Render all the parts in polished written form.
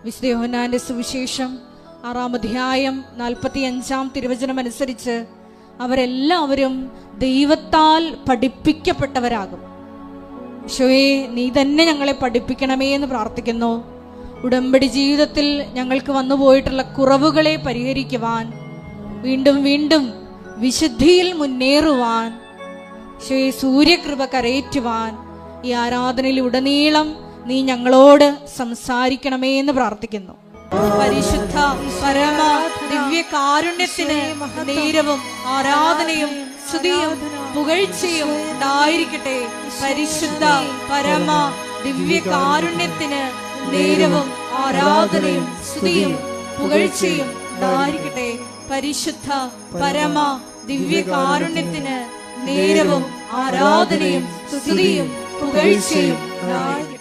വിശുദ്ധ യോഹന്നാന്റെ സുവിശേഷം 6-ാം അധ്യായം 45-ാം തിരുവചനം അനുസരിച്ച് അവരെല്ലാവരും ദൈവത്താൽ പഠിപ്പിക്കപ്പെട്ടവരാകും. ഈശോയെ, നീ തന്നെ ഞങ്ങളെ പഠിപ്പിക്കണമേ എന്ന് പ്രാർത്ഥിക്കുന്നു. ഉടമ്പടി ജീവിതത്തിൽ ഞങ്ങൾക്ക് വന്നുപോയിട്ടുള്ള കുറവുകളെ പരിഹരിക്കുവാൻ, വീണ്ടും വീണ്ടും വിശുദ്ധിയിൽ മുന്നേറുവാൻ, ഈശോയെ സൂര്യകൃപ കരയേറ്റുവാൻ ഈ ആരാധനയിൽ ഉടനീളം നീ ഞങ്ങളോട് സംസാരിക്കണമേ എന്ന് പ്രാർത്ഥിക്കുന്നു. പരിശുദ്ധ പരമ ദിവ്യ കാരുണ്യത്തിന് നേരവും ആരാധനയും സ്തുതിയും പുകഴ്ചയും ഉണ്ടായിരിക്കട്ടെ. പരിശുദ്ധ പരമ ദിവ്യ കാരുണ്യത്തിന് നേരവും ആരാധനയും സ്തുതിയും പുകഴ്ചയും ഉണ്ടായിരിക്കട്ടെ. പരിശുദ്ധ പരമ ദിവ്യ കാരുണ്യത്തിന് നേരവും ആരാധനയും സ്തുതിയും പുകഴ്ചയും ഉണ്ടായിരിക്കട്ടെ.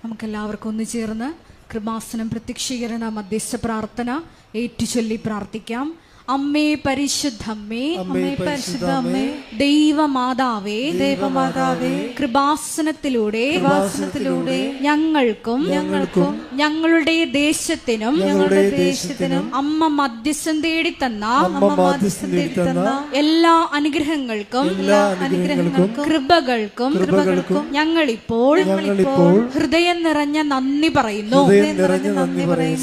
നമുക്കെല്ലാവർക്കും ഒന്ന് ചേർന്ന് കൃപാസനം പ്രത്യക്ഷീകരണ മധ്യസ്ഥ പ്രാർത്ഥന ഏറ്റുചൊല്ലി പ്രാർത്ഥിക്കാം. അമ്മേ പരിശുദ്ധമ്മേ, അമ്മേ പരിശുദ്ധമ്മേ, ദൈവമാതാവേ, ദൈവമാതാവേ, കൃപാസനത്തിലൂടെ ഞങ്ങൾക്കും ഞങ്ങളുടെ ദേശത്തിനും അമ്മ മധ്യസ്ഥം തേടി തന്ന എല്ലാ അനുഗ്രഹങ്ങൾക്കും കൃപകൾക്കും ഞങ്ങളിപ്പോൾ ഹൃദയം നിറഞ്ഞ നന്ദി പറയുന്നു.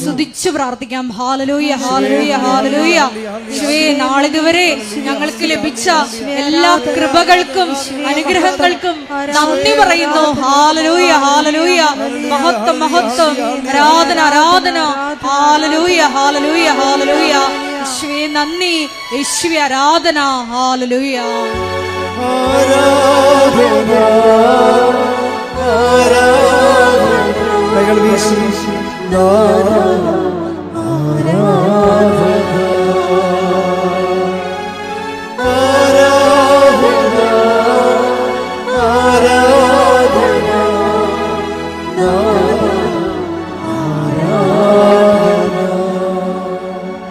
സ്തുതിച്ചു പ്രാർത്ഥിക്കാം. Hallelujah, hallelujah, hallelujah. നാളിതുവരെ ഞങ്ങൾക്ക് ലഭിച്ച എല്ലാ കൃപകൾക്കും അനുഗ്രഹങ്ങൾക്കും നന്ദി പറയുന്നു. Hallelujah, hallelujah. മഹത്വം, മഹത്വം. ആരാധന, ആരാധന. Hallelujah, hallelujah, hallelujah. യേശുവേ നന്ദി, യേശുവേ ആരാധന. ഹാലലൂയ.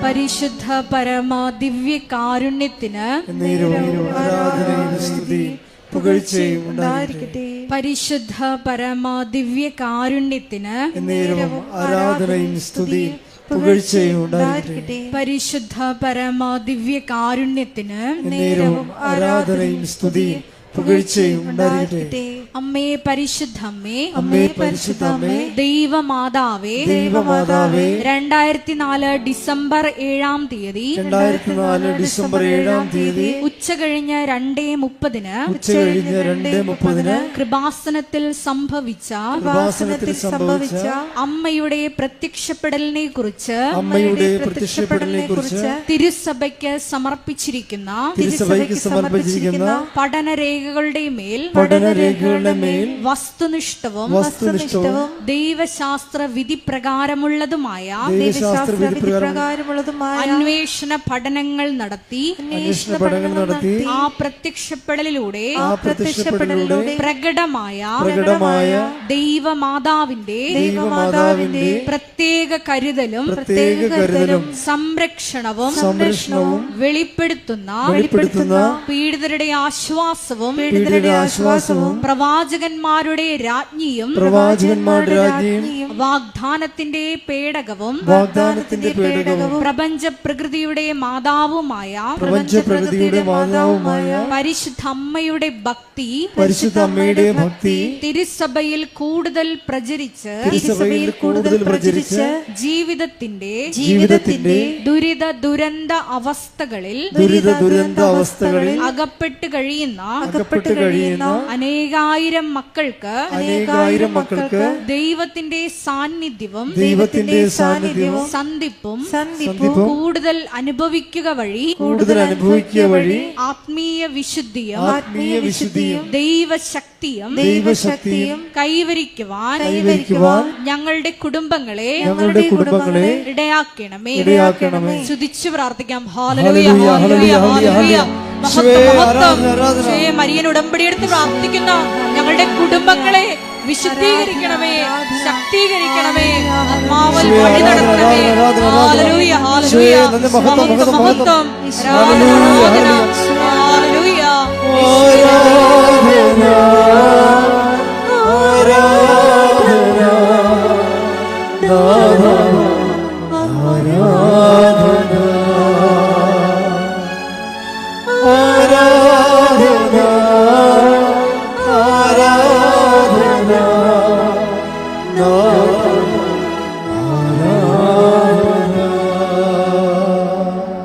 പരിശുദ്ധ പരമ ദിവ്യ കാരുണ്യത്തിന് പരിശുദ്ധ പരമ ദിവ്യ കാരുണ്യത്തിന് ആരാധനയും സ്തുതി പുകഴ്ചയും ഉണ്ടായിരിക്കട്ടെ. പരിശുദ്ധ പരമ ദിവ്യ കാരുണ്യത്തിന് ആരാധനയും സ്തുതി പുകഴ്ചയും ഉണ്ടായിരിക്കട്ടെ. അമ്മേ പരിശുദ്ധമ്മേ, അമ്മേ പരിശുദ്ധമ്മേ, ദൈവമാതാവേ, ദൈവമാതാവേ, 2004 ഡിസംബർ 7-ാം തീയതി ഉച്ചകഴിഞ്ഞ് 2:30 കൃപാസനത്തിൽ സംഭവിച്ച അമ്മയുടെ പ്രത്യക്ഷപ്പെടലിനെ കുറിച്ച് തിരുസഭയ്ക്ക് സമർപ്പിച്ചിരിക്കുന്ന പഠനരേഖകളുടെ മേൽ വസ്തുനിഷ്ഠവും ദൈവശാസ്ത്ര വിധി പ്രകാരമുള്ളതുമായ അന്വേഷണ പഠനങ്ങൾ നടത്തി ആ പ്രത്യക്ഷപ്പെടലിലൂടെ പ്രകടമായ ദൈവമാതാവിന്റെ പ്രത്യേക കരുതലും സംരക്ഷണവും വെളിപ്പെടുത്തുന്ന പീഡിതരുടെ ആശ്വാസവും പ്രവാചകന്മാരുടെ രാജ്ഞിയും വാഗ്ദാനത്തിന്റെ പേടകവും പ്രപഞ്ച പ്രകൃതിയുടെ മാതാവുമായ പരിശുദ്ധ അമ്മയുടെ ഭക്തി തിരുസഭയിൽ കൂടുതൽ പ്രചരിച്ച് ജീവിതത്തിന്റെ ദുരിത ദുരന്ത അവസ്ഥകളിൽ അകപ്പെട്ട് കഴിയുന്ന അനേകായിരം മക്കൾക്ക് ദൈവത്തിന്റെ സാന്നിധ്യവും സന്ധിപ്പും കൂടുതൽ അനുഭവിക്കുക വഴി ആത്മീയ വിശുദ്ധിയും ദൈവശക്തിയും കൈവരിക്കുവാൻ ഞങ്ങളുടെ കുടുംബങ്ങളെ ഇടയാക്കണമേ. സ്തുതിച്ചു പ്രാർത്ഥിക്കാം. Hallelujah, hallelujah, hallelujah. മരിയൻ ഉടമ്പടി എടുത്ത് പ്രാർത്ഥിക്കുന്ന ഞങ്ങളുടെ കുടുംബങ്ങളെ വിശുദ്ധീകരിക്കണമേ, ശക്തീകരിക്കണമേ, ആത്മാവിൽ വഴി നടത്തണമേ. Hallelujah, hallelujah. മഹത്വം, മഹത്വം. ആരാധന, ഹാലലൂയ. ആരാധന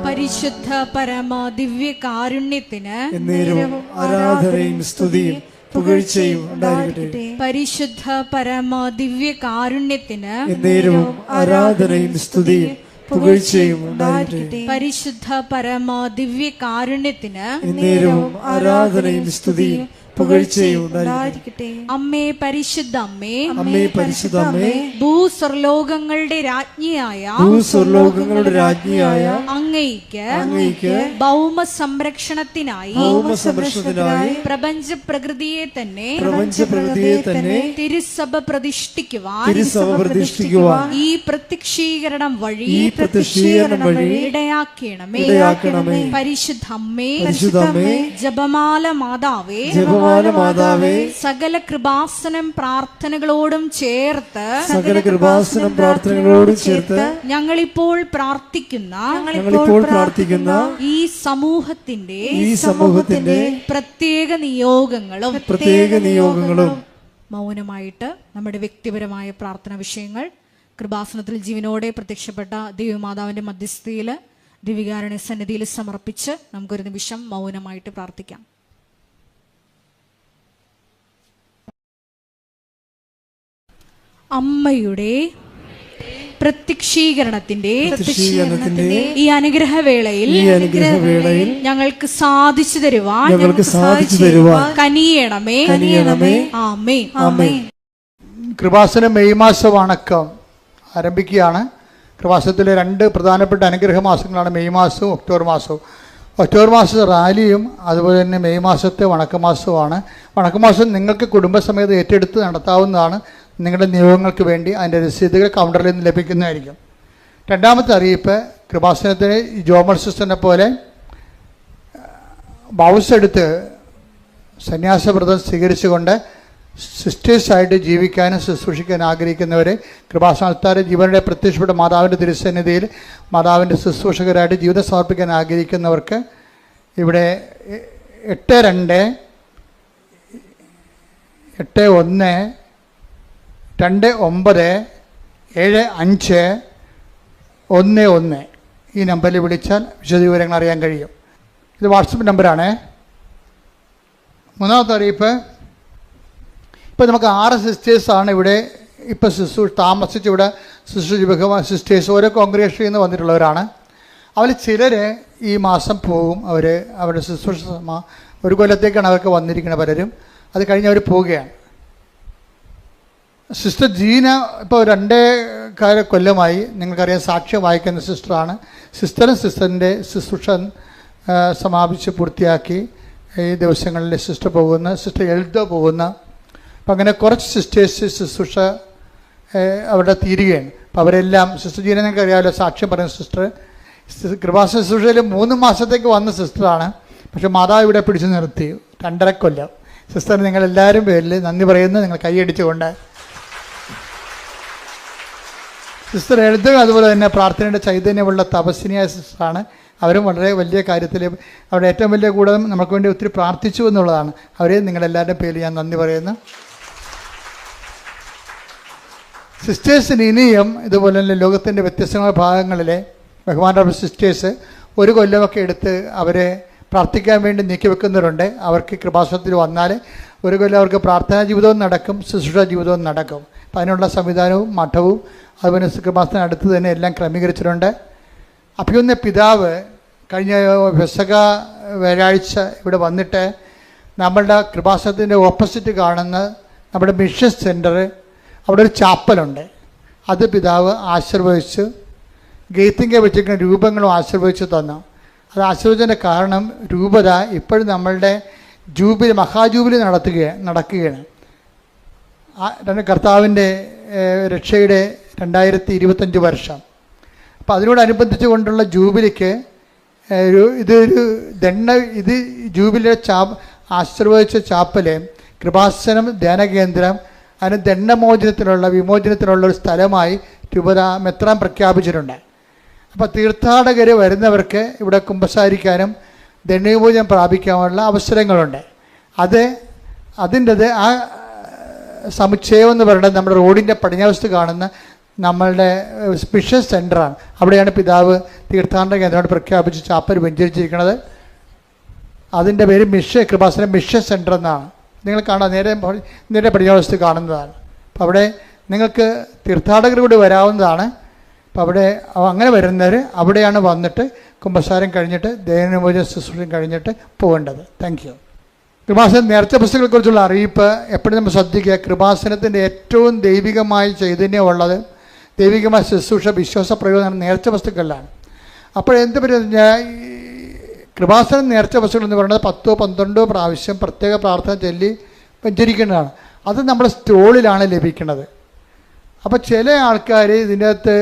പരിശുദ്ധ പരമ ദിവ്യ കാരുണ്യത്തിന് എന്നേരവും ആരാധനയും സ്തുതിയും പുകഴ്ചയും ഉണ്ടായിരിക്കട്ടെ. പരിശുദ്ധ പരമ ദിവ്യ കാരുണ്യത്തിന് എന്നേരവും ആരാധനയും സ്തുതിയും പുകഴ്ചയും ഉണ്ടായിരിക്കട്ടെ. പരിശുദ്ധ പരമ ദിവ്യ കാരുണ്യത്തിന് എന്നേരവും ആരാധനയും സ്തുതിയും പുകഴ്ചയും ഉണ്ടായിരിക്കട്ടെ. അമ്മേ പരിശുദ്ധ അമ്മേ, അമ്മേ പരിശുദ്ധ അമ്മേ, ഭൂസ്വർലോകങ്ങളുടെ രാജ്ഞിയായ ഭൂസ്വർലോകങ്ങളുടെ രാജ്ഞിയായ അങ്ങയ്ക്ക് ഭൗമ സംരക്ഷണത്തിനായി പ്രപഞ്ച പ്രകൃതിയെ തന്നെ തിരുസഭ പ്രതിഷ്ഠിക്കുവാൻ ഈ പ്രത്യക്ഷീകരണം വഴി ഇടയാക്കണമേ. പരിശുദ്ധ അമ്മേ, ജപമാല മാതാവേ, സകല കൃപാസനം പ്രാർത്ഥനകളോടും ചേർത്ത് ഞങ്ങളിപ്പോൾ പ്രാർത്ഥിക്കുന്ന ഈ സമൂഹത്തിന്റെ പ്രത്യേക നിയോഗങ്ങളും മൗനമായിട്ട് നമ്മുടെ വ്യക്തിപരമായ പ്രാർത്ഥനാ വിഷയങ്ങൾ കൃപാസനത്തിൽ ജീവനോടെ പ്രത്യക്ഷപ്പെട്ട ദൈവമാതാവിന്റെ മധ്യസ്ഥയിൽ ദിവികാരുണ്യ സന്നിധിയിൽ സമർപ്പിച്ച് നമുക്കൊരു നിമിഷം മൗനമായിട്ട് പ്രാർത്ഥിക്കാം. അമ്മയുടെ പ്രത്യക്ഷീകരണത്തിന്റെ ഈ അനുഗ്രഹവേളയിൽ ഞങ്ങൾക്ക് സാധിച്ചു തരുവാൻ കനിയണമേ. ആമേൻ. കൃപാസന മെയ് മാസ വണക്കം ആരംഭിക്കുകയാണ്. കൃപാസനത്തിലെ 2 പ്രധാനപ്പെട്ട അനുഗ്രഹ മാസങ്ങളാണ് മെയ് മാസവും ഒക്ടോബർ മാസവും. ഒക്ടോബർ മാസത്തെ റാലിയും അതുപോലെ തന്നെ മെയ് മാസത്തെ വണക്കമാസവുമാണ്. വണക്കമാസം നിങ്ങൾക്ക് കുടുംബസമേതം ഏറ്റെടുത്ത് നടത്താവുന്നതാണ്. നിങ്ങളുടെ നിയോഗങ്ങൾക്ക് വേണ്ടി അതിൻ്റെ രസീതുകൾ കൗണ്ടറിൽ നിന്ന് ലഭിക്കുന്നതായിരിക്കും. രണ്ടാമത്തെ അറിയിപ്പ്, കൃപാസനത്തിന് ജോമൽ സിസ്റ്ററിനെ പോലെ ബൗസ് എടുത്ത് സന്യാസവ്രതം സ്വീകരിച്ചുകൊണ്ട് സിസ്റ്റേഴ്സായിട്ട് ജീവിക്കാനും ശുശ്രൂഷിക്കാനും ആഗ്രഹിക്കുന്നവരെ കൃപാസനത്താരെ ജീവനുടെ പ്രത്യക്ഷപ്പെട്ട മാതാവിൻ്റെ തിരുസന്നിധിയിൽ മാതാവിൻ്റെ ശുശ്രൂഷകരായിട്ട് ജീവിതം സമർപ്പിക്കാൻ ആഗ്രഹിക്കുന്നവർക്ക് ഇവിടെ 82 81 297511 ഈ നമ്പറിൽ വിളിച്ചാൽ വിശദവിവരങ്ങൾ അറിയാൻ കഴിയും. ഇത് വാട്സപ്പ് നമ്പറാണ്. മൂന്നാമത്തെ അറിയിപ്പ്, ഇപ്പോൾ നമുക്ക് 6 സിസ്റ്റേഴ്സാണ് ഇവിടെ ഇപ്പോൾ താമസിച്ച് ഇവിടെ ഭഗവാൻ സിസ്റ്റേഴ്സ് ഓരോ കോൺഗ്രിഗേഷനിൽ നിന്ന് വന്നിട്ടുള്ളവരാണ്. അവരിൽ ചിലർ ഈ മാസം പോകും. അവരുടെ ശുശ്രൂഷ 1 കൊല്ലത്തേക്കാണ് അവർക്ക് വന്നിരിക്കുന്നത്. പലരും അത് കഴിഞ്ഞ് അവർ പോവുകയാണ്. സിസ്റ്റർ ജീന ഇപ്പോൾ 2 കൊല്ലമായി നിങ്ങൾക്കറിയാം സാക്ഷ്യം വായിക്കുന്ന സിസ്റ്ററാണ്. സിസ്റ്ററിൻ്റെ ശുശ്രൂഷ സമാപിച്ച് പൂർത്തിയാക്കി ഈ ദിവസങ്ങളിൽ സിസ്റ്റർ പോകുന്ന, സിസ്റ്റർ എൽദോ പോകുന്ന, അപ്പം അങ്ങനെ കുറച്ച് സിസ്റ്റേഴ്സ് ശുശ്രൂഷ അവിടെ തീരുകയാണ്. അപ്പോൾ അവരെല്ലാം സിസ്റ്റർ ജീന നിങ്ങൾക്ക് അറിയാമല്ലോ, സാക്ഷ്യം പറയുന്ന സിസ്റ്റർ കൃപാസന ശുശ്രൂഷയിൽ 3 മാസത്തേക്ക് വന്ന സിസ്റ്ററാണ്. പക്ഷേ മാതാവ് ഇവിടെ പിടിച്ചു നിർത്തി 2.5 കൊല്ലം. സിസ്റ്റർ നിങ്ങളെല്ലാവരും പേരിൽ നന്ദി പറയുന്നു, നിങ്ങൾ കൈയടിച്ചുകൊണ്ട്. സിസ്റ്റർ എഴുതുക അതുപോലെ തന്നെ പ്രാർത്ഥനയുടെ ചൈതന്യമുള്ള തപസ്വിനിയായ സിസ്റ്ററാണ്. അവരും വളരെ വലിയ കാര്യത്തിൽ അവിടെ ഏറ്റവും വലിയ കൂടെ നമുക്ക് വേണ്ടി ഒത്തിരി പ്രാർത്ഥിച്ചു എന്നുള്ളതാണ്. അവരെ നിങ്ങളെല്ലാവരുടെയും പേരിൽ ഞാൻ നന്ദി പറയുന്നു. സിസ്റ്റേഴ്സിന് ഇനിയും ഇതുപോലെ തന്നെ ലോകത്തിൻ്റെ വ്യത്യസ്തമായ ഭാഗങ്ങളിലെ ബഹുമാനപ്പെട്ട സിസ്റ്റേഴ്സ് 1 കൊല്ലമൊക്കെ എടുത്ത് അവരെ പ്രാർത്ഥിക്കാൻ വേണ്ടി നീക്കിവെക്കുന്നവരുണ്ട്. അവർക്ക് കൃപാസനത്തിൽ വന്നാൽ 1 കൊല്ലം അവർക്ക് പ്രാർത്ഥനാ ജീവിതവും നടക്കും, ശുശ്രൂഷ ജീവിതവും നടക്കും. അപ്പം അതിനുള്ള സംവിധാനവും മഠവും അതുപോലെ കൃപാസനം അടുത്ത് തന്നെ എല്ലാം ക്രമീകരിച്ചിട്ടുണ്ട്. അഭിയുന്ന പിതാവ് കഴിഞ്ഞ പെസഹ വ്യാഴാഴ്ച ഇവിടെ വന്നിട്ട് നമ്മളുടെ കൃപാസനത്തിൻ്റെ ഓപ്പോസിറ്റ് കാണുന്ന നമ്മുടെ മിഷൻ സെൻറ്റർ, അവിടെ ഒരു ചാപ്പലുണ്ട്. അത് പിതാവ് ആശീർവദിച്ച് ഗേറ്റിംഗ് വെച്ചിരിക്കുന്ന രൂപങ്ങളും ആശീർവദിച്ച് തന്നു. അത് ആശീർവദിച്ചതിൻ്റെ കാരണം രൂപത ഇപ്പോഴും നമ്മളുടെ ജൂബിലി മഹാജൂബിലി നടക്കുകയാണ്. കർത്താവിൻ്റെ രക്ഷയുടെ 2025 വർഷം. അപ്പോൾ അതിനോടനുബന്ധിച്ച് കൊണ്ടുള്ള ജൂബിലിക്ക് ഇത് ജൂബിലിയുടെ ആശീർവദിച്ച ചാപ്പല് കൃപാസനം ധ്യാന കേന്ദ്രം അതിന് വിമോചനത്തിനുള്ള ഒരു സ്ഥലമായി രൂപത മെത്രാൻ പ്രഖ്യാപിച്ചിട്ടുണ്ട്. അപ്പോൾ തീർത്ഥാടകർ വരുന്നവർക്ക് ഇവിടെ കുമ്പസാരിക്കാനും ധന്യഭോജനം പ്രാപിക്കാനുള്ള അവസരങ്ങളുണ്ട്. അതിൻ്റെത് ആ സമുച്ചയം എന്ന് പറയുന്നത് നമ്മുടെ റോഡിൻ്റെ പടിഞ്ഞാവശത്ത് കാണുന്ന നമ്മളുടെ മിഷൻ സെൻ്ററാണ്. അവിടെയാണ് പിതാവ് തീർത്ഥാടന കേന്ദ്രമായിട്ട് പ്രഖ്യാപിച്ച് ചാപ്പൽ വെഞ്ചരിച്ചിരിക്കുന്നത്. അതിൻ്റെ പേര് കൃപാസനം മിഷൻ സെൻ്റർ എന്നാണ്. നിങ്ങൾ കാണാം, നേരെ പടിഞ്ഞാവശത്ത് കാണുന്നതാണ്. അപ്പോൾ അവിടെ നിങ്ങൾക്ക് തീർത്ഥാടകർ കൂടി വരാവുന്നതാണ്. അപ്പോൾ അവിടെ അങ്ങനെ വരുന്നവർ അവിടെയാണ് വന്നിട്ട് കുമ്പസാരം കഴിഞ്ഞിട്ട് ധന്യഭോജന ശുശ്രൂഷയും കഴിഞ്ഞിട്ട് പോകേണ്ടത്. Thank you. കൃപാസനം നേർച്ച പുസ്തകങ്ങളെക്കുറിച്ചുള്ള അറിയിപ്പ് എപ്പോഴും നമ്മൾ ശ്രദ്ധിക്കുക. കൃപാസനത്തിൻ്റെ ഏറ്റവും ദൈവികമായ ചൈതന്യമുള്ളത്, ദൈവികമായ ശുശ്രൂഷ, വിശ്വാസ പ്രയോജനം നേർച്ച വസ്തുക്കളിലാണ്. അപ്പോൾ എന്ത് പറഞ്ഞാൽ കൃപാസനം നേർച്ച വസ്തുക്കൾ എന്ന് പറയുന്നത് 10-12 പ്രാവശ്യം പ്രത്യേക പ്രാർത്ഥന ചൊല്ലി വെഞ്ചരിക്കേണ്ടതാണ്. അത് നമ്മുടെ സ്റ്റോളിലാണ് ലഭിക്കുന്നത്. അപ്പോൾ ചില ആൾക്കാർ ഇതിൻ്റെ അകത്ത്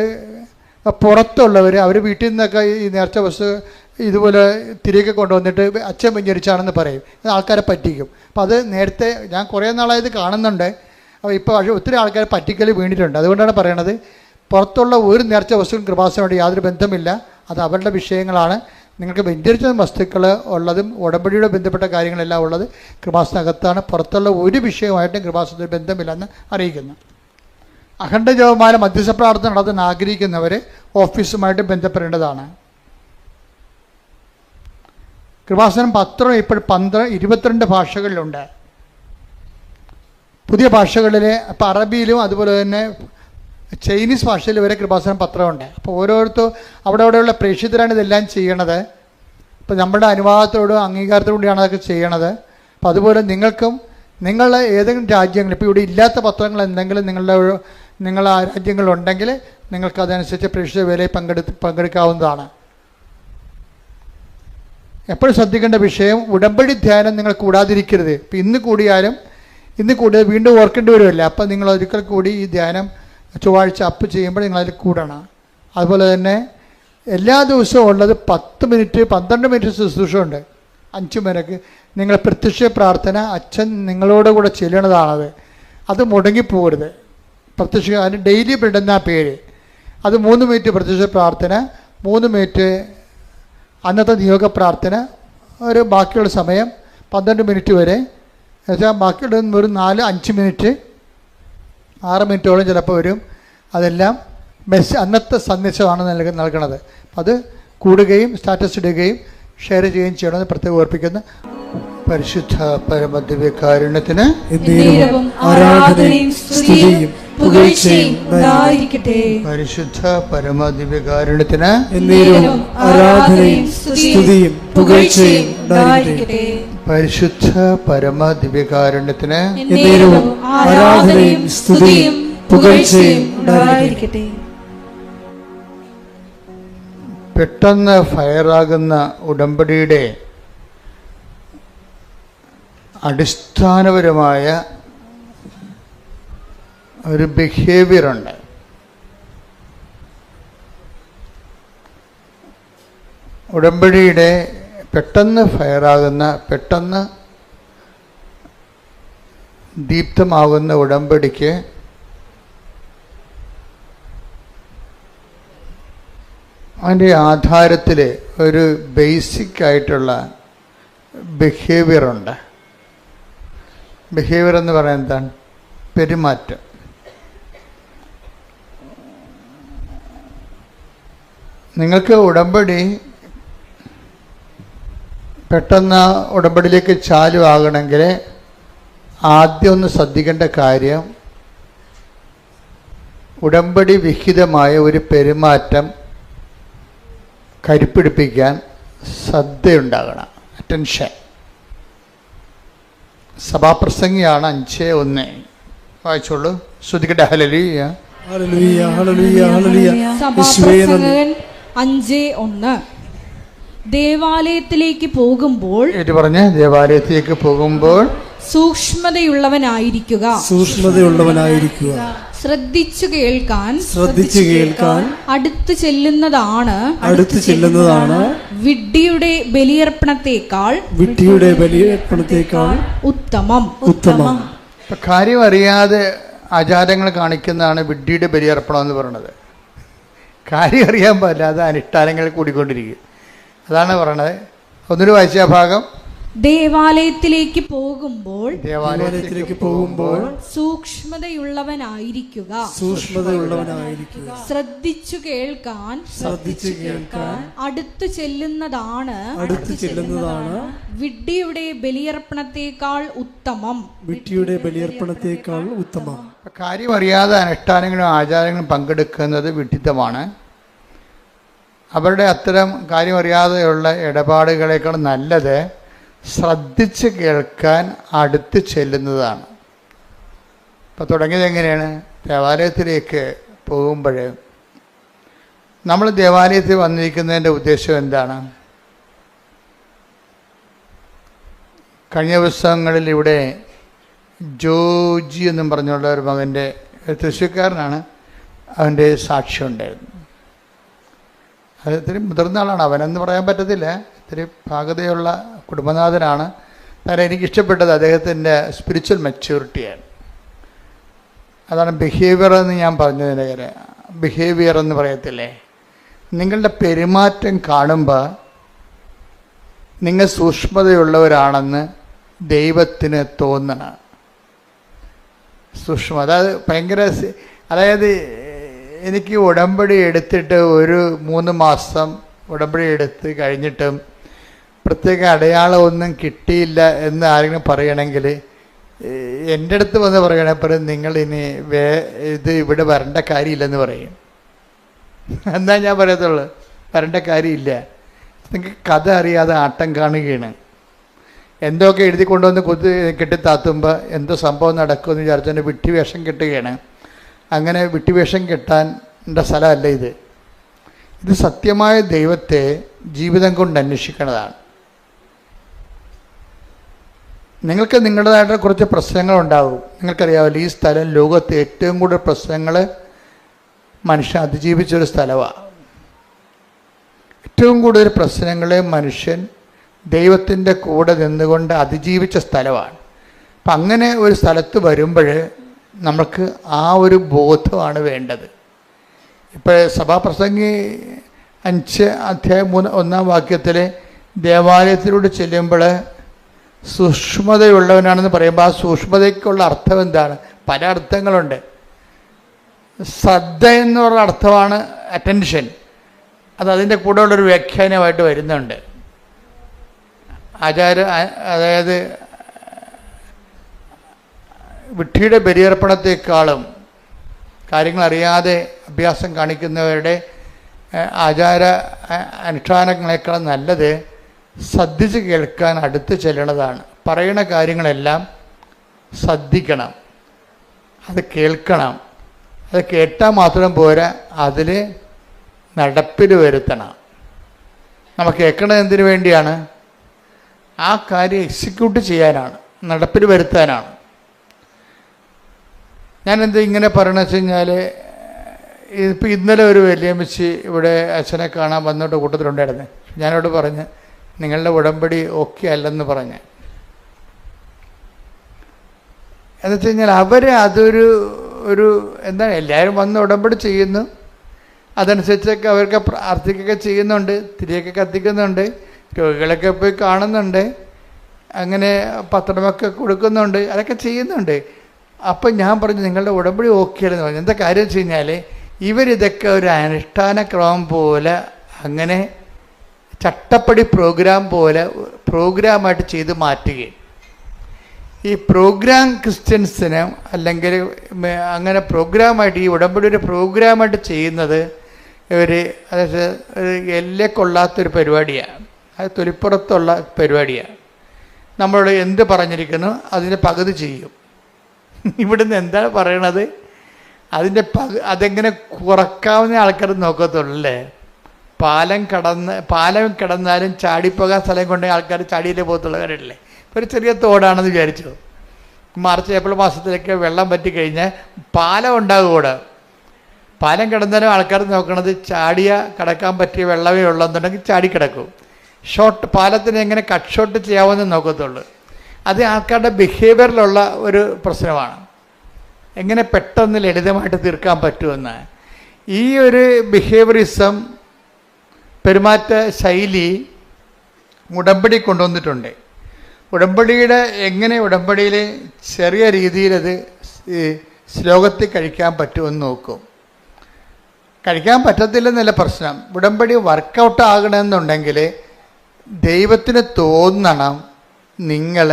പുറത്തുള്ളവർ അവർ വീട്ടിൽ നിന്നൊക്കെ ഈ നേർച്ച വസ്തു ഇതുപോലെ തിരികെ കൊണ്ടുവന്നിട്ട് അച്ഛൻ വെഞ്ചരിച്ചാണെന്ന് പറയും. ആൾക്കാരെ പറ്റിക്കും. അപ്പോൾ അത് നേരത്തെ ഞാൻ കുറേ നാളായത് കാണുന്നുണ്ട്. അപ്പോൾ ഇപ്പോൾ ഒത്തിരി ആൾക്കാർ പറ്റിക്കൽ വീണിട്ടുണ്ട്. അതുകൊണ്ടാണ് പറയണത്, പുറത്തുള്ള ഒരു നേർച്ച വസ്തുവും കൃപാസനമായിട്ട് യാതൊരു ബന്ധമില്ല. അത് അവരുടെ വിഷയങ്ങളാണ്. നിങ്ങൾക്ക് വെഞ്ചരിച്ച വസ്തുക്കൾ ഉള്ളതും ഉടമ്പടിയുടെ ബന്ധപ്പെട്ട കാര്യങ്ങളെല്ലാം ഉള്ളത് കൃപാസനകത്താണ്. പുറത്തുള്ള ഒരു വിഷയമായിട്ടും കൃപാസനത്തിന് ബന്ധമില്ലെന്ന് അറിയിക്കുന്നു. അഖണ്ഡ ജപമാല മധ്യസ്ഥ പ്രാർത്ഥന നടത്താൻ ആഗ്രഹിക്കുന്നവർ ഓഫീസുമായിട്ട് ബന്ധപ്പെടേണ്ടതാണ്. കൃപാസനം പത്രം ഇപ്പോൾ 22 ഭാഷകളിലുണ്ട്. പുതിയ ഭാഷകളിൽ ഇപ്പോൾ അറബിയിലും അതുപോലെ തന്നെ ചൈനീസ് ഭാഷയിൽ വരെ കൃപാസനം പത്രമുണ്ട്. അപ്പോൾ ഓരോരുത്തരും അവിടെയുള്ള പ്രേക്ഷിതരാണ് ഇതെല്ലാം ചെയ്യണത്. ഇപ്പോൾ നമ്മുടെ അനുവാദത്തോടും അംഗീകാരത്തോടുകൂടിയാണ് അതൊക്കെ ചെയ്യണത്. അപ്പോൾ അതുപോലെ നിങ്ങൾക്കും നിങ്ങളുടെ ഏതെങ്കിലും രാജ്യങ്ങൾ ഇപ്പോൾ ഇവിടെ ഇല്ലാത്ത പത്രങ്ങൾ എന്തെങ്കിലും നിങ്ങളുടെ ആ രാജ്യങ്ങളുണ്ടെങ്കിൽ നിങ്ങൾക്ക് അതനുസരിച്ച് പ്രേക്ഷിത വേലയിൽ പങ്കെടുക്കാവുന്നതാണ്. എപ്പോഴും ശ്രദ്ധിക്കേണ്ട വിഷയം, ഉടമ്പടി ധ്യാനം നിങ്ങൾ കൂടാതിരിക്കരുത്. ഇപ്പം ഇന്ന് കൂടിയാൽ വീണ്ടും ഓർക്കേണ്ടി വരുമല്ല. അപ്പം നിങ്ങൾ ഒരിക്കൽ കൂടി ഈ ധ്യാനം ചൊവ്വാഴ്ച അപ്പ് ചെയ്യുമ്പോൾ നിങ്ങളതിൽ കൂടണം. അതുപോലെ തന്നെ എല്ലാ ദിവസവും ഉള്ളത് 10 മിനിറ്റ് 12 മിനിറ്റ് ശുശ്രൂഷ ഉണ്ട്. 5 പേർക്ക് നിങ്ങൾ പ്രത്യക്ഷ പ്രാർത്ഥന അച്ഛൻ നിങ്ങളോട് കൂടെ ചെല്ലണതാണത്. അത് മുടങ്ങിപ്പോകരുത്. പ്രത്യക്ഷ അതിന് ഡെയിലി ബ്രെഡ് എന്നാ പേര്. അത് 3 മിനിറ്റ് പ്രത്യക്ഷ പ്രാർത്ഥന, 3 മിനിറ്റ് അന്നത്തെ നിയോഗ പ്രാർത്ഥന, ഒരു ബാക്കിയുള്ള സമയം 12 മിനിറ്റ് വരെ. എന്നുവെച്ചാൽ ബാക്കിയുള്ള ഒരു 4-5 മിനിറ്റ് 6 മിനിറ്റോളം ചിലപ്പോൾ വരും. അതെല്ലാം അന്നത്തെ സന്ദേശമാണ് നൽകണത്. അത് കൂടുകയും സ്റ്റാറ്റസ് ഇടുകയും ഷെയർ ചെയ്യുകയും ചെയ്യണമെന്ന് പ്രത്യേകം ഓർപ്പിക്കുന്നു. പരിശുദ്ധ പരമദിവ്യകാരുണ്യത്തിന് ആരാധനയും സ്തുതിയും പുകഴ്ചയും ഉണ്ടായിരിക്കട്ടെ. പരിശുദ്ധ പരമദിവ്യകാരുണ്യത്തിന് ആരാധനയും സ്തുതിയും പുകഴ്ചയും ഉണ്ടായിരിക്കട്ടെ. പരിശുദ്ധ പരമദിവ്യകാരുണ്യത്തിന് ആരാധനയും സ്തുതിയും പുകഴ്ചയും ഉണ്ടായിരിക്കട്ടെ. പെട്ടെന്ന് ഫയറാകുന്ന ഉടമ്പടിയുടെ അടിസ്ഥാനപരമായ ഒരു ബിഹേവിയറുണ്ട്. ഉടമ്പടിയുടെ പെട്ടെന്ന് ഫയറാകുന്ന, പെട്ടെന്ന് ദീപ്തമാകുന്ന ഉടമ്പടിക്ക് അതിൻ്റെ ആധാരത്തിൽ ഒരു ബേസിക് ആയിട്ടുള്ള ബിഹേവിയറുണ്ട്. ബിഹേവിയർ എന്ന് പറയുന്നത് എന്താണ്? പെരുമാറ്റം. നിങ്ങൾക്ക് ഉടമ്പടി പെട്ടെന്ന് ഉടമ്പടിയിലേക്ക് ചാലുവാകണമെങ്കിൽ ആദ്യം ഒന്ന് ശ്രദ്ധിക്കേണ്ട കാര്യം, ഉടമ്പടി വിഹിതമായ ഒരു പെരുമാറ്റം കരുപ്പിടിപ്പിക്കാൻ ശ്രദ്ധയുണ്ടാകണം, അറ്റൻഷൻ. സഭാപ്രസംഗിയാണ് 5:1. വായിച്ചോളൂ, ശ്രദ്ധിക്കട്ടെ. ഹല്ലേലൂയ ഹല്ലേലൂയ ഹല്ലേലൂയ ഹല്ലേലൂയ. സഭാപ്രസംഗകൻ 5:1. ദേവാലയത്തിലേക്ക് പോകുമ്പോൾ ദേവാലയത്തിലേക്ക് പോകുമ്പോൾ സൂക്ഷ്മതയുള്ളവനായിരിക്കുക, ശ്രദ്ധിച്ചു കേൾക്കാൻ അടുത്തു ചെല്ലുന്നതാണ് വിഡ്ഢിയുടെ ബലിയർപ്പണത്തേക്കാൾ ഉത്തമം. കാര്യം അറിയാതെ ആചാരങ്ങൾ കാണിക്കുന്നതാണ് വിഡ്ഢിയുടെ ബലിയർപ്പണം എന്ന് പറയുന്നത്. കാര്യം അറിയാൻ പാടില്ല, അത് അനുഷ്ഠാനങ്ങൾ കൂടിക്കൊണ്ടിരിക്കും. അതാണ് പറയണത്. ഒന്നിനു വായിച്ച ഭാഗം, ദേവാലയത്തിലേക്ക് പോകുമ്പോൾ സൂക്ഷ്മതയുള്ളവനായിരിക്കുക, ശ്രദ്ധിച്ചു കേൾക്കാൻ അടുത്തു ചെല്ലുന്നതാണ് വിഡ്ഢിയുടെ ബലിയർപ്പണത്തെക്കാൾ ഉത്തമം. കാര്യം അറിയാതെ അനുഷ്ഠാനങ്ങളും ആചാരങ്ങളും പങ്കെടുക്കുന്നത് വിഡ്ഢിത്തമാണ്. അവരുടെ അത്തരം കാര്യം അറിയാതെയുള്ള ഇടപാടുകളേക്കാൾ നല്ലത് ശ്രദ്ധിച്ച് കേൾക്കാൻ അടുത്ത് ചെല്ലുന്നതാണ്. ഇപ്പോൾ തുടങ്ങിയത് എങ്ങനെയാണ്? ദേവാലയത്തിലേക്ക് പോകുമ്പോൾ നമ്മൾ ദേവാലയത്തിൽ വന്നിരിക്കുന്നതിൻ്റെ ഉദ്ദേശം എന്താണ്? കഴിഞ്ഞ ദിവസങ്ങളിൽ ഇവിടെ ജോജി എന്നും പറഞ്ഞുള്ള ഒരു മകൻ്റെ, തൃശ്ശൂർക്കാരനാണ്, അവൻ്റെ സാക്ഷ്യം ഉണ്ടായിരുന്നു. അത് ഇത്തിരി മുതിർന്ന ആളാണ്, അവനെന്ന് പറയാൻ പറ്റത്തില്ല, ഇത്തിരി പാകതയുള്ള കുടുംബനാഥനാണ്. കാരണം എനിക്കിഷ്ടപ്പെട്ടത് അദ്ദേഹത്തിൻ്റെ സ്പിരിച്വൽ മെച്യൂരിറ്റിയാണ്. അതാണ് ബിഹേവിയർ എന്ന് ഞാൻ പറഞ്ഞതിൻ്റെ കാര്യം. ബിഹേവിയർ എന്ന് പറയത്തില്ലേ, നിങ്ങളുടെ പെരുമാറ്റം കാണുമ്പോൾ നിങ്ങൾ സൂക്ഷ്മതയുള്ളവരാണെന്ന് ദൈവത്തിന് തോന്നണം. സൂക്ഷ്മത, അത് ഭയങ്കര, അതായത് എനിക്ക് ഉടമ്പടി എടുത്തിട്ട് ഒരു 3 മാസം ഉടമ്പടി എടുത്ത് കഴിഞ്ഞിട്ടും പ്രത്യേക അടയാളമൊന്നും കിട്ടിയില്ല എന്ന് ആരെങ്കിലും പറയണമെങ്കിൽ എൻ്റെ അടുത്ത് വന്ന് പറയണപ്പോഴും നിങ്ങളിനി ഇത് ഇവിടെ വരേണ്ട കാര്യമില്ലെന്ന് പറയും. എന്താ ഞാൻ പറയത്തുള്ളൂ, വരേണ്ട കാര്യമില്ല. നിങ്ങൾക്ക് കഥ അറിയാതെ ആട്ടം കാണുകയാണ്. എന്തൊക്കെ എഴുതി കൊണ്ടുവന്ന് കെട്ടിത്താത്തുമ്പോൾ എന്തോ സംഭവം നടക്കുമെന്ന് വിചാരിച്ചതിൻ്റെ വിട്ടുവേഷം കെട്ടുകയാണ്. അങ്ങനെ വിട്ടുവേഷം കെട്ടാൻ സ്ഥലമല്ല ഇത്. ഇത് സത്യമായ ദൈവത്തെ ജീവിതം കൊണ്ട് അന്വേഷിക്കുന്നതാണ്. നിങ്ങൾക്ക് നിങ്ങളുടേതായിട്ട് കുറച്ച് പ്രശ്നങ്ങളുണ്ടാവും. നിങ്ങൾക്കറിയാമല്ലോ, ഈ സ്ഥലം ലോകത്ത് ഏറ്റവും കൂടുതൽ പ്രശ്നങ്ങൾ മനുഷ്യൻ അതിജീവിച്ചൊരു സ്ഥലമാണ്. ഏറ്റവും കൂടുതൽ പ്രശ്നങ്ങൾ മനുഷ്യൻ ദൈവത്തിൻ്റെ കൂടെ നിന്നുകൊണ്ട് അതിജീവിച്ച സ്ഥലമാണ്. അപ്പം അങ്ങനെ ഒരു സ്ഥലത്ത് വരുമ്പോൾ നമുക്ക് ആ ഒരു ബോധമാണ് വേണ്ടത്. ഇപ്പോൾ സഭാപ്രസംഗി 5:1 ദേവാലയത്തിലൂടെ ചെല്ലുമ്പോൾ സൂക്ഷ്മതയുള്ളവനാണെന്ന് പറയുമ്പോൾ ആ സൂക്ഷ്മതയ്ക്കുള്ള അർത്ഥം എന്താണ്? പല അർത്ഥങ്ങളുണ്ട്. ശ്രദ്ധ എന്ന് പറഞ്ഞ അർത്ഥമാണ് അറ്റൻഷൻ. അത് അതിൻ്റെ കൂടെ ഉള്ളൊരു വ്യാഖ്യാനമായിട്ട് വരുന്നുണ്ട്. അതായത് വിഡ്ഢിയുടെ ബലിയർപ്പണത്തെക്കാളും കാര്യങ്ങൾ അറിയാതെ അഭ്യാസം കാണിക്കുന്നവരുടെ ആചാര അനുഷ്ഠാനങ്ങളെക്കാളും നല്ലത് ശ്രദ്ധിച്ച് കേൾക്കാൻ അടുത്ത് ചെല്ലണതാണ്. പറയുന്ന കാര്യങ്ങളെല്ലാം ശ്രദ്ധിക്കണം, അത് കേൾക്കണം. അത് കേട്ടാൽ മാത്രം പോരാ, അതിൽ നടപ്പിൽ വരുത്തണം. നമ്മൾ കേൾക്കണത് എന്തിനു വേണ്ടിയാണ്? ആ കാര്യം എക്സിക്യൂട്ട് ചെയ്യാനാണ്, നടപ്പിൽ വരുത്താനാണ്. ഞാനെന്താ ഇങ്ങനെ പറയണമെന്ന് വെച്ച് കഴിഞ്ഞാൽ, ഇപ്പോൾ ഇന്നലെ ഒരു വലിയമ്മച്ചി ഇവിടെ അച്ഛനെ കാണാൻ വന്നിട്ട് കൂട്ടത്തിലുണ്ടായിരുന്നു. ഞാനോട് പറഞ്ഞ് നിങ്ങളുടെ ഉടമ്പടി ഓക്കെ അല്ലെന്ന് പറഞ്ഞ്. എന്ന് വെച്ച് കഴിഞ്ഞാൽ അവർ അതൊരു എന്താണ്, എല്ലാവരും വന്ന് ഉടമ്പടി ചെയ്യുന്നു, അതനുസരിച്ചൊക്കെ അവർക്ക് പ്രാർത്ഥിക്കുകയൊക്കെ ചെയ്യുന്നുണ്ട്, തിരിയൊക്കെ കത്തിക്കുന്നുണ്ട്, രോഗികളൊക്കെ പോയി കാണുന്നുണ്ട്, അങ്ങനെ പത്രമൊക്കെ കൊടുക്കുന്നുണ്ട്, അതൊക്കെ ചെയ്യുന്നുണ്ട്. അപ്പം ഞാൻ പറഞ്ഞു നിങ്ങളുടെ ഉടമ്പടി ഓക്കെ അല്ലെന്ന് പറഞ്ഞു. എന്താ കാര്യം വെച്ച് കഴിഞ്ഞാൽ ഇവരിതൊക്കെ ഒരു അനുഷ്ഠാന ക്രമം പോലെ, അങ്ങനെ ചട്ടപ്പടി പ്രോഗ്രാം പോലെ പ്രോഗ്രാമായിട്ട് ചെയ്ത് മാറ്റുകയും, ഈ പ്രോഗ്രാം ക്രിസ്ത്യൻസിന് അല്ലെങ്കിൽ അങ്ങനെ പ്രോഗ്രാമായിട്ട് ഈ ഉടമ്പടി ഒരു പ്രോഗ്രാമായിട്ട് ചെയ്യുന്നത് അതായത് ഒരു എല്ലെ കൊള്ളാത്തൊരു പരിപാടിയാണ്. അത് തൊലിപ്പുറത്തുള്ള പരിപാടിയാണ്. നമ്മളോട് എന്ത് പറഞ്ഞിരിക്കുന്നു അതിൻ്റെ പകുതി ചെയ്യും. ഇവിടുന്ന് എന്താണ് പറയണത്, അതെങ്ങനെ കുറക്കാവുന്ന ആൾക്കാർ നോക്കത്തുള്ളൂ അല്ലേ. പാലം കിടന്നാലും ചാടിപ്പോകാൻ സ്ഥലം കൊണ്ട് ആൾക്കാർ ചാടിയിലേ പോകത്തുള്ള കാര്യമല്ലേ. ഇപ്പോൾ ഒരു ചെറിയ തോടാണെന്ന് വിചാരിച്ചു, മാർച്ച് ഏപ്രിൽ മാസത്തിലൊക്കെ വെള്ളം പറ്റിക്കഴിഞ്ഞാൽ പാലം ഉണ്ടാകും കൂടെ. പാലം കിടന്നാലും ആൾക്കാർ നോക്കണത് ചാടിയ കിടക്കാൻ പറ്റിയ വെള്ളമേ ഉള്ളെന്നുണ്ടെങ്കിൽ ചാടിക്കിടക്കും. പാലത്തിന് എങ്ങനെ കട്ട് ഷോട്ട് ചെയ്യാമെന്ന് നോക്കത്തുള്ളൂ. അത് ആൾക്കാരുടെ ബിഹേവിയറിലുള്ള ഒരു പ്രശ്നമാണ്. എങ്ങനെ പെട്ടെന്ന് ലളിതമായിട്ട് തീർക്കാൻ പറ്റുമെന്ന്. ഈ ഒരു ബിഹേവിയറിസം പെരുമാറ്റ ശൈലി ഉടമ്പടി കൊണ്ടുവന്നിട്ടുണ്ട്. ഉടമ്പടിയുടെ എങ്ങനെ ഉടമ്പടിയിൽ ചെറിയ രീതിയിലത് ശ്ലോകത്തിൽ കഴിക്കാൻ പറ്റുമെന്ന് നോക്കും. കഴിക്കാൻ പറ്റത്തില്ലെന്നല്ല പ്രശ്നം. ഉടമ്പടി വർക്കൗട്ട് ആകണമെന്നുണ്ടെങ്കിൽ ദൈവത്തിന് തോന്നണം നിങ്ങൾ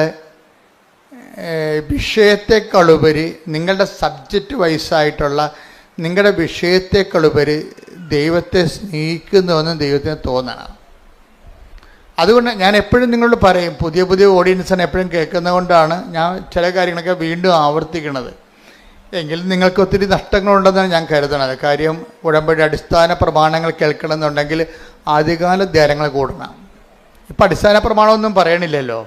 വിഷയത്തെക്കാളുപരി നിങ്ങളുടെ സബ്ജക്റ്റ് വൈസായിട്ടുള്ള നിങ്ങളുടെ വിഷയത്തെക്കാളുപരി ദൈവത്തെ സ്നേഹിക്കുന്നുവെന്ന് ദൈവത്തിന് തോന്നണം. അതുകൊണ്ട് ഞാൻ എപ്പോഴും നിങ്ങളോട് പറയും, പുതിയ പുതിയ ഓഡിയൻസാണ് എപ്പോഴും കേൾക്കുന്നതുകൊണ്ടാണ് ഞാൻ ചില കാര്യങ്ങളൊക്കെ വീണ്ടും ആവർത്തിക്കുന്നത്. എങ്കിലും നിങ്ങൾക്ക് ഒത്തിരി നഷ്ടങ്ങളുണ്ടെന്നാണ് ഞാൻ കരുതുന്നത്. കാര്യം ഉടമ്പടി അടിസ്ഥാന പ്രമാണങ്ങൾ കേൾക്കണമെന്നുണ്ടെങ്കിൽ ആദ്യകാല ധ്യാനങ്ങൾ കൂടണം. ഇപ്പം അടിസ്ഥാന പ്രമാണമൊന്നും പറയണില്ലല്ലോ.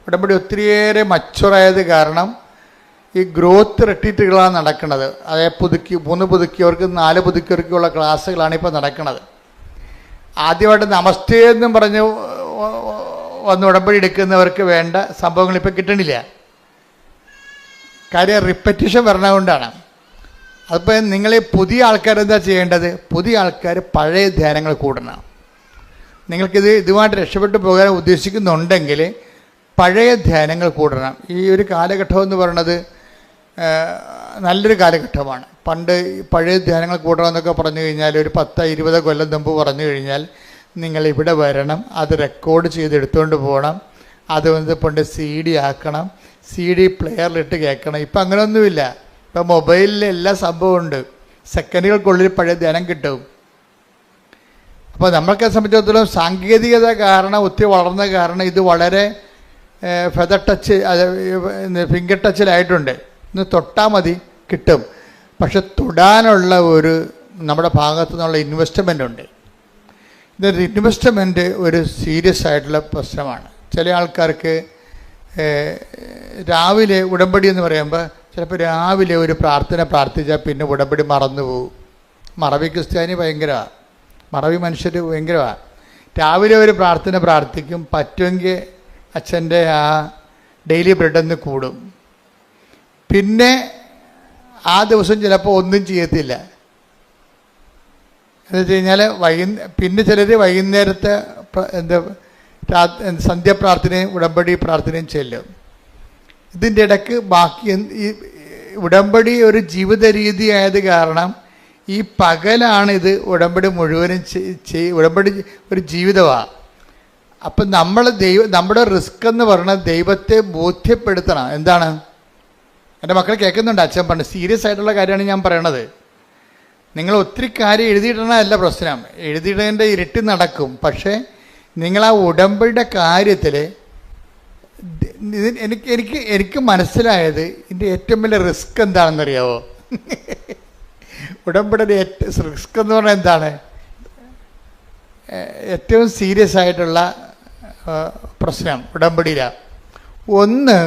ഉടമ്പടി ഒത്തിരിയേറെ മച്ചുറായത് കാരണം ഈ ഗ്രോത്ത് റിട്രീറ്റുകളാണ് നടക്കുന്നത്. അതായത് 3 പുതുക്കിയവർക്ക് 4 പുതുക്കിയവർക്കുള്ള ക്ലാസ്സുകളാണ് ഇപ്പോൾ നടക്കുന്നത്. ആദ്യമായിട്ട് നമസ്തേ എന്നും പറഞ്ഞ് വന്ന് ഉടമ്പടി എടുക്കുന്നവർക്ക് വേണ്ട സംഭവങ്ങൾ ഇപ്പം കിട്ടണില്ല. കാര്യം റിപ്പറ്റീഷൻ വരണതുകൊണ്ടാണ്. അതിപ്പോൾ നിങ്ങൾ പുതിയ ആൾക്കാരെന്താ ചെയ്യേണ്ടത്? പുതിയ ആൾക്കാർ പഴയ ധ്യാനങ്ങൾ കൂടണം. ഇതുമായിട്ട് രക്ഷപ്പെട്ടു പോകാൻ ഉദ്ദേശിക്കുന്നുണ്ടെങ്കിൽ പഴയ ധ്യാനങ്ങൾ കൂടണം. ഈ ഒരു കാലഘട്ടം എന്ന് പറയുന്നത് നല്ലൊരു കാലഘട്ടമാണ്. പണ്ട് പഴയ ധ്യാനങ്ങൾ കൂടണമെന്നൊക്കെ പറഞ്ഞു കഴിഞ്ഞാൽ ഒരു 10-20 കൊല്ലം മുമ്പ് പറഞ്ഞു കഴിഞ്ഞാൽ നിങ്ങൾ ഇവിടെ വരണം, അത് റെക്കോർഡ് ചെയ്ത് എടുത്തുകൊണ്ട് പോകണം, അത് പണ്ട് CD ആക്കണം, CD പ്ലെയറിലിട്ട് കേൾക്കണം. ഇപ്പം അങ്ങനെയൊന്നുമില്ല. ഇപ്പം മൊബൈലിൽ എല്ലാ സംഭവമുണ്ട്. സെക്കൻഡുകൾക്കുള്ളിൽ പഴയ ധ്യാനം കിട്ടും. അപ്പോൾ നമ്മൾക്ക് സംബന്ധിച്ചിടത്തോളം സാങ്കേതികത കാരണം ഒത്തിരി വളർന്ന കാരണം ഇത് വളരെ ഫെദർ ടച്ച്, ഫിംഗർ ടച്ചിലായിട്ടുണ്ട്. ഇന്ന് തൊട്ടാൽ മതി കിട്ടും. പക്ഷെ തൊടാനുള്ള ഒരു നമ്മുടെ ഭാഗത്തു നിന്നുള്ള ഇൻവെസ്റ്റ്മെൻ്റ് ഉണ്ട്. ഇതൊരു ഇൻവെസ്റ്റ്മെൻറ്റ് ഒരു സീരിയസ് ആയിട്ടുള്ള പ്രശ്നമാണ്. ചില ആൾക്കാർക്ക് രാവിലെ ഉടമ്പടി എന്ന് പറയുമ്പോൾ ചിലപ്പോൾ രാവിലെ ഒരു പ്രാർത്ഥന പ്രാർത്ഥിച്ചാൽ പിന്നെ ഉടമ്പടി മറന്നു പോകും. മറവി ക്രിസ്ത്യാനി ഭയങ്കരമാണ്, മറവി മനുഷ്യർ ഭയങ്കരമാണ്. രാവിലെ ഒരു പ്രാർത്ഥന പ്രാർത്ഥിക്കും, പറ്റുമെങ്കിൽ അച്ഛൻ്റെ ആ ഡെയിലി ബ്രെഡൊന്ന് കൂടും. പിന്നെ ആ ദിവസം ചിലപ്പോൾ ഒന്നും ചെയ്യത്തില്ല. എന്ന് വെച്ച് കഴിഞ്ഞാൽ പിന്നെ ചിലർ വൈകുന്നേരത്തെ സന്ധ്യാപ്രാർത്ഥനയും ഉടമ്പടി പ്രാർത്ഥനയും ചെല്ലും. ഇതിൻ്റെ ഇടയ്ക്ക് ബാക്കി ഈ ഉടമ്പടി ഒരു ജീവിത രീതി ആയത് കാരണം ഈ പകലാണ് ഇത് ഉടമ്പടി മുഴുവനും ഉടമ്പടി ഒരു ജീവിതമാണ്. അപ്പം നമ്മുടെ റിസ്ക് എന്ന് പറയുന്നത് ദൈവത്തെ ബോധ്യപ്പെടുത്തണം. എന്താണ്? എൻ്റെ മക്കൾ കേൾക്കുന്നുണ്ട്, അച്ഛൻ പണ്ട് സീരിയസ് ആയിട്ടുള്ള കാര്യമാണ് ഞാൻ പറയണത്. നിങ്ങൾ ഒത്തിരി കാര്യം എഴുതിയിടണമല്ല പ്രശ്നം, എഴുതിയിടേണ്ട ഇരട്ടി നടക്കും. പക്ഷേ നിങ്ങൾ ആ ഉടമ്പടിയുടെ കാര്യത്തിൽ എനിക്ക് മനസ്സിലായത് ഇതിൻ്റെ ഏറ്റവും വലിയ റിസ്ക് എന്താണെന്നറിയാവോ? ഉടമ്പടിയുടെ റിസ്ക് എന്ന് പറഞ്ഞാൽ എന്താണ്? ഏറ്റവും സീരിയസ് ആയിട്ടുള്ള പ്രശ്നം ഉടമ്പടിയിലാണ്. ഒന്ന്,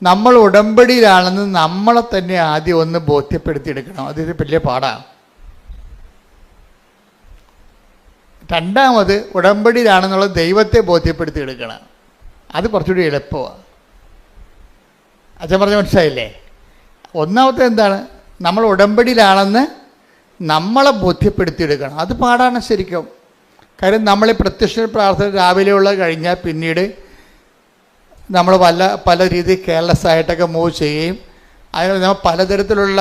നമ്മൾ ഉടമ്പടിയിലാണെന്ന് നമ്മളെ തന്നെ ആദ്യം ഒന്ന് ബോധ്യപ്പെടുത്തിയെടുക്കണം. അതൊരു വലിയ പാടാണ്. രണ്ടാമത്, ഉടമ്പടിയിലാണെന്നുള്ള ദൈവത്തെ ബോധ്യപ്പെടുത്തിയെടുക്കണം. അത് കുറച്ചുകൂടി എളുപ്പമാണ്. അച്ഛൻ പറഞ്ഞ മനസ്സിലായില്ലേ? ഒന്നാമത്തെ എന്താണ്? നമ്മൾ ഉടമ്പടിയിലാണെന്ന് നമ്മളെ ബോധ്യപ്പെടുത്തിയെടുക്കണം. അത് പാടാണ് ശരിക്കും. കാര്യം നമ്മൾ പ്രത്യക്ഷ പ്രാർത്ഥന രാവിലെയുള്ള കഴിഞ്ഞാൽ പിന്നീട് നമ്മൾ പല രീതിയിൽ കെയർലെസ് ആയിട്ടൊക്കെ മൂവ് ചെയ്യുകയും അതിന് നമ്മൾ പലതരത്തിലുള്ള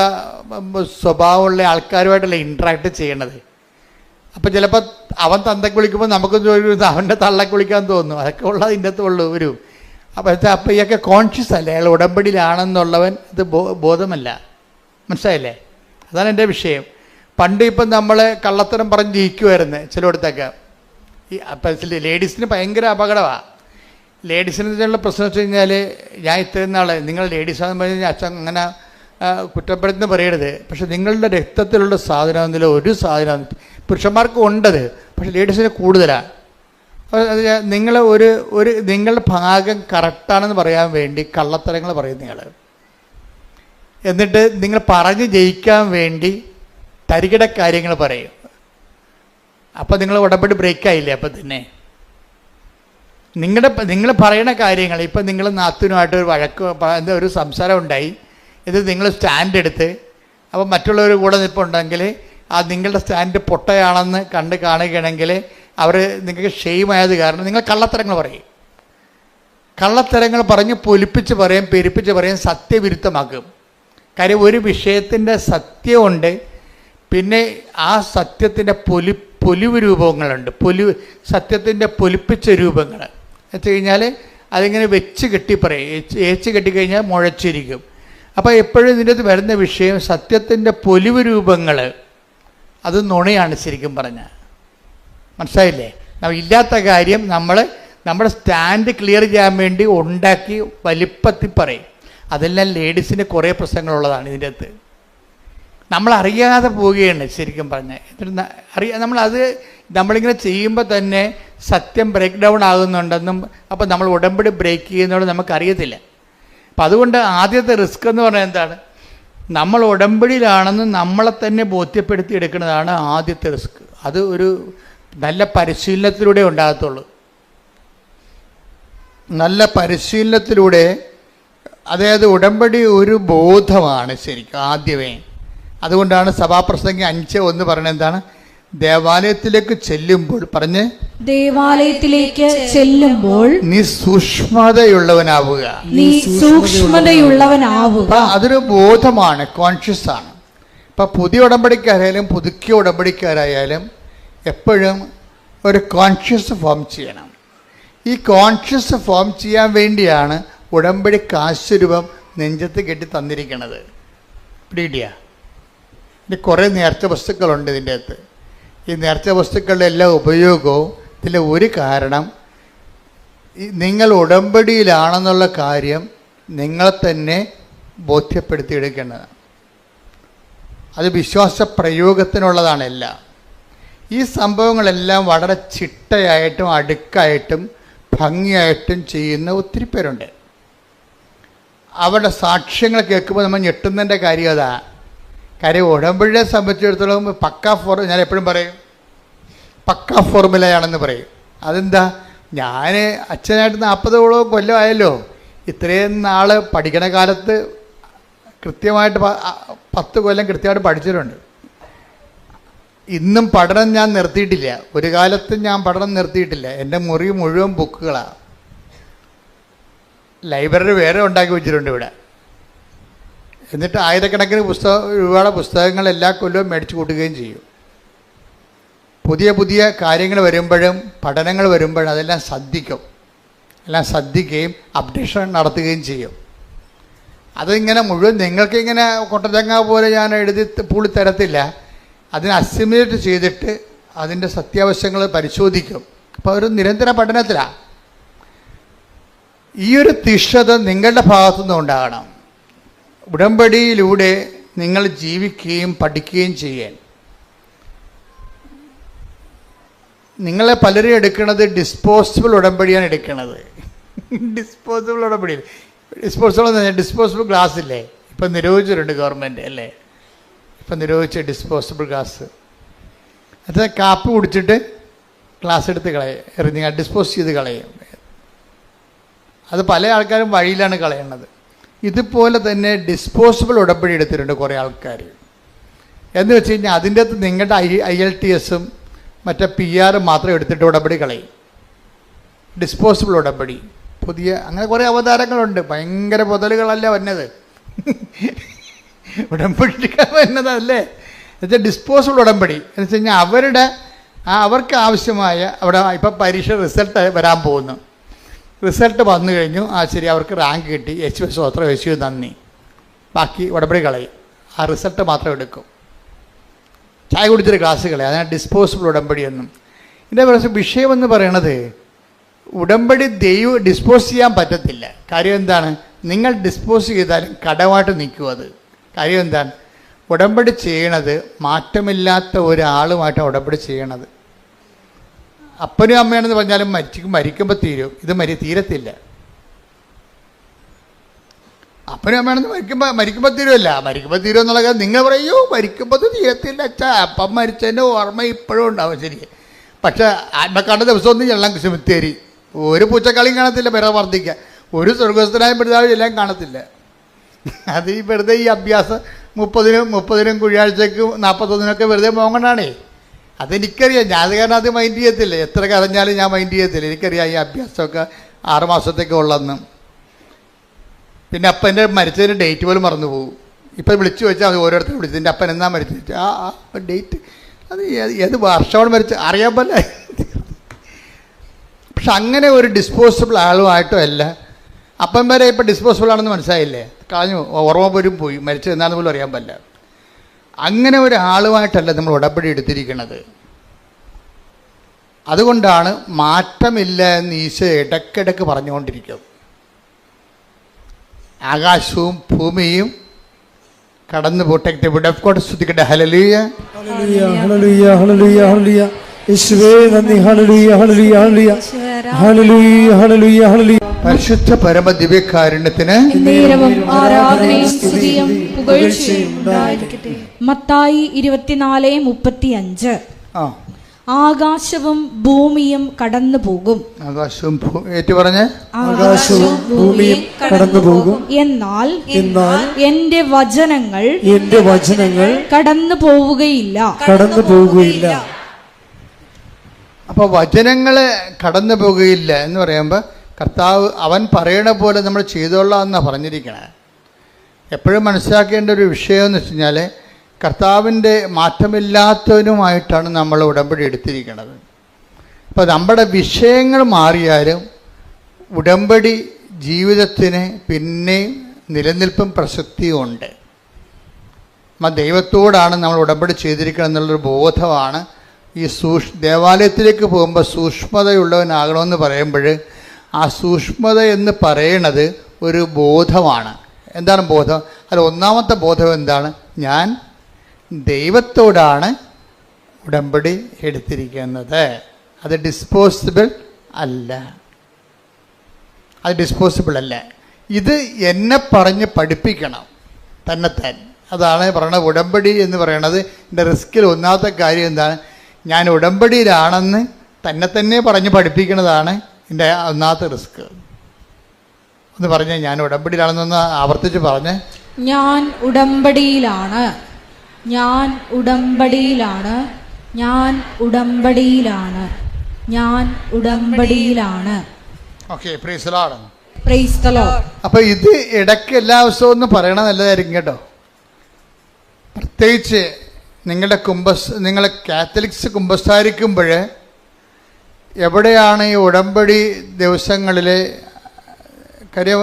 സ്വഭാവമുള്ള ആൾക്കാരുമായിട്ടല്ല ഇൻട്രാക്ട് ചെയ്യണത്. അപ്പം ചിലപ്പോൾ അവൻ തന്തയ്ക്ക് വിളിക്കുമ്പോൾ നമുക്ക് അവൻ്റെ തള്ളക്ക് വിളിക്കാൻ തോന്നും. അതൊക്കെ ഉള്ളത് ഇതിൻ്റെ അകത്തുള്ളൂ ഒരു. അപ്പം ഇയൊക്കെ കോൺഷ്യസ് അല്ലേ, അയാൾ ഉടമ്പടിയിലാണെന്നുള്ളവൻ ഇത് ബോധമല്ല. മനസ്സിലായില്ലേ? അതാണ് എൻ്റെ വിഷയം. പണ്ട് ഇപ്പം നമ്മൾ കള്ളത്തരം പറഞ്ഞ് ജയിക്കുമായിരുന്നു ചിലയിടത്തൊക്കെ. അപ്പം ലേഡീസിന് ഭയങ്കര അപകടമാണ്. ലേഡീസിനുള്ള പ്രശ്നം വെച്ച് കഴിഞ്ഞാൽ, ഞാൻ ഇത്രയും നാൾ നിങ്ങൾ ലേഡീസാണെന്ന് പറഞ്ഞു കഴിഞ്ഞാൽ അച്ഛൻ അങ്ങനെ കുറ്റപ്പെടുത്തുന്ന പറയരുത്. പക്ഷെ നിങ്ങളുടെ രക്തത്തിലുള്ള സാധനം എന്നില്ല ഒരു സാധനം പുരുഷന്മാർക്ക് ഉണ്ടത്, പക്ഷെ ലേഡീസിന് കൂടുതലാണ്. നിങ്ങൾ നിങ്ങളുടെ ഭാഗം കറക്റ്റാണെന്ന് പറയാൻ വേണ്ടി കള്ളത്തരങ്ങൾ പറയും നിങ്ങൾ. എന്നിട്ട് നിങ്ങൾ പറഞ്ഞ് ജയിക്കാൻ വേണ്ടി തരികിട കാര്യങ്ങൾ പറയും. അപ്പം നിങ്ങൾ ഉടമ്പടി ബ്രേക്കായില്ലേ? അപ്പം തന്നെ നിങ്ങൾ പറയണ കാര്യങ്ങൾ, ഇപ്പം നിങ്ങൾ നാത്തൂനുമായിട്ട് ഒരു വഴക്ക് ഒരു സംസാരം ഉണ്ടായി, ഇത് നിങ്ങൾ സ്റ്റാൻഡ് എടുത്ത് അപ്പോൾ മറ്റുള്ളവർ കൂടെ നിൽപ്പുണ്ടെങ്കിൽ ആ നിങ്ങളുടെ സ്റ്റാൻഡ് പൊട്ടയാണെന്ന് കാണുകയാണെങ്കിൽ അവർ നിങ്ങൾക്ക് ഷെയിമായത് കാരണം നിങ്ങൾ കള്ളത്തരങ്ങൾ പറയും. കള്ളത്തരങ്ങൾ പറഞ്ഞ് പൊലിപ്പിച്ച് പറയും, പെരുപ്പിച്ച് പറയും, സത്യവിരുദ്ധമാക്കും. കാര്യം ഒരു വിഷയത്തിൻ്റെ സത്യമുണ്ട്, പിന്നെ ആ സത്യത്തിൻ്റെ പൊലിവ് രൂപങ്ങളുണ്ട്, സത്യത്തിൻ്റെ പൊലിപ്പിച്ച രൂപങ്ങൾ വെച്ച് കഴിഞ്ഞാൽ അതിങ്ങനെ വെച്ച് കെട്ടി പറയും. ഏച്ച് കെട്ടിക്കഴിഞ്ഞാൽ മുഴച്ചിരിക്കും. അപ്പോൾ എപ്പോഴും ഇതിൻ്റെ അത് വരുന്ന വിഷയം സത്യത്തിൻ്റെ പൊലിവ് രൂപങ്ങൾ, അത് നുണയാണ് ശരിക്കും പറഞ്ഞാൽ. മനസ്സിലായില്ലേ? ഇല്ലാത്ത കാര്യം നമ്മുടെ സ്റ്റാൻഡ് ക്ലിയർ ചെയ്യാൻ വേണ്ടി ഉണ്ടാക്കി വലിപ്പത്തിൽ പറയും. അതെല്ലാം ലേഡീസിന് കുറേ പ്രശ്നങ്ങളുള്ളതാണ് ഇതിൻ്റെ അകത്ത്. നമ്മളറിയാതെ പോവുകയാണ് ശരിക്കും പറഞ്ഞാൽ. നമ്മളിങ്ങനെ ചെയ്യുമ്പോൾ തന്നെ സത്യം ബ്രേക്ക് ഡൗൺ ആകുന്നുണ്ടെന്നും അപ്പോൾ നമ്മൾ ഉടമ്പടി ബ്രേക്ക് ചെയ്യുന്നതോടെ നമുക്കറിയത്തില്ല. അപ്പം അതുകൊണ്ട് ആദ്യത്തെ റിസ്ക് എന്ന് പറഞ്ഞാൽ എന്താണ്? നമ്മൾ ഉടമ്പടിയിലാണെന്ന് നമ്മളെ തന്നെ ബോധ്യപ്പെടുത്തി എടുക്കുന്നതാണ് ആദ്യത്തെ റിസ്ക്. അത് ഒരു നല്ല പരിശീലനത്തിലൂടെ ഉണ്ടാകത്തുള്ളൂ. നല്ല പരിശീലനത്തിലൂടെ, അതായത് ഉടമ്പടി ഒരു ബോധമാണ് ശരിക്കും ആദ്യമേ. അതുകൊണ്ടാണ് സഭാപ്രസംഗി 5:1 പറയുന്നത് എന്താണ്? ദേവാലയത്തിലേക്ക് ചെല്ലുമ്പോൾ ദേവാലയത്തിലേക്ക് ചെല്ലുമ്പോൾ നീ സൂക്ഷ്മതയുള്ളവനാവുക. അതൊരു ബോധമാണ്, കോൺഷ്യസ് ആണ്. ഇപ്പം പുതിയ ഉടമ്പടിക്കാരായാലും പുതുക്കിയ ഉടമ്പടിക്കാരായാലും എപ്പോഴും ഒരു കോൺഷ്യസ് ഫോം ചെയ്യണം. ഈ കോൺഷ്യസ് ഫോം ചെയ്യാൻ വേണ്ടിയാണ് ഉടമ്പടി കാശുരൂപം നെഞ്ചത്ത് കെട്ടി തന്നിരിക്കുന്നത്. പിടികിട്ടിയ ഇത് കുറേ നേർച്ച വസ്തുക്കളുണ്ട് ഇതിൻ്റെ അകത്ത്. ഈ നേർച്ച വസ്തുക്കളുടെ എല്ലാ ഉപയോഗവും ഇതിലെ ഒരു കാരണം നിങ്ങൾ ഉടമ്പടിയിലാണെന്നുള്ള കാര്യം നിങ്ങളെ തന്നെ ബോധ്യപ്പെടുത്തിയെടുക്കേണ്ടതാണ്. അത് വിശ്വാസ പ്രയോഗത്തിനുള്ളതാണ് എല്ലാം. ഈ സംഭവങ്ങളെല്ലാം വളരെ ചിട്ടയായിട്ടും അടുക്കായിട്ടും ഭംഗിയായിട്ടും ചെയ്യുന്ന ഒത്തിരി പേരുണ്ട്. അവരുടെ സാക്ഷ്യങ്ങൾ കേൾക്കുമ്പോൾ നമ്മൾ ഞെട്ടുന്നതിൻ്റെ കാര്യം അതാ. കാര്യം ഉടമ്പടിയെ സംബന്ധിച്ചിടത്തോളം ഞാൻ എപ്പോഴും പറയും പക്കാ ഫോർമുലയാണെന്ന് പറയും. അതെന്താ? ഞാൻ അച്ഛനായിട്ട് 40 കൊല്ലമായല്ലോ. ഇത്രയും നാൾ പഠിക്കണ കാലത്ത് കൃത്യമായിട്ട് 10 കൊല്ലം കൃത്യമായിട്ട് പഠിച്ചിട്ടുണ്ട്. ഇന്നും പഠനം ഞാൻ നിർത്തിയിട്ടില്ല. ഒരു കാലത്തും ഞാൻ പഠനം നിർത്തിയിട്ടില്ല. എൻ്റെ മുറി മുഴുവൻ ബുക്കുകളാണ്. ലൈബ്രറി വേറെ ഉണ്ടാക്കി വെച്ചിട്ടുണ്ട് ഇവിടെ. എന്നിട്ട് ആയിരക്കണക്കിന് രൂപയുടെ പുസ്തകങ്ങൾ എല്ലാ കൊല്ലവും മേടിച്ചു കൂട്ടുകയും ചെയ്യും. പുതിയ പുതിയ കാര്യങ്ങൾ വരുമ്പോഴും പഠനങ്ങൾ വരുമ്പോഴും അതെല്ലാം ശ്രദ്ധിക്കുകയും അപ്ഡേഷൻ നടത്തുകയും ചെയ്യും. അതിങ്ങനെ മുഴുവൻ നിങ്ങൾക്കിങ്ങനെ കൊട്ടതേങ്ങ പോലെ ഞാൻ എഴുതി പൂളി തരത്തില്ല. അതിനെ അസിമുലേറ്റ് ചെയ്തിട്ട് അതിൻ്റെ സത്യാവശങ്ങൾ പരിശോധിക്കും. അപ്പോൾ ഒരു നിരന്തര പഠനത്തിലാണ്. ഈ ഒരു തീഷ്ണത നിങ്ങളുടെ ഭാഗത്തുനിന്ന് ഉണ്ടാകണം. ഉടമ്പടിയിലൂടെ നിങ്ങൾ ജീവിക്കുകയും പഠിക്കുകയും ചെയ്യാൻ. നിങ്ങളെ പലരും എടുക്കുന്നത് ഡിസ്പോസിബിൾ ഉടമ്പടിയാണ് എടുക്കുന്നത്. ഡിസ്പോസിബിൾ ഉടമ്പടിയിൽ ഡിസ്പോസിബിൾ ഗ്ലാസ് ഇല്ലേ, ഇപ്പം നിരോധിച്ചിട്ടുണ്ട് ഗവൺമെൻറ് അല്ലേ. ഇപ്പം നിരോധിച്ച ഡിസ്പോസിബിൾ ഗ്ലാസ്, അത് കാപ്പി കുടിച്ചിട്ട് ഗ്ലാസ് എടുത്ത് എറിഞ്ഞ് ഡിസ്പോസ് ചെയ്ത് കളയും. അത് പല ആൾക്കാരും വഴിയിലാണ് കളയുന്നത്. ഇതുപോലെ തന്നെ ഡിസ്പോസിബിൾ ഉടമ്പടി എടുത്തിട്ടുണ്ട് കുറേ ആൾക്കാർ. എന്ന് വെച്ച് കഴിഞ്ഞാൽ അതിൻ്റെ അകത്ത് നിങ്ങളുടെ IELTS മറ്റേ PR മാത്രം എടുത്തിട്ട് ഉടമ്പടി കളയും. ഡിസ്പോസിബിൾ ഉടമ്പടി പുതിയ അങ്ങനെ കുറേ അവതാരങ്ങളുണ്ട്. ഭയങ്കര മുതലുകളല്ല വന്നത്, ഉടമ്പടി വരുന്നതല്ലേ. എന്നുവെച്ചാൽ ഡിസ്പോസിബിൾ ഉടമ്പടി എന്ന് വെച്ച് കഴിഞ്ഞാൽ അവർക്ക് ആവശ്യമായ അവിടെ ഇപ്പം പരീക്ഷ റിസൾട്ട് വരാൻ പോകുന്നു. റിസൾട്ട് വന്നു കഴിഞ്ഞു, ശരി, അവർക്ക് റാങ്ക് കിട്ടി, യേശുവേ സ്തോത്രം, യേശുവേ നന്ദി, ബാക്കി ഉടമ്പടി കളയും. ആ റിസൾട്ട് മാത്രം എടുക്കും. ചായ കുടിച്ചൊരു ഗ്ലാസ് കളയും. അതിനാണ് ഡിസ്പോസിബിൾ ഉടമ്പടി എന്നും. ഇതിൻ്റെ വിഷയമെന്ന് പറയണത് ഉടമ്പടി ഡിസ്പോസ് ചെയ്യാൻ പറ്റത്തില്ല. കാര്യം എന്താണ്? നിങ്ങൾ ഡിസ്പോസ് ചെയ്താലും കടമായിട്ട് നിൽക്കും. അത് കാര്യം എന്താണ്? ഉടമ്പടി ചെയ്യണത് മാറ്റമില്ലാത്ത ഒരാളുമായിട്ടാണ് ഉടമ്പടി ചെയ്യണത്. അപ്പനും അമ്മയാണെന്ന് പറഞ്ഞാലും മരിക്കുമ്പോൾ തീരും. ഇത് തീരത്തില്ല. അപ്പനും അമ്മയാണെന്ന് മരിക്കുമ്പോൾ തീരുമല്ല. മരിക്കുമ്പോൾ തീരും എന്നുള്ള കാര്യം നിങ്ങൾ പറയൂ, മരിക്കുമ്പോൾ തീരത്തില്ല അച്ഛാ. അപ്പം മരിച്ചതിൻ്റെ ഓർമ്മ ഇപ്പോഴും ഉണ്ടാവും. ശരി, പക്ഷേ ആത്മക്കാണ്ട ദിവസമൊന്നും ചെല്ലാം സെമിത്തേരി. ഒരു പൂച്ചക്കളിയും കാണത്തില്ല, പിറ വർദ്ധിക്കുക. ഒരു സ്വർഗസ്ഥനായ പിതാവ് എല്ലാം കാണത്തില്ല. അത് ഈ വെറുതെ ഈ അഭ്യാസം 30-നും കുഴിയാഴ്ചക്ക് 41-നൊക്കെ വെറുതെ പോകണാണേ. അതെനിക്കറിയാം. ഞാൻ അത് കാരണം അത് മൈൻഡ് ചെയ്യത്തില്ല. എത്ര കരഞ്ഞാലും ഞാൻ മൈൻഡ് ചെയ്യത്തില്ല. എനിക്കറിയാം ഈ അഭ്യാസമൊക്കെ 6 മാസത്തേക്ക് ഉള്ളെന്ന്. പിന്നെ അപ്പൻ്റെ മരിച്ചതിൻ്റെ ഡേറ്റ് പോലും മറന്നു പോകും. ഇപ്പം വിളിച്ചു വെച്ചാൽ അത് ഓരോരുത്തരും വിളിച്ചു, എൻ്റെ അപ്പൻ എന്നാ മരിച്ചു, ആ ഡേറ്റ് അത് ഏത് വർഷമാണ് മരിച്ച അറിയാൻ പോലെ. പക്ഷെ അങ്ങനെ ഒരു ഡിസ്പോസിബിൾ ആളുമായിട്ടും അല്ല. അപ്പം വരെ ഇപ്പം ഡിസ്പോസിബിൾ ആണെന്ന് മനസ്സിലായില്ലേ, കളഞ്ഞു, ഓർമ്മ പോലും പോയി, മരിച്ചത് എന്നാന്ന് പോലും അറിയാൻ പറ്റില്ല. അങ്ങനെ ഒരാളുമായിട്ടല്ല നമ്മൾ ഉടമ്പടി എടുത്തിരിക്കുന്നത്. അതുകൊണ്ടാണ് മാറ്റമില്ല എന്ന് ഈശോ ഇടയ്ക്കിടയ്ക്ക് പറഞ്ഞുകൊണ്ടിരിക്കും. ആകാശവും ഭൂമിയും കടന്നു പോട്ടെ. സ്തുതിക്കട്ടെ. ഹല്ലേലൂയ, ഹല്ലേലൂയ, ഹല്ലേലൂയ, ഹല്ലേലൂയ, ഹല്ലേലൂയ. യേശുവേ നന്ദി. ഹല്ലേലൂയ, ഹല്ലേലൂയ, ഹല്ലേലൂയ, ഹല്ലേലൂയ, ഹല്ലേലൂയ, ഹല്ലേലൂയ. പരിശുദ്ധ പരമ ദിവ്യകാരുണ്യത്തിന് നേരവും ആരാധനയും സ്തുതിയും പുകഴ്ചയും ഉണ്ടായിരിക്കട്ടെ. മത്തായി 24:35. ആകാശവും ഭൂമിയും കടന്നു പോകും. ആകാശവും ഏറ്റു പറഞ്ഞ് ആകാശവും ഭൂമിയും കടന്നു പോകും. എന്നാൽ എന്റെ വചനങ്ങൾ കടന്നു പോവുകയില്ല. അപ്പൊ വചനങ്ങള് കടന്നു പോകുകയില്ല എന്ന് പറയുമ്പോൾ കർത്താവ് അവൻ പറയണ പോലെ നമ്മൾ ചെയ്തോളാം എന്നാണ് പറഞ്ഞിരിക്കണേ. എപ്പോഴും മനസ്സിലാക്കേണ്ട ഒരു വിഷയം എന്ന് വെച്ച് കഴിഞ്ഞാൽ കർത്താവിൻ്റെ മാറ്റമില്ലാത്തവനുമായിട്ടാണ് നമ്മൾ ഉടമ്പടി എടുത്തിരിക്കുന്നത്. അപ്പോൾ നമ്മുടെ വിഷയങ്ങൾ മാറിയാലും ഉടമ്പടി ജീവിതത്തിന് പിന്നെയും നിലനിൽപ്പും പ്രസക്തിയും ഉണ്ട്. ദൈവത്തോടാണ് നമ്മൾ ഉടമ്പടി ചെയ്തിരിക്കണം എന്നുള്ളൊരു ബോധമാണ്. ഈ ദേവാലയത്തിലേക്ക് പോകുമ്പോൾ സൂക്ഷ്മതയുള്ളവനാകണമെന്ന് പറയുമ്പോൾ ആ സൂക്ഷ്മത എന്ന് പറയണത് ഒരു ബോധമാണ്. എന്താണ് ബോധം? അത് ഒന്നാമത്തെ ബോധം എന്താണ്? ഞാൻ ദൈവത്തോടാണ് ഉടമ്പടി എടുത്തിരിക്കുന്നത്. അത് ഡിസ്പോസിബിൾ അല്ല. ഇത് എന്നെ പറഞ്ഞ് പഠിപ്പിക്കണം തന്നെത്താൻ. അതാണ് പറയണത് ഉടമ്പടി എന്ന് പറയണത്. എൻ്റെ റിസ്കിൽ ഒന്നാമത്തെ കാര്യം എന്താണ്? ഞാൻ ഉടമ്പടിയിലാണെന്ന് തന്നെ പറഞ്ഞ് പഠിപ്പിക്കുന്നതാണ് എൻ്റെ ഒന്നാമത്തെ റിസ്ക്. ഒന്ന് പറഞ്ഞേ, ഞാൻ ഉടമ്പടിയിലാണെന്നൊന്ന് ആവർത്തിച്ച് പറഞ്ഞേ. ഞാൻ ഉടമ്പടിയിലാണ്, ഞാൻ ഉടമ്പടിയിലാണ്, ഞാൻ ഉടമ്പടിയിലാണ്, ഞാൻ ഉടമ്പടിയിലാണ്. Okay, praise the Lord. Praise the Lord. അപ്പോൾ ഇത് ഇടയ്ക്ക് എല്ലാ ദിവസവും ഒന്ന് പറയണത് നല്ലതായിരിക്കും കേട്ടോ. പ്രത്യേകിച്ച് നിങ്ങൾ കാത്തലിക്സ് കുമ്പസാരിക്കുമ്പോൾ എവിടെയാണ് ഈ ഉടമ്പടി ദിവസങ്ങളിൽ കാര്യം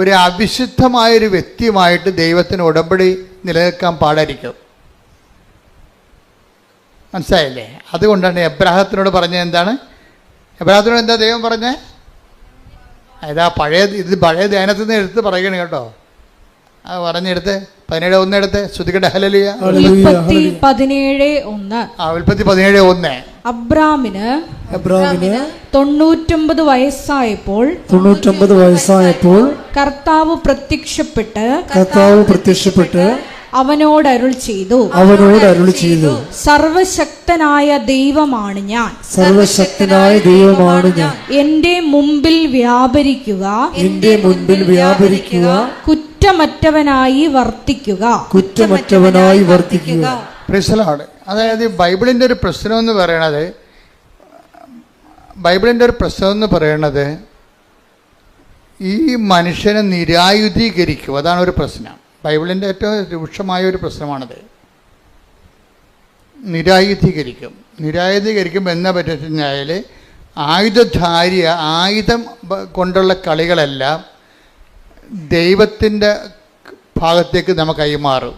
ഒരു അവിശുദ്ധമായൊരു വ്യക്തിയുമായിട്ട് ദൈവത്തിന് ഉടമ്പടി നിലനിൽക്കാൻ പാടായിരിക്കും. മനസ്സിലായില്ലേ? അതുകൊണ്ടാണ് എബ്രാഹത്തിനോട് പറഞ്ഞത്. എന്താണ് എബ്രാഹത്തിനോട് എന്താ ദൈവം പറഞ്ഞേ? ഇത് പഴയ ധ്യാനത്തിൽ നിന്ന് എടുത്ത് പറയണ കേട്ടോ. അത് പറഞ്ഞെടുത്ത് 17:1 എടുത്ത് ശ്രുതിക്കട്ടെ. ഹല്ലേലൂയ. ഉൽപ്പത്തി 17:1. ഉൽപ്പത്തി 17:1. അബ്രാമിന് 99 വയസ്സായപ്പോൾ കർത്താവ് പ്രത്യക്ഷപ്പെട്ട് അവനോട് അരുൾ ചെയ്തു, സർവശക്തനായ ദൈവമാണ് ഞാൻ, എന്റെ മുമ്പിൽ വ്യാപരിക്കുക, കുറ്റമറ്റവനായി വർത്തിക്കുക. അതായത് ബൈബിളിൻ്റെ ഒരു പ്രശ്നം എന്ന് പറയണത് ഈ മനുഷ്യനെ നിരായുധീകരിക്കും. അതാണ് ഒരു പ്രശ്നം. ബൈബിളിൻ്റെ ഏറ്റവും രൂക്ഷമായ ഒരു പ്രശ്നമാണത്. നിരായുധീകരിക്കുമ്പോൾ എന്നാ പറ്റുക കഴിഞ്ഞാൽ ആയുധം കൊണ്ടുള്ള കളികളെല്ലാം ദൈവത്തിൻ്റെ ഭാഗത്തേക്ക് നമുക്ക് കൈമാറും.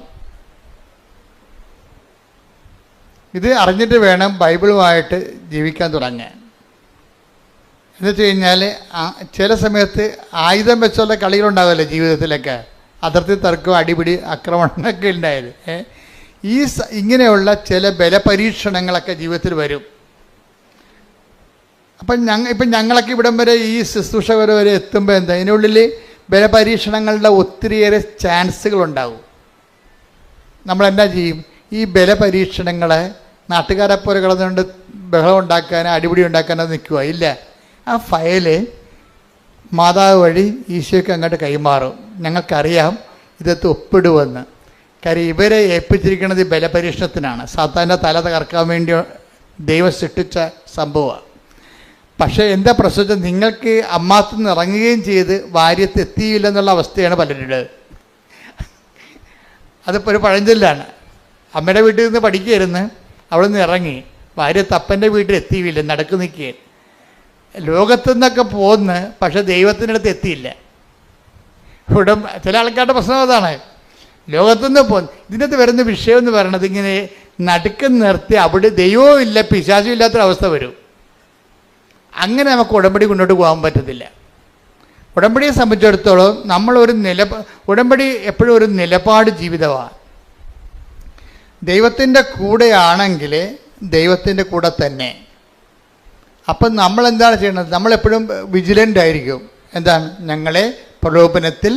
ഇത് അറിഞ്ഞിട്ട് വേണം ബൈബിളുമായിട്ട് ജീവിക്കാൻ തുടങ്ങാൻ. എന്ന് വെച്ച് കഴിഞ്ഞാൽ ചില സമയത്ത് ആയുധം വെച്ചുള്ള കളികളുണ്ടാവില്ലേ ജീവിതത്തിലൊക്കെ, അതിർത്തി തർക്കവും അടിപിടി ആക്രമണമൊക്കെ ഉണ്ടായത്. ഇങ്ങനെയുള്ള ചില ബലപരീക്ഷണങ്ങളൊക്കെ ജീവിതത്തിൽ വരും. ഇപ്പം ഞങ്ങളൊക്കെ ഇവിടം വരെ ഈ ശുശ്രൂഷ വരെ എത്തുമ്പോൾ എന്താ ഇതിനുള്ളിൽ ബലപരീക്ഷണങ്ങളുടെ ഒത്തിരിയേറെ ചാൻസുകളുണ്ടാവും. നമ്മളെന്നാ ചെയ്യും? ഈ ബലപരീക്ഷണങ്ങളെ നാട്ടുകാരെ പോലെ കിടന്നുകൊണ്ട് ബഹളം ഉണ്ടാക്കാനോ അടിപിടി ഉണ്ടാക്കാനോ നിൽക്കുക ഇല്ല. ആ ഫയല് മാതാവ് വഴി ഈശോയ്ക്ക് അങ്ങോട്ട് കൈമാറും. ഞങ്ങൾക്കറിയാം ഇതൊക്കെ ഒപ്പിടുമെന്ന്. കാര്യം ഇവരെ ഏൽപ്പിച്ചിരിക്കുന്നത് ബലപരീക്ഷണത്തിനാണ്. സാത്താൻ്റെ തല തകർക്കാൻ വേണ്ടി ദൈവം സൃഷ്ടിച്ച സംഭവമാണ്. പക്ഷേ എന്താ പ്രശ്നം, നിങ്ങൾക്ക് അമ്മാത്തു നിന്ന് ഇറങ്ങുകയും ചെയ്ത് ഭാര്യത്ത് എത്തിയില്ലെന്നുള്ള അവസ്ഥയാണ് പലരുടേത്. അതിപ്പോൾ ഒരു പഴഞ്ചൊല്ലാണ്. അമ്മയുടെ വീട്ടിൽ നിന്ന് പഠിക്കുകയായിരുന്നു, അവിടെ നിന്ന് ഇറങ്ങി ഭാര്യത്ത് അപ്പൻ്റെ വീട്ടിൽ എത്തിയില്ല, നടക്കു നിൽക്കുകയും ലോകത്തു നിന്നൊക്കെ പോന്ന്, പക്ഷെ ദൈവത്തിൻ്റെ അടുത്ത് എത്തിയില്ല. ഇവിടെ ചില ആൾക്കാരുടെ പ്രശ്നം അതാണ്, ലോകത്തുനിന്ന് പോകുന്നു. ഇതിനകത്ത് വരുന്ന വിഷയം എന്ന് പറയണത് ഇങ്ങനെ നടുക്ക് നിർത്തി അവിടെ ദൈവവും ഇല്ല പിശാചും ഇല്ലാത്തൊരവസ്ഥ വരും. അങ്ങനെ നമുക്ക് ഉടമ്പടി മുന്നോട്ട് പോകാൻ പറ്റത്തില്ല. ഉടമ്പടിയെ സംബന്ധിച്ചിടത്തോളം നമ്മളൊരു ഉടമ്പടി എപ്പോഴും ഒരു നിലപാട് ജീവിതമാണ്. ദൈവത്തിൻ്റെ കൂടെയാണെങ്കിൽ ദൈവത്തിൻ്റെ കൂടെ തന്നെ. അപ്പം നമ്മളെന്താണ് ചെയ്യണത്, നമ്മളെപ്പോഴും വിജിലൻ്റ് ആയിരിക്കും. എന്താണ്, ഞങ്ങളെ പ്രലോഭനത്തിൽ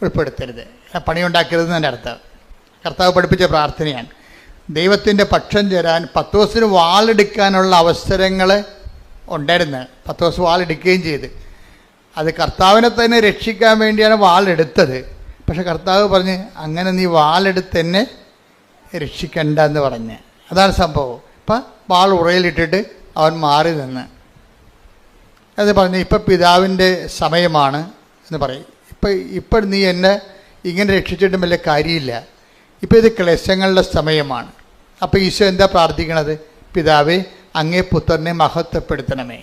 ഉൾപ്പെടുത്തരുത്, പണിയുണ്ടാക്കരുതെന്ന് അർത്ഥം. കർത്താവ് പഠിപ്പിച്ച പ്രാർത്ഥനയാണ്. ദൈവത്തിൻ്റെ പക്ഷം ചേരാൻ പത്രോസിന് വാളെടുക്കാനുള്ള അവസരങ്ങൾ ഉണ്ടായിരുന്നു. പത്രോസ് വാളെടുക്കുകയും ചെയ്ത്, അത് കർത്താവിനെ തന്നെ രക്ഷിക്കാൻ വേണ്ടിയാണ് വാളെടുത്തത്. പക്ഷെ കർത്താവ് പറഞ്ഞ് അങ്ങനെ നീ വാളെടുത്ത് എന്നെ രക്ഷിക്കണ്ട എന്ന് പറഞ്ഞ്. അതാണ് സംഭവം. ഇപ്പം വാൾ ഉറയിലിട്ടിട്ട് അവൻ മാറി നിന്ന് അത് പറഞ്ഞ് ഇപ്പം പിതാവിൻ്റെ സമയമാണ് എന്ന് പറയും. ഇപ്പം നീ എന്നെ ഇങ്ങനെ രക്ഷിച്ചിട്ടും വലിയ കാര്യമില്ല, ഇപ്പം ഇത് ക്ലേശങ്ങളുടെ സമയമാണ്. അപ്പോൾ ഈശോ എന്താ പ്രാർത്ഥിക്കണത്, പിതാവേ അങ്ങേ പുത്രനെ മഹത്വപ്പെടുത്തണമേ.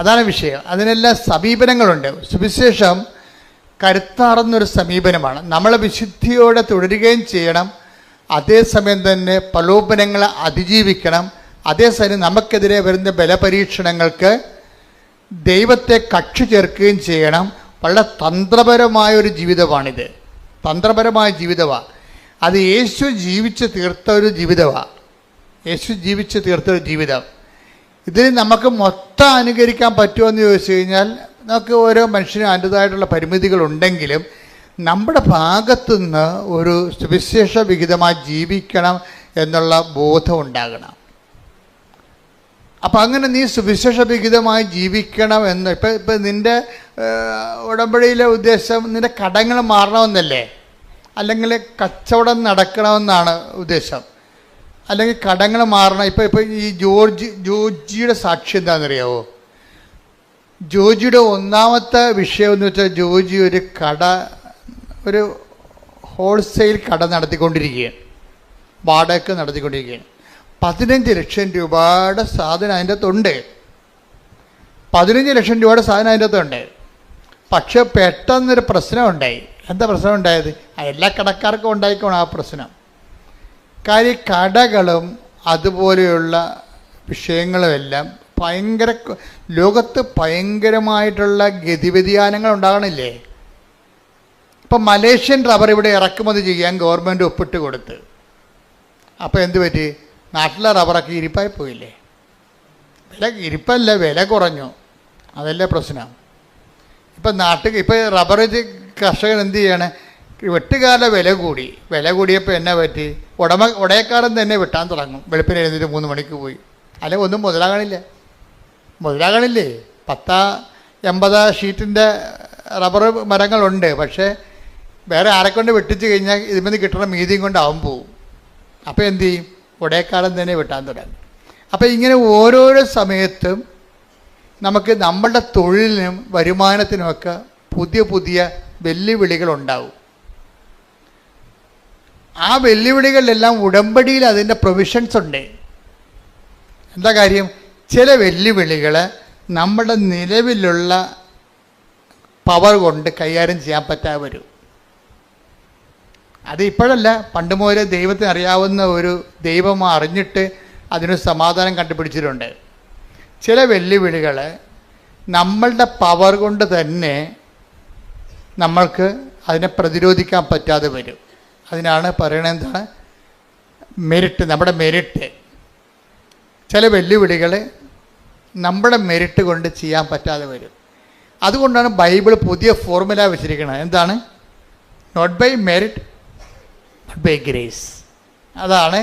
അതാണ് വിഷയം. അതിനെല്ലാം സമീപനങ്ങളുണ്ട്. സുവിശേഷം കരുത്താർന്നൊരു സമീപനമാണ്. നമ്മളെ വിശുദ്ധിയോടെ തുടരുകയും ചെയ്യണം, അതേസമയം തന്നെ പ്രലോഭനങ്ങളെ അതിജീവിക്കണം. അതേസമയം നമുക്കെതിരെ വരുന്ന ബലപരീക്ഷണങ്ങൾക്ക് ദൈവത്തെ കക്ഷി ചേർക്കുകയും ചെയ്യണം. വളരെ തന്ത്രപരമായൊരു ജീവിതമാണിത്. തന്ത്രപരമായ ജീവിതമാണ്. അത് യേശു ജീവിച്ച് തീർത്ത ഒരു ജീവിതമാണ്. യേശു ജീവിച്ച് തീർത്ത ഒരു ജീവിതം. ഇതിന് നമുക്ക് മൊത്തം അനുകരിക്കാൻ പറ്റുമോ എന്ന് ചോദിച്ചു കഴിഞ്ഞാൽ നമുക്ക് ഓരോ മനുഷ്യനും അതിൻ്റെതായിട്ടുള്ള പരിമിതികളുണ്ടെങ്കിലും നമ്മുടെ ഭാഗത്തുനിന്ന് ഒരു സുവിശേഷ വിഹിതമായി ജീവിക്കണം എന്നുള്ള ബോധം ഉണ്ടാകണം. അപ്പം അങ്ങനെ നീ സുവിശേഷ വിഹിതമായി ജീവിക്കണം എന്ന് ഇപ്പം നിൻ്റെ ഉടമ്പടിയിലെ ഉദ്ദേശം നിൻ്റെ കടങ്ങൾ മാറണമെന്നല്ലേ, അല്ലെങ്കിൽ കച്ചവടം നടക്കണമെന്നാണ് ഉദ്ദേശം, അല്ലെങ്കിൽ കടങ്ങൾ മാറണം. ഇപ്പം ഈ ജോർജിയുടെ സാക്ഷി എന്താണെന്നറിയാവോ? ജോർജിയുടെ ഒന്നാമത്തെ വിഷയം എന്ന് വെച്ചാൽ ജോർജി ഒരു ഹോൾസെയിൽ കട നടത്തിക്കൊണ്ടിരിക്കുകയാണ്, വാടക നടത്തിക്കൊണ്ടിരിക്കുകയാണ്. 15 ലക്ഷം രൂപയുടെ സാധനം അതിൻ്റെ അകത്തുണ്ട്. 15 ലക്ഷം രൂപയുടെ സാധനം അതിൻ്റെ അകത്തുണ്ട്. പക്ഷെ പെട്ടെന്നൊരു പ്രശ്നം ഉണ്ടായി. എന്താ പ്രശ്നം ഉണ്ടായത്? എല്ലാ കടക്കാർക്കും ഉണ്ടായിക്കോണം ആ പ്രശ്നം. കാര്യം കടകളും അതുപോലെയുള്ള വിഷയങ്ങളുമെല്ലാം ലോകത്ത് ഭയങ്കരമായിട്ടുള്ള ഗതിവ്യതിയാനങ്ങൾ ഉണ്ടാകണില്ലേ? ഇപ്പം മലേഷ്യൻ റബ്ബർ ഇവിടെ ഇറക്കുമതി ചെയ്യാൻ ഗവൺമെൻറ് ഒപ്പിട്ട് കൊടുത്ത്, അപ്പോൾ എന്ത് പറ്റി? നാട്ടിലെ റബ്ബറൊക്കെ ഇരിപ്പായി പോയില്ലേ? ഇരിപ്പല്ല, വില കുറഞ്ഞു. അതല്ലേ പ്രശ്നം. ഇപ്പം റബ്ബർ കർഷകൻ എന്ത് ചെയ്യാണ്? വെട്ടുകാരുടെ വില കൂടിയപ്പോൾ എന്നാ പറ്റി? ഉടയക്കാരൻ തന്നെ വെട്ടാൻ തുടങ്ങും. വെളുപ്പിന് എഴുന്നേറ്റ് 3 മണിക്ക് പോയി. അല്ലെങ്കിൽ ഒന്നും മുതലാകണില്ലേ? 80 ഷീറ്റിൻ്റെ റബ്ബർ മരങ്ങളുണ്ട്. പക്ഷേ വേറെ ആരെക്കൊണ്ട് വെട്ടിച്ച് കഴിഞ്ഞാൽ ഇതിൽ കിട്ടുന്ന മീതിയും കൊണ്ട് അവൻ പോവും. അപ്പോൾ എന്ത് ചെയ്യും? ഉടയക്കാരൻ തന്നെ വെട്ടാൻ തുടങ്ങും. അപ്പോൾ ഇങ്ങനെ ഓരോരോ സമയത്തും നമുക്ക് നമ്മളുടെ തൊഴിലിനും വരുമാനത്തിനുമൊക്കെ പുതിയ പുതിയ വെല്ലുവിളികളുണ്ടാവും. ആ വെല്ലുവിളികളിലെല്ലാം ഉടമ്പടിയിൽ അതിൻ്റെ പ്രൊവിഷൻസ് ഉണ്ട്. എന്താ കാര്യം? ചില വെല്ലുവിളികൾ നമ്മുടെ നിലവിലുള്ള പവർ കൊണ്ട് കൈകാര്യം ചെയ്യാൻ പറ്റാതെ വരും. അത് ഇപ്പോഴല്ല, പണ്ട് മുതലേ ദൈവത്തിന് അറിയാവുന്ന ഒരു ദൈവം അറിഞ്ഞിട്ട് അതിന് സമാധാനം കണ്ടുപിടിച്ചിട്ടുണ്ട്. ചില വെല്ലുവിളികൾ നമ്മളുടെ പവർ കൊണ്ട് തന്നെ നമ്മൾക്ക് അതിനെ പ്രതിരോധിക്കാൻ പറ്റാതെ വരും. അതിനാണ് പറയണത് എന്താണ്? മെരിറ്റ്, നമ്മുടെ മെരിറ്റ്. ചില വെല്ലുവിളികൾ നമ്മുടെ മെരിറ്റ് കൊണ്ട് ചെയ്യാൻ പറ്റാതെ വരും. അതുകൊണ്ടാണ് ബൈബിൾ പുതിയ ഫോർമുല വെച്ചിരിക്കുന്നത്. എന്താണ്? Not by merit but by grace. അതാണ്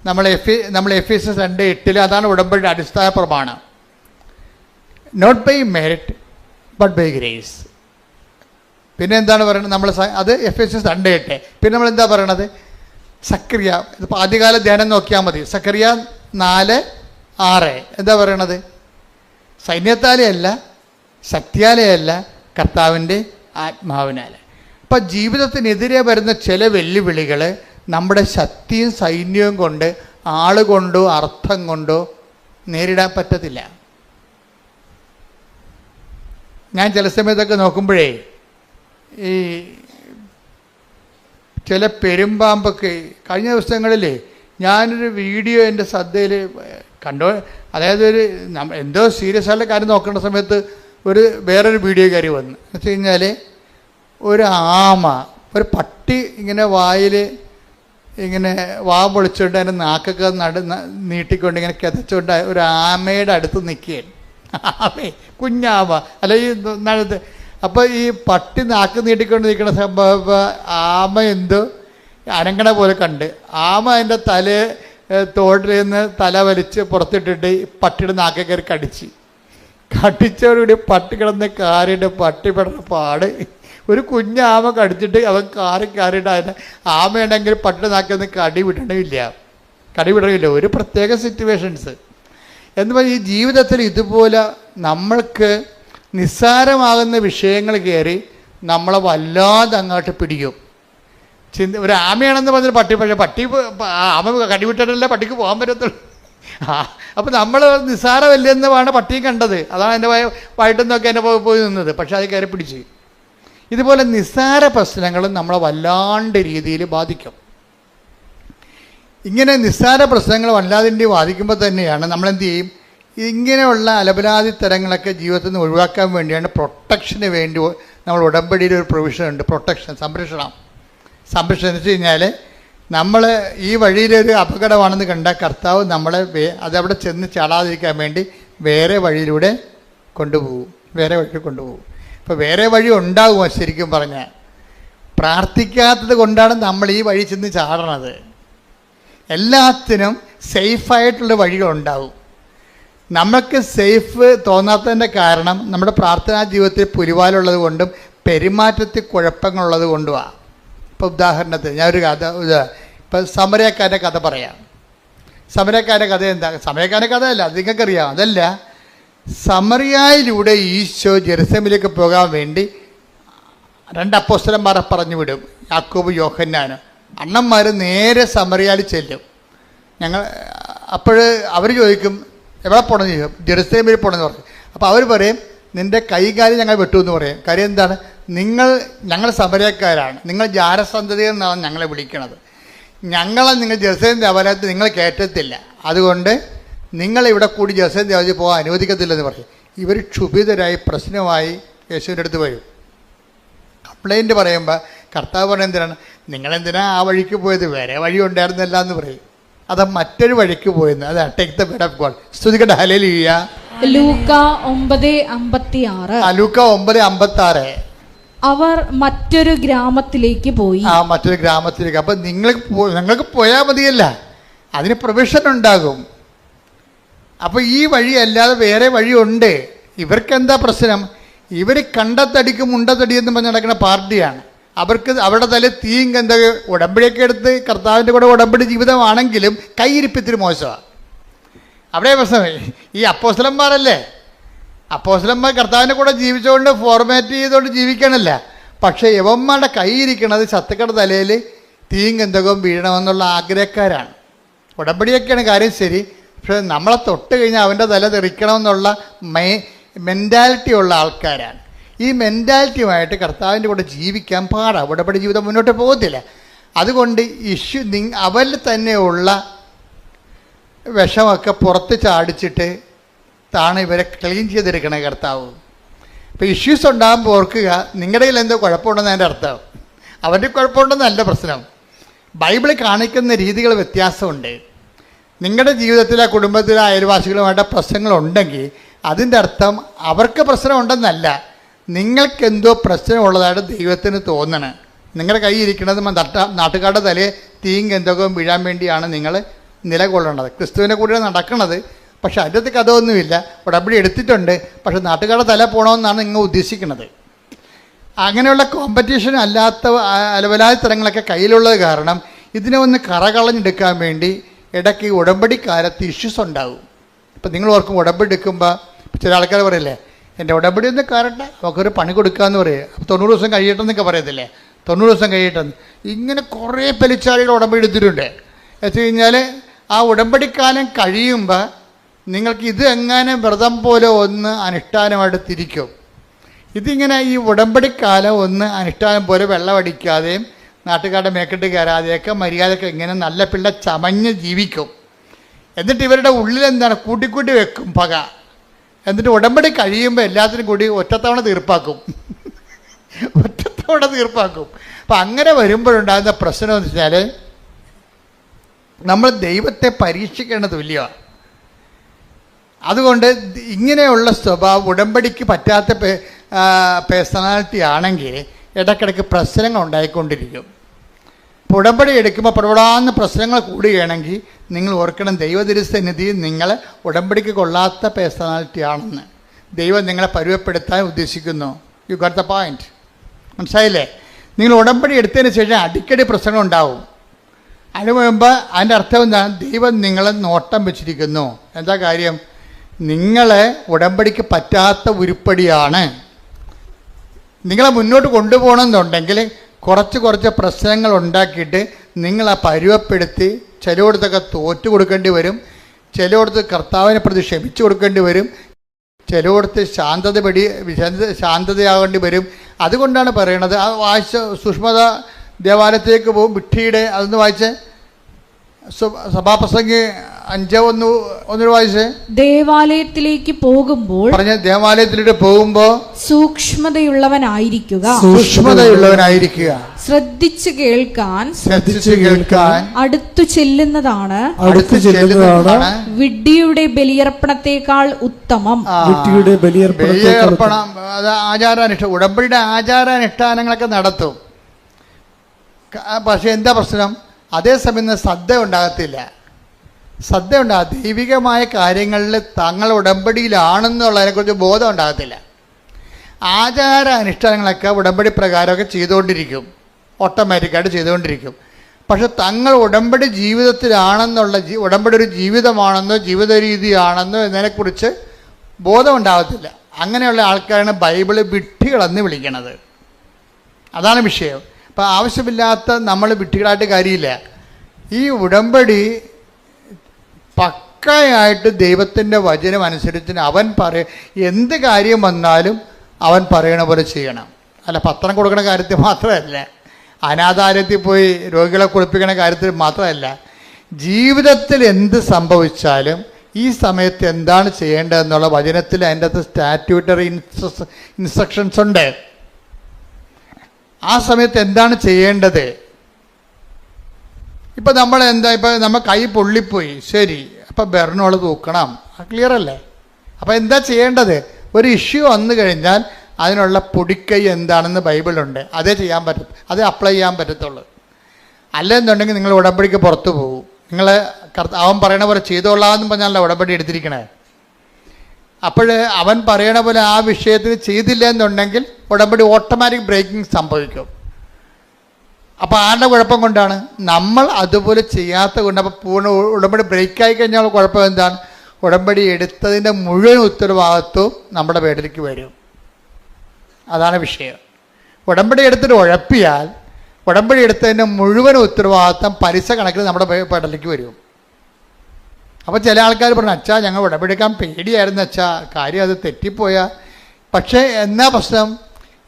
നമ്മൾ എഫേസ്യസ് 2:8 അതാണ് ഉടമ്പടിയുടെ അടിസ്ഥാന പ്രമാണം. Not by merit but by grace. പിന്നെ എന്താണ് പറയുന്നത്? നമ്മൾ അത് Ephesians 2:8. പിന്നെ നമ്മൾ എന്താ പറയണത്? സക്കറിയ, ഇതിപ്പോൾ ആദ്യകാല ധ്യാനം നോക്കിയാൽ മതി. സക്കറിയ 4:6 എന്താ പറയണത്? സൈന്യത്താലെയല്ല, ശക്തിയാലെയല്ല, കർത്താവിൻ്റെ ആത്മാവിനാൽ. അപ്പം ജീവിതത്തിനെതിരെ വരുന്ന ചില വെല്ലുവിളികൾ നമ്മുടെ ശക്തിയും സൈന്യവും കൊണ്ട്, ആളുകൊണ്ടോ അർത്ഥം കൊണ്ടോ നേരിടാൻ പറ്റത്തില്ല. ഞാൻ ചില സമയത്തൊക്കെ നോക്കുമ്പോഴേ ഈ ചില പെരുമ്പാമ്പൊക്കെ, കഴിഞ്ഞ ദിവസങ്ങളിൽ ഞാനൊരു വീഡിയോ എൻ്റെ ശ്രദ്ധയിൽ കണ്ടോ, അതായത് എന്തോ സീരിയസ് ആയിട്ടുള്ള കാര്യം നോക്കേണ്ട സമയത്ത് വേറൊരു വീഡിയോ കയറി വന്നു. എന്ന് വെച്ച് കഴിഞ്ഞാൽ ഒരു ആമ, ഒരു പട്ടി ഇങ്ങനെ വായിൽ ഇങ്ങനെ വാ പൊളിച്ചുകൊണ്ട് അതിൻ്റെ നാക്കൊക്കെ നീട്ടിക്കൊണ്ട് ഇങ്ങനെ കിതച്ചുകൊണ്ട് ഒരു ആമയുടെ അടുത്ത് നിൽക്കുകയാണ്. കുഞ്ഞാമ അല്ല ഈ നടുത്ത്. അപ്പോൾ ഈ പട്ടി നാക്ക് നീട്ടിക്കൊണ്ട് നിൽക്കുന്ന സംഭവം ആമ എന്തോ അനങ്ങണ പോലെ കണ്ട്, ആമ അതിൻ്റെ തോട്ടിൽ നിന്ന് തല വലിച്ച് പുറത്തിട്ടിട്ട് പട്ടിയുടെ നാക്കെ കയറി കടിച്ചവരോട് പട്ടി കിടന്ന് കാറിയിട്ട് പട്ടി പെടുന്ന പാട്. ഒരു കുഞ്ഞാമ കടിച്ചിട്ട് അവൻ കാറിയിട്ട് അതിന് ആമയുണ്ടെങ്കിൽ പട്ടിയുടെ നാക്കിൽ കടി വിടണമില്ല. ഒരു പ്രത്യേക സിറ്റുവേഷൻസ് എന്ന് പറഞ്ഞാൽ ഈ ജീവിതത്തിൽ ഇതുപോലെ നമ്മൾക്ക് നിസ്സാരമാകുന്ന വിഷയങ്ങൾ കയറി നമ്മളെ വല്ലാതെ അങ്ങോട്ട് പിടിക്കും. ഒരു ആമയാണെന്ന് പറഞ്ഞൊരു പട്ടി ആമ കടിവിട്ടിട്ടല്ല പട്ടിക്ക് പോകാൻ പറ്റത്തുള്ളൂ. അപ്പം നമ്മൾ നിസ്സാരമല്ലെന്നാണ് പട്ടിയും കണ്ടത്. അതാണ് എൻ്റെ വയറ്റെന്നൊക്കെ എൻ്റെ പോയി നിന്നത്. പക്ഷെ അത് കയറി പിടിച്ച്. ഇതുപോലെ നിസ്സാര പ്രശ്നങ്ങളും നമ്മളെ വല്ലാണ്ട് രീതിയിൽ ബാധിക്കും. ഇങ്ങനെ നിസ്സാര പ്രശ്നങ്ങൾ വല്ലാതിൻ്റെ ബാധിക്കുമ്പോൾ തന്നെയാണ് നമ്മളെന്ത് ചെയ്യും, ഇങ്ങനെയുള്ള അലപരാധി തരങ്ങളൊക്കെ ജീവിതത്തിൽ നിന്ന് ഒഴിവാക്കാൻ വേണ്ടിയാണ് പ്രൊട്ടക്ഷന് വേണ്ടി നമ്മൾ ഉടമ്പടിയിൽ ഒരു പ്രൊവിഷൻ ഉണ്ട്. പ്രൊട്ടക്ഷൻ, സംരക്ഷണം എന്ന് വെച്ച് കഴിഞ്ഞാൽ നമ്മൾ ഈ വഴിയിലൊരു അപകടമാണെന്ന് കണ്ട കർത്താവ് നമ്മളെ അതവിടെ ചെന്ന് ചാടാതിരിക്കാൻ വേണ്ടി വേറെ വഴിയിലൂടെ കൊണ്ടുപോകും. ഇപ്പോൾ വേറെ വഴി ഉണ്ടാകുമോ? ശരിക്കും പറഞ്ഞാൽ പ്രാർത്ഥിക്കാത്തത് കൊണ്ടാണ് നമ്മൾ ഈ വഴി ചെന്ന് ചാടണത്. എല്ലാത്തിനും സേഫായിട്ടുള്ള വഴികളുണ്ടാവും. നമുക്ക് സേഫ് തോന്നാത്തതിൻ്റെ കാരണം നമ്മുടെ പ്രാർത്ഥനാ ജീവിതത്തിൽ പുലിവാലുള്ളത് കൊണ്ടും പെരുമാറ്റത്തിൽ കുഴപ്പങ്ങളുള്ളത് കൊണ്ടുമാണ്. ഇപ്പോൾ ഉദാഹരണത്തിന് ഞാനൊരു ഇപ്പം സമരക്കാരൻ്റെ കഥ പറയാം. സമരക്കാരൻ്റെ കഥ എന്താ? സമരക്കാരൻ്റെ കഥയല്ല, അത് നിങ്ങൾക്കറിയാം. അതല്ല, സമറിയായിലൂടെ ഈശോ ജെറുസലേമിലേക്ക് പോകാൻ വേണ്ടി 2 അപ്പോസ്തലന്മാരെ പറഞ്ഞു വിടും, യാക്കോബ് യോഹന്നാനും. അണ്ണന്മാർ നേരെ സമറിയായിൽ ചെല്ലും. അപ്പോൾ അവർ ചോദിക്കും എവിടെ പോകണമെന്ന് ചോദിക്കും. ജെറുസലേമിൽ പോകണമെന്ന് പറയും. അപ്പോൾ അവർ പറയും നിൻ്റെ കൈകാലം ഞങ്ങൾ വെട്ടുമെന്ന് പറയും. കാര്യം എന്താണ്? ഞങ്ങൾ സമരക്കാരാണ്, നിങ്ങൾ ജാരസന്തതി എന്നാണ് ഞങ്ങളെ വിളിക്കണത്. ഞങ്ങളെ നിങ്ങൾ ജെറുസലേം ദേവാലയത്തിൽ നിങ്ങൾ കയറ്റത്തില്ല, അതുകൊണ്ട് നിങ്ങളിവിടെ കൂടി ജെറുസലേം ദേവാലയത്തിൽ പോകാൻ അനുവദിക്കത്തില്ലെന്ന് പറയും. ഇവർ ക്ഷുഭിതരായി പ്രശ്നമായി യേശുവിൻ്റെ അടുത്ത് വരും. കംപ്ലൈൻറ്റ് പറയുമ്പോൾ കർത്താവ് പറയുന്നത് എന്തിനാണ്? നിങ്ങളെന്തിനാ ആ വഴിക്ക് പോയത്? വേറെ വഴി ഉണ്ടായിരുന്നില്ല എന്ന് പറയും. അത് മറ്റൊരു വഴിക്ക് പോയെന്ന്. അതാണ് take the word of God. സ്തുതിക്കട്ടെ, ഹല്ലേലൂയ. ലൂക്ക 9:56. ലൂക്ക 9:56. അവർ മറ്റൊരു ഗ്രാമത്തിലേക്ക് പോയി. മറ്റൊരു ഗ്രാമത്തിലേക്ക്. അപ്പം നിങ്ങൾക്ക് പോയാൽ മതിയല്ല, അതിന് പ്രൊവിഷൻ ഉണ്ടാകും. അപ്പോൾ ഈ വഴി അല്ലാതെ വേറെ വഴിയുണ്ട്. ഇവർക്ക് എന്താ പ്രശ്നം? ഇവർ കണ്ടത്തടിക്കും മുണ്ടത്തടിയെന്ന് പറഞ്ഞ് നടക്കുന്ന പാർട്ടിയാണ്. അവർക്ക് അവിടെ തല തീയും എന്താ ഉടമ്പടിയൊക്കെ എടുത്ത് കർത്താവിൻ്റെ കൂടെ ഉടമ്പടി ജീവിതമാണെങ്കിലും കൈയിരിപ്പിത്തിരി മോശമാണ്. അവിടെ പ്രശ്നമേ. ഈ അപ്പോസ്തലന്മാരല്ലേ, അപ്പോസ്തലന്മാർ കർത്താവിൻ്റെ കൂടെ ജീവിച്ചുകൊണ്ട് ഫോർമാറ്റ് ചെയ്തുകൊണ്ട് ജീവിക്കണമല്ല. പക്ഷേ യവന്മാരുടെ കൈയിരിക്കണത് ശത്രുക്കളുടെ തലയിൽ തീയും ഗന്ധകവും വീഴണമെന്നുള്ള ആഗ്രഹക്കാരാണ്. ഉടമ്പടിയൊക്കെയാണ് കാര്യം ശരി, പക്ഷേ നമ്മളെ തൊട്ട് കഴിഞ്ഞാൽ അവൻ്റെ തല തെറിക്കണമെന്നുള്ള മെൻറ്റാലിറ്റി ഉള്ള ആൾക്കാരാണ്. ഈ മെൻറ്റാലിറ്റിയുമായിട്ട് കർത്താവിൻ്റെ കൂടെ ജീവിക്കാൻ പാടാണ്. ഉടമ്പടി ജീവിതം മുന്നോട്ട് പോകത്തില്ല. അതുകൊണ്ട് അവരിൽ തന്നെയുള്ള വിഷമൊക്കെ പുറത്ത് ചാടിച്ചിട്ട് താണ് ഇവരെ ക്ലീൻ ചെയ്തെടുക്കണേ കർത്താവ്. ഇപ്പോൾ ഇഷ്യൂസ് ഉണ്ടാകുമ്പോൾ ഓർക്കുക, നിങ്ങളുടെ കയ്യിൽ എന്തോ കുഴപ്പമുണ്ടെന്ന് അതിൻ്റെ അർത്ഥം. അവൻ്റെ കുഴപ്പമുണ്ടെന്നല്ല പ്രശ്നം. ബൈബിളിൽ കാണിക്കുന്ന രീതികൾ വ്യത്യാസമുണ്ട്. നിങ്ങളുടെ ജീവിതത്തിലെ കുടുംബത്തിലെ അയൽവാസികളുമായിട്ട് പ്രശ്നങ്ങളുണ്ടെങ്കിൽ അതിൻ്റെ അർത്ഥം അവർക്ക് പ്രശ്നമുണ്ടെന്നല്ല, നിങ്ങൾക്കെന്തോ പ്രശ്നമുള്ളതായിട്ട് ദൈവത്തിന് തോന്നണം. നിങ്ങളുടെ കയ്യിൽ ഇരിക്കുന്നത് നാട്ടുകാരുടെ തലയെ തീയും ഗന്ധകവും വീഴാൻ വേണ്ടിയാണ് നിങ്ങൾ നിലകൊള്ളേണ്ടത്. ക്രിസ്തുവിനെ കൂടെ നടക്കണത്. പക്ഷെ അതിൻ്റെ കഥയൊന്നുമില്ല. ഉടമ്പടി എടുത്തിട്ടുണ്ട്, പക്ഷെ നാട്ടുകാരുടെ തല പോകണമെന്നാണ് നിങ്ങൾ ഉദ്ദേശിക്കുന്നത്. അങ്ങനെയുള്ള കോമ്പറ്റീഷൻ അല്ലാത്ത അലവലായ തരങ്ങളൊക്കെ കയ്യിലുള്ളത് കാരണം ഇതിനെ ഒന്ന് കറകളഞ്ഞെടുക്കാൻ വേണ്ടി ഇടയ്ക്ക് ഉടമ്പടിക്കാലത്ത് ഇഷ്യൂസ് ഉണ്ടാകും. ഇപ്പം നിങ്ങൾ ഓർക്കും ഉടമ്പടി എടുക്കുമ്പോൾ ചില ആൾക്കാർ പറയില്ലേ, എൻ്റെ ഉടമ്പടി ഒന്ന് കയറട്ടെ, നമുക്കൊരു പണി കൊടുക്കാമെന്ന് പറയും. അപ്പോൾ 90 ദിവസം കഴിയട്ടെന്നൊക്കെ പറയത്തില്ലേ, 90 ദിവസം കഴിയട്ടെന്ന്. ഇങ്ങനെ കുറേ പെലിച്ചാളികൾ ഉടമ്പടി എടുത്തിട്ടുണ്ട്. വെച്ച് കഴിഞ്ഞാൽ ആ ഉടമ്പടിക്കാലം കഴിയുമ്പോൾ നിങ്ങൾക്ക് ഇത് എങ്ങനെ വ്രതം പോലെ ഒന്ന് അനുഷ്ഠാനമായിട്ട് തിരിക്കും. ഇതിങ്ങനെ ഈ ഉടമ്പടിക്കാലം ഒന്ന് അനുഷ്ഠാനം പോലെ വെള്ളമടിക്കാതെയും നാട്ടുകാരുടെ മേക്കെട്ട് കയറാതെയൊക്കെ മര്യാദയൊക്കെ ഇങ്ങനെ നല്ല പിള്ള ചമഞ്ഞ് ജീവിക്കും. എന്നിട്ട് ഇവരുടെ ഉള്ളിൽ എന്താണ് കൂട്ടിക്കൂട്ടി വെക്കും പക. എന്നിട്ട് ഉടമ്പടി കഴിയുമ്പോൾ എല്ലാത്തിനും കൂടി ഒറ്റത്തവണ തീർപ്പാക്കും. ഒറ്റത്തവണ തീർപ്പാക്കും. അപ്പം അങ്ങനെ വരുമ്പോഴുണ്ടാകുന്ന പ്രശ്നം എന്ന് വെച്ചാൽ നമ്മൾ ദൈവത്തെ പരീക്ഷിക്കേണ്ട തുല്യമാണ്. അതുകൊണ്ട് ഇങ്ങനെയുള്ള സ്വഭാവം ഉടമ്പടിക്ക് പറ്റാത്ത പേഴ്സണാലിറ്റി ആണെങ്കിൽ ഇടയ്ക്കിടയ്ക്ക് പ്രശ്നങ്ങൾ ഉണ്ടായിക്കൊണ്ടിരിക്കും. ഇപ്പോൾ ഉടമ്പടി എടുക്കുമ്പോൾ പ്രബടാന്ന് പ്രശ്നങ്ങൾ കൂടുകയാണെങ്കിൽ നിങ്ങൾ ഓർക്കണം, ദൈവതിരുസന്നിധിയിൽ നിങ്ങൾ ഉടമ്പടിക്ക് കൊള്ളാത്ത പേഴ്സണാലിറ്റി ആണെന്ന്. ദൈവം നിങ്ങളെ പരുവപ്പെടുത്താൻ ഉദ്ദേശിക്കുന്നു. You got the point. മനസ്സിലായില്ലേ? നിങ്ങൾ ഉടമ്പടി എടുത്തതിന് ശേഷം അടിക്കടി പ്രശ്നങ്ങൾ ഉണ്ടാവും. അതിന് മുമ്പ് അതിൻ്റെ അർത്ഥം എന്താണ്? ദൈവം നിങ്ങളെ നോട്ടം വെച്ചിരിക്കുന്നു. എന്താ കാര്യം? നിങ്ങളെ ഉടമ്പടിക്ക് പറ്റാത്ത ഉരുപ്പടിയാണ്. നിങ്ങളെ മുന്നോട്ട് കൊണ്ടുപോകണമെന്നുണ്ടെങ്കിൽ കുറച്ച് പ്രശ്നങ്ങൾ ഉണ്ടാക്കിയിട്ട് നിങ്ങളെ പരുവപ്പെടുത്തി ചിലയിടത്തൊക്കെ തോറ്റു കൊടുക്കേണ്ടി വരും, ചിലയിടത്ത് കർത്താവിനെ പ്രതി ക്ഷമിച്ചു കൊടുക്കേണ്ടി വരും, ചിലയിടത്ത് ശാന്തതയാകേണ്ടി വരും. അതുകൊണ്ടാണ് പറയണത്. ആ വായിച്ച സുഷ്മത ദേവാലയത്തിലേക്ക് പോകും, വിട്ടിയുടെ അതൊന്ന് വായിച്ച്, സഭാപ്രസംഗി 5:1 വായിച്ച്. ദേവാലയത്തിലേക്ക് പോകുമ്പോൾ പറഞ്ഞ ദേവാലയത്തിലേക്ക് പോകുമ്പോൾ സൂക്ഷ്മതയുള്ളവനായിരിക്കുക, ശ്രദ്ധിച്ചു കേൾക്കാൻ അടുത്തു ചെല്ലുന്നതാണ് വിഡ്ഢിയുടെ ബലിയർപ്പണത്തെക്കാൾ ഉത്തമം. ബലിയർപ്പണം അത് ആചാരാനുഷ്ഠാനം, ഉടമ്പടിയുടെ ആചാരാനുഷ്ഠാനങ്ങളൊക്കെ നടത്തും. പക്ഷെ എന്താ പ്രശ്നം? അതേസമയം ശ്രദ്ധ ഉണ്ടാകത്തില്ല. ദൈവികമായ കാര്യങ്ങളിൽ തങ്ങൾ ഉടമ്പടിയിലാണെന്നുള്ളതിനെക്കുറിച്ച് ബോധം ഉണ്ടാകത്തില്ല. ആചാര അനുഷ്ഠാനങ്ങളൊക്കെ ഉടമ്പടി പ്രകാരമൊക്കെ ചെയ്തുകൊണ്ടിരിക്കും, ഓട്ടോമാറ്റിക്കായിട്ട് ചെയ്തുകൊണ്ടിരിക്കും. പക്ഷെ തങ്ങൾ ഉടമ്പടി ജീവിതത്തിലാണെന്നുള്ള ഉടമ്പടി ഒരു ജീവിതമാണെന്നോ ജീവിത രീതിയാണെന്നോ എന്നതിനെക്കുറിച്ച് ബോധം ഉണ്ടാകത്തില്ല. അങ്ങനെയുള്ള ആൾക്കാരാണ് ബൈബിള് വിഡ്ഢികളെന്ന് വിളിക്കണത്. അതാണ് വിഷയം. അപ്പം ആവശ്യമില്ലാത്ത നമ്മൾ വിഡ്ഢികളായിട്ട് കാര്യമില്ല. ഈ ഉടമ്പടി പക്കയായിട്ട് ദൈവത്തിൻ്റെ വചനം അനുസരിച്ച് അവൻ എന്ത് കാര്യം വന്നാലും അവൻ പറയണ പോലെ ചെയ്യണം. അല്ല പത്രം കൊടുക്കുന്ന കാര്യത്തിൽ മാത്രമല്ല, അനാഥാലയത്തിൽ പോയി രോഗികളെ കുളിപ്പിക്കുന്ന കാര്യത്തിൽ മാത്രമല്ല, ജീവിതത്തിൽ എന്ത് സംഭവിച്ചാലും ഈ സമയത്ത് എന്താണ് ചെയ്യേണ്ടതെന്നുള്ള വചനത്തിൽ അതിൻ്റെ അകത്ത് സ്റ്റാറ്റ്യൂട്ടറി ഇൻസ്ട്രക്ഷൻസ് ഉണ്ട്. ആ സമയത്ത് എന്താണ് ചെയ്യേണ്ടത്? ഇപ്പം നമ്മൾ നമ്മൾ കൈ പൊള്ളിപ്പോയി, ശരി, അപ്പം ബെർണോൾ തൂക്കണം, ക്ലിയർ അല്ലേ? അപ്പം എന്താ ചെയ്യേണ്ടത്? ഒരു ഇഷ്യൂ വന്നു കഴിഞ്ഞാൽ അതിനുള്ള പൊടിക്കൈ എന്താണെന്ന് ബൈബിളുണ്ട്, അതേ ചെയ്യാൻ പറ്റും, അതേ അപ്ലൈ ചെയ്യാൻ പറ്റത്തുള്ളൂ. അല്ലെന്നുണ്ടെങ്കിൽ നിങ്ങൾ ഉടമ്പടിക്ക് പുറത്തു പോകും. നിങ്ങൾ അവൻ പറയണ പോലെ ചെയ്തോളാമെന്ന് പറഞ്ഞാലല്ല ഉടമ്പടി എടുത്തിരിക്കണേ. അപ്പോൾ അവൻ പറയണ പോലെ ആ വിഷയത്തിന് ചെയ്തില്ല എന്നുണ്ടെങ്കിൽ ഉടമ്പടി ഓട്ടോമാറ്റിക് ബ്രേക്കിംഗ് സംഭവിക്കും. അപ്പോൾ ആരുടെ കുഴപ്പം കൊണ്ടാണ്? നമ്മൾ അതുപോലെ ചെയ്യാത്ത കൊണ്ട്. അപ്പോൾ പൂർണ്ണ ഉടമ്പടി ബ്രേക്കായി കഴിഞ്ഞാൽ കുഴപ്പം എന്താണ്? ഉടമ്പടി എടുത്തതിൻ്റെ മുഴുവൻ ഉത്തരവാദിത്വവും നമ്മുടെ പേരിലേക്ക് വരും. അതാണ് വിഷയം. ഉടമ്പടി എടുത്തിട്ട് ഉഴപ്പിയാൽ ഉടമ്പടി എടുത്തതിൻ്റെ മുഴുവൻ ഉത്തരവാദിത്വം പലിശ കണക്കിൽ നമ്മുടെ പേരിലേക്ക് വരും. അപ്പോൾ ചില ആൾക്കാർ പറഞ്ഞു, അച്ഛാ ഞങ്ങൾ ഉടമ്പടി എടുക്കാൻ പേടിയായിരുന്നു അച്ഛാ, കാര്യം അത് തെറ്റിപ്പോയാൽ. പക്ഷേ എന്നാ പ്രശ്നം?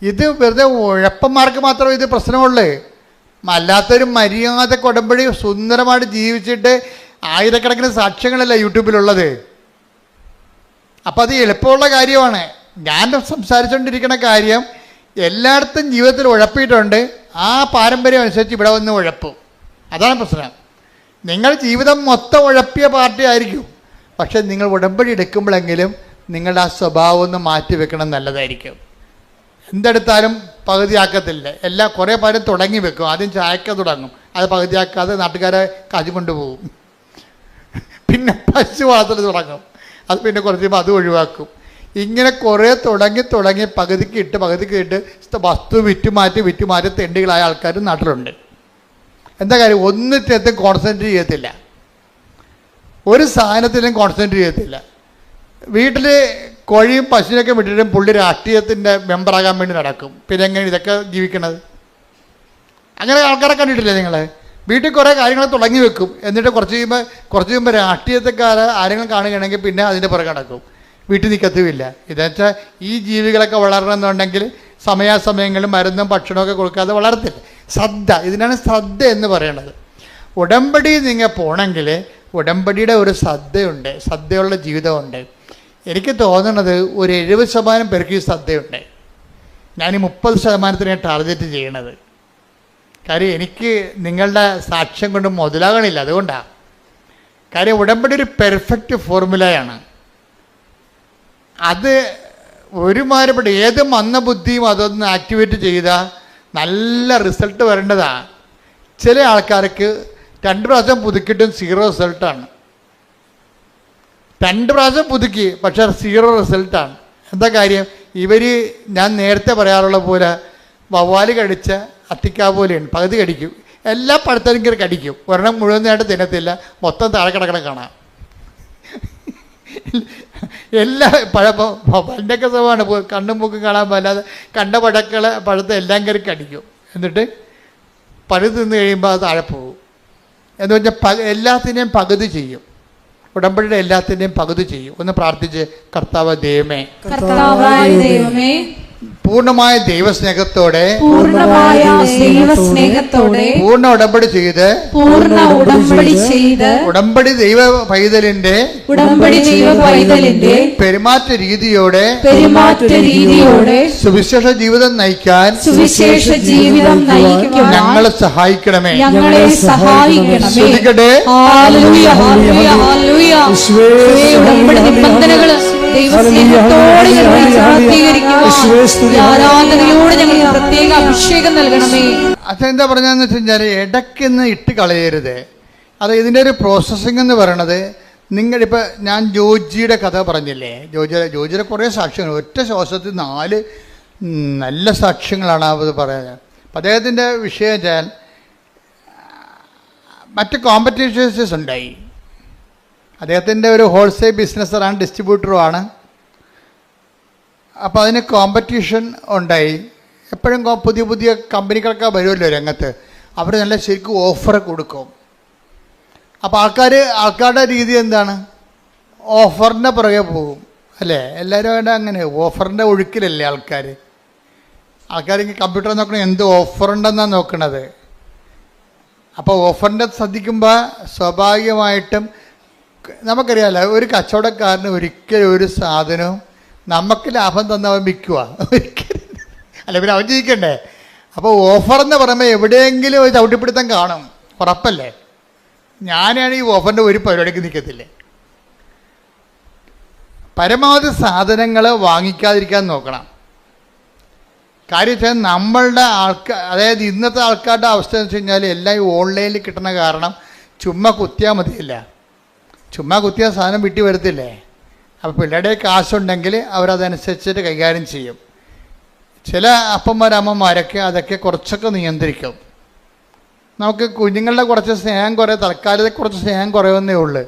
ഇത് വെറുതെ ഉഴപ്പന്മാർക്ക് മാത്രമേ ഇത് പ്രശ്നമുള്ളൂ. അല്ലാത്തൊരു മര്യാദക്ക് ഉടമ്പടി സുന്ദരമായിട്ട് ജീവിച്ചിട്ട് ആയിരക്കണക്കിന് സാക്ഷ്യങ്ങളല്ല യൂട്യൂബിലുള്ളത്. അപ്പം അത് എളുപ്പമുള്ള കാര്യമാണ്. ഞാൻ സംസാരിച്ചുകൊണ്ടിരിക്കുന്ന കാര്യം എല്ലായിടത്തും ജീവിതത്തിൽ ഉഴപ്പിയിട്ടുണ്ട്. ആ പാരമ്പര്യം അനുസരിച്ച് ഇവിടെ വന്ന് ഉഴപ്പും. അതാണ് പ്രശ്നം. നിങ്ങൾ ജീവിതം മൊത്തം ഉഴപ്പിയ പാർട്ടി ആയിരിക്കും. പക്ഷെ നിങ്ങൾ ഉടമ്പടി എടുക്കുമ്പോഴെങ്കിലും നിങ്ങളുടെ ആ സ്വഭാവം ഒന്ന് മാറ്റി വെക്കണം, നല്ലതായിരിക്കും. എന്തെടുത്താലും പകുതിയാക്കത്തില്ല. കുറേ പേരും തുടങ്ങി വെക്കും. ആദ്യം ചായക്ക തുടങ്ങും, അത് പകുതിയാക്കാതെ നാട്ടുകാരെ കാശ് കൊണ്ടുപോകും. പിന്നെ പശു വളർത്തൽ തുടങ്ങും, അത് പിന്നെ കുറച്ച് അത് ഒഴിവാക്കും. ഇങ്ങനെ കുറേ തുടങ്ങി പകുതിക്ക് ഇട്ട് വസ്തു വിറ്റുമാറ്റി തെണ്ടികളായ ആൾക്കാർ നാട്ടിലുണ്ട്. എന്താ കാര്യം? ഒന്നിറ്റത്തും കോൺസെൻട്രേറ്റ് ചെയ്യത്തില്ല, ഒരു സാധനത്തിലും കോൺസെൻട്രേറ്റ് ചെയ്യത്തില്ല. വീട്ടിൽ കോഴിയും പശുവിനൊക്കെ വിട്ടിട്ടും പുള്ളി രാഷ്ട്രീയത്തിൻ്റെ മെമ്പറാകാൻ വേണ്ടി നടക്കും. പിന്നെ എങ്ങനെ ഇതൊക്കെ ജീവിക്കണത്? അങ്ങനെ ആൾക്കാരെ കണ്ടിട്ടില്ലേ നിങ്ങൾ? വീട്ടിൽ കുറേ കാര്യങ്ങൾ തുടങ്ങി വെക്കും, എന്നിട്ട് കുറച്ച് കഴിയുമ്പോൾ രാഷ്ട്രീയത്തെക്കാരെ ആരെങ്കിലും കാണുകയാണെങ്കിൽ പിന്നെ അതിൻ്റെ പുറകെ നടക്കും, വീട്ടിൽ നിൽക്കത്തുമില്ല. ഇതെന്ന് വെച്ചാൽ ഈ ജീവികളൊക്കെ വളരണമെന്നുണ്ടെങ്കിൽ സമയാസമയങ്ങളിൽ മരുന്നും ഭക്ഷണമൊക്കെ കൊടുക്കാതെ വളരത്തില്ല. ഇതിനാണ് ശ്രദ്ധ എന്ന് പറയുന്നത്. ഉടമ്പടി നിങ്ങൾ പോകണമെങ്കിൽ ഉടമ്പടിയുടെ ഒരു ശ്രദ്ധയുണ്ട്, ശ്രദ്ധയുള്ള ജീവിതമുണ്ട്. എനിക്ക് തോന്നുന്നത് ഒരു 70% പേർക്ക് ഈ ശ്രദ്ധയുണ്ട്. ഞാൻ 30% ടാർഗറ്റ് ചെയ്യണത്. കാര്യം എനിക്ക് നിങ്ങളുടെ സാക്ഷ്യം കൊണ്ട് മുതലാകണില്ല, അതുകൊണ്ടാണ്. കാര്യം ഉടമ്പടി ഒരു പെർഫെക്റ്റ് ഫോർമുലയാണ്. അത് ഒരുമാതിരിപ്പെട്ട ഏത് മന്ദബുദ്ധിയും അതൊന്ന് ആക്ടിവേറ്റ് ചെയ്താൽ നല്ല റിസൾട്ട് വരേണ്ടതാണ്. ചില ആൾക്കാർക്ക് 2 പ്രാവശ്യം പുതുക്കിയിട്ടും 0 റിസൾട്ടാണ്. 2 പ്രാവശ്യം പുതുക്കി, പക്ഷേ 0 റിസൾട്ടാണ്. എന്താ കാര്യം? ഞാൻ നേരത്തെ പറയാറുള്ള പോലെ വവ്വാല് കടിച്ച അത്തിക്കാ പോലെയാണ്, പകുതി കടിക്കും, എല്ലാ പഴത്തിനും കടിക്കും, ഒരെണ്ണം മുഴുവനായിട്ട് തിന്നത്തില്ല, മൊത്തം താഴെ കിടക്കണം കാണാം. എല്ലാ പഴൻ്റെയൊക്കെ സ്വഭാവമാണ്, കണ്ണും മൂക്കും കാണാൻ പറ്റാതെ കണ്ട പഴത്തെ എല്ലാം കയറി കടിക്കും, എന്നിട്ട് പഴു തിന്ന് കഴിയുമ്പോൾ അത് താഴെ പോകും. എന്ന് വെച്ചാൽ എല്ലാത്തിനെയും പകുതി ചെയ്യും. ഉടമ്പടിയുടെ എല്ലാത്തിൻ്റെയും പകുതി ചെയ്യും. ഒന്ന് പ്രാർത്ഥിച്ച്, കർത്താവ് ദൈവമേ, പൂർണ്ണമായ ദൈവസ്നേഹത്തോടെ പൂർണ്ണ ഉടമ്പടി ചെയ്ത് ഉടമ്പടി ദൈവ പൈതലിന്റെ പെരുമാറ്റ രീതിയോടെ സുവിശേഷ ജീവിതം നയിക്കാൻ ഞങ്ങളെ സഹായിക്കണമേ. ശ്രദ്ധിക്കട്ടെ, നിബന്ധനകള് ആരാധനയോടെ ഞങ്ങൾ പ്രത്യേക അഭിഷേകം നൽകണമേ. അതെന്താ പറഞ്ഞതെന്ന് വെച്ച് കഴിഞ്ഞാൽ ഇടയ്ക്കൊന്ന് ഇട്ട് കളയരുത്. അത് ഇതിൻ്റെ ഒരു പ്രോസസ്സിംഗ് എന്ന് പറയണത്, നിങ്ങളിപ്പോൾ ഞാൻ ജോജിയുടെ കഥ പറഞ്ഞില്ലേ, ജോജിയുടെ കുറേ സാക്ഷ്യങ്ങൾ, ഒറ്റ ശ്വാസത്തിൽ 4 നല്ല സാക്ഷ്യങ്ങളാണ് അത് പറയുന്നത്. അപ്പം അദ്ദേഹത്തിൻ്റെ വിഷയം വെച്ചാൽ മറ്റ് കോമ്പറ്റീഷൻസ് ഉണ്ടായി. അദ്ദേഹത്തിൻ്റെ ഒരു ഹോൾസെയിൽ ബിസിനസ്സറാണ്, ഡിസ്ട്രിബ്യൂട്ടറുമാണ്. അപ്പോൾ അതിന് കോമ്പറ്റീഷൻ ഉണ്ടായി. എപ്പോഴും പുതിയ കമ്പനികളൊക്കെ വരുമല്ലോ രംഗത്ത്, അവർ നല്ല ശരിക്കും ഓഫർ കൊടുക്കും. അപ്പോൾ ആൾക്കാരുടെ രീതി എന്താണ്? ഓഫറിൻ്റെ പുറകെ പോകും, അല്ലേ? എല്ലാവരും അങ്ങനെ ഓഫറിൻ്റെ ഒഴുക്കിലല്ലേ ആൾക്കാർ കമ്പ്യൂട്ടർ നോക്കണം, എന്ത് ഓഫറുണ്ടെന്നാണ് നോക്കണത്. അപ്പോൾ ഓഫറിൻ്റെ ശ്രദ്ധിക്കുമ്പോൾ സ്വാഭാവികമായിട്ടും നമുക്കറിയാമല്ലോ, ഒരു കച്ചവടക്കാരന് ഒരിക്കലും ഒരു സാധനവും നമുക്ക് ലാഭം തന്നവൻ വിൽക്കുക ഒരിക്കലും അല്ല, പിന്നെ അവൻ ജീവിക്കണ്ടേ. അപ്പോൾ ഓഫറെന്ന് പറയുമ്പോൾ എവിടെയെങ്കിലും ഒരു ചവിട്ടിപ്പിടുത്തം കാണും, ഉറപ്പല്ലേ? ഞാനാണ് ഈ ഓഫറിൻ്റെ ഒരു പരിപാടിക്ക് നിൽക്കത്തില്ലേ. പരമാവധി സാധനങ്ങൾ വാങ്ങിക്കാതിരിക്കാൻ നോക്കണം. കാര്യം വെച്ചാൽ നമ്മളുടെ അതായത് ഇന്നത്തെ ആൾക്കാരുടെ അവസ്ഥ എന്ന് വെച്ച് കഴിഞ്ഞാൽ എല്ലാം ഈ ഓൺലൈനിൽ കിട്ടുന്ന കാരണം ചുമ്മാ കുത്തിയാൽ മതിയില്ല. ചുമ്മാ കുത്തിയാൽ സാധനം വിട്ടി വരത്തില്ലേ. അപ്പോൾ പിള്ളേരുടെ കാശുണ്ടെങ്കിൽ അവരതനുസരിച്ചിട്ട് കൈകാര്യം ചെയ്യും. ചില അപ്പന്മാരമ്മമാരൊക്കെ അതൊക്കെ കുറച്ചൊക്കെ നിയന്ത്രിക്കും. നമുക്ക് കുഞ്ഞുങ്ങളുടെ കുറച്ച് സ്നേഹം തൽക്കാലത്തെ കുറച്ച് സ്നേഹം കുറയുന്നേ ഉള്ളൂ.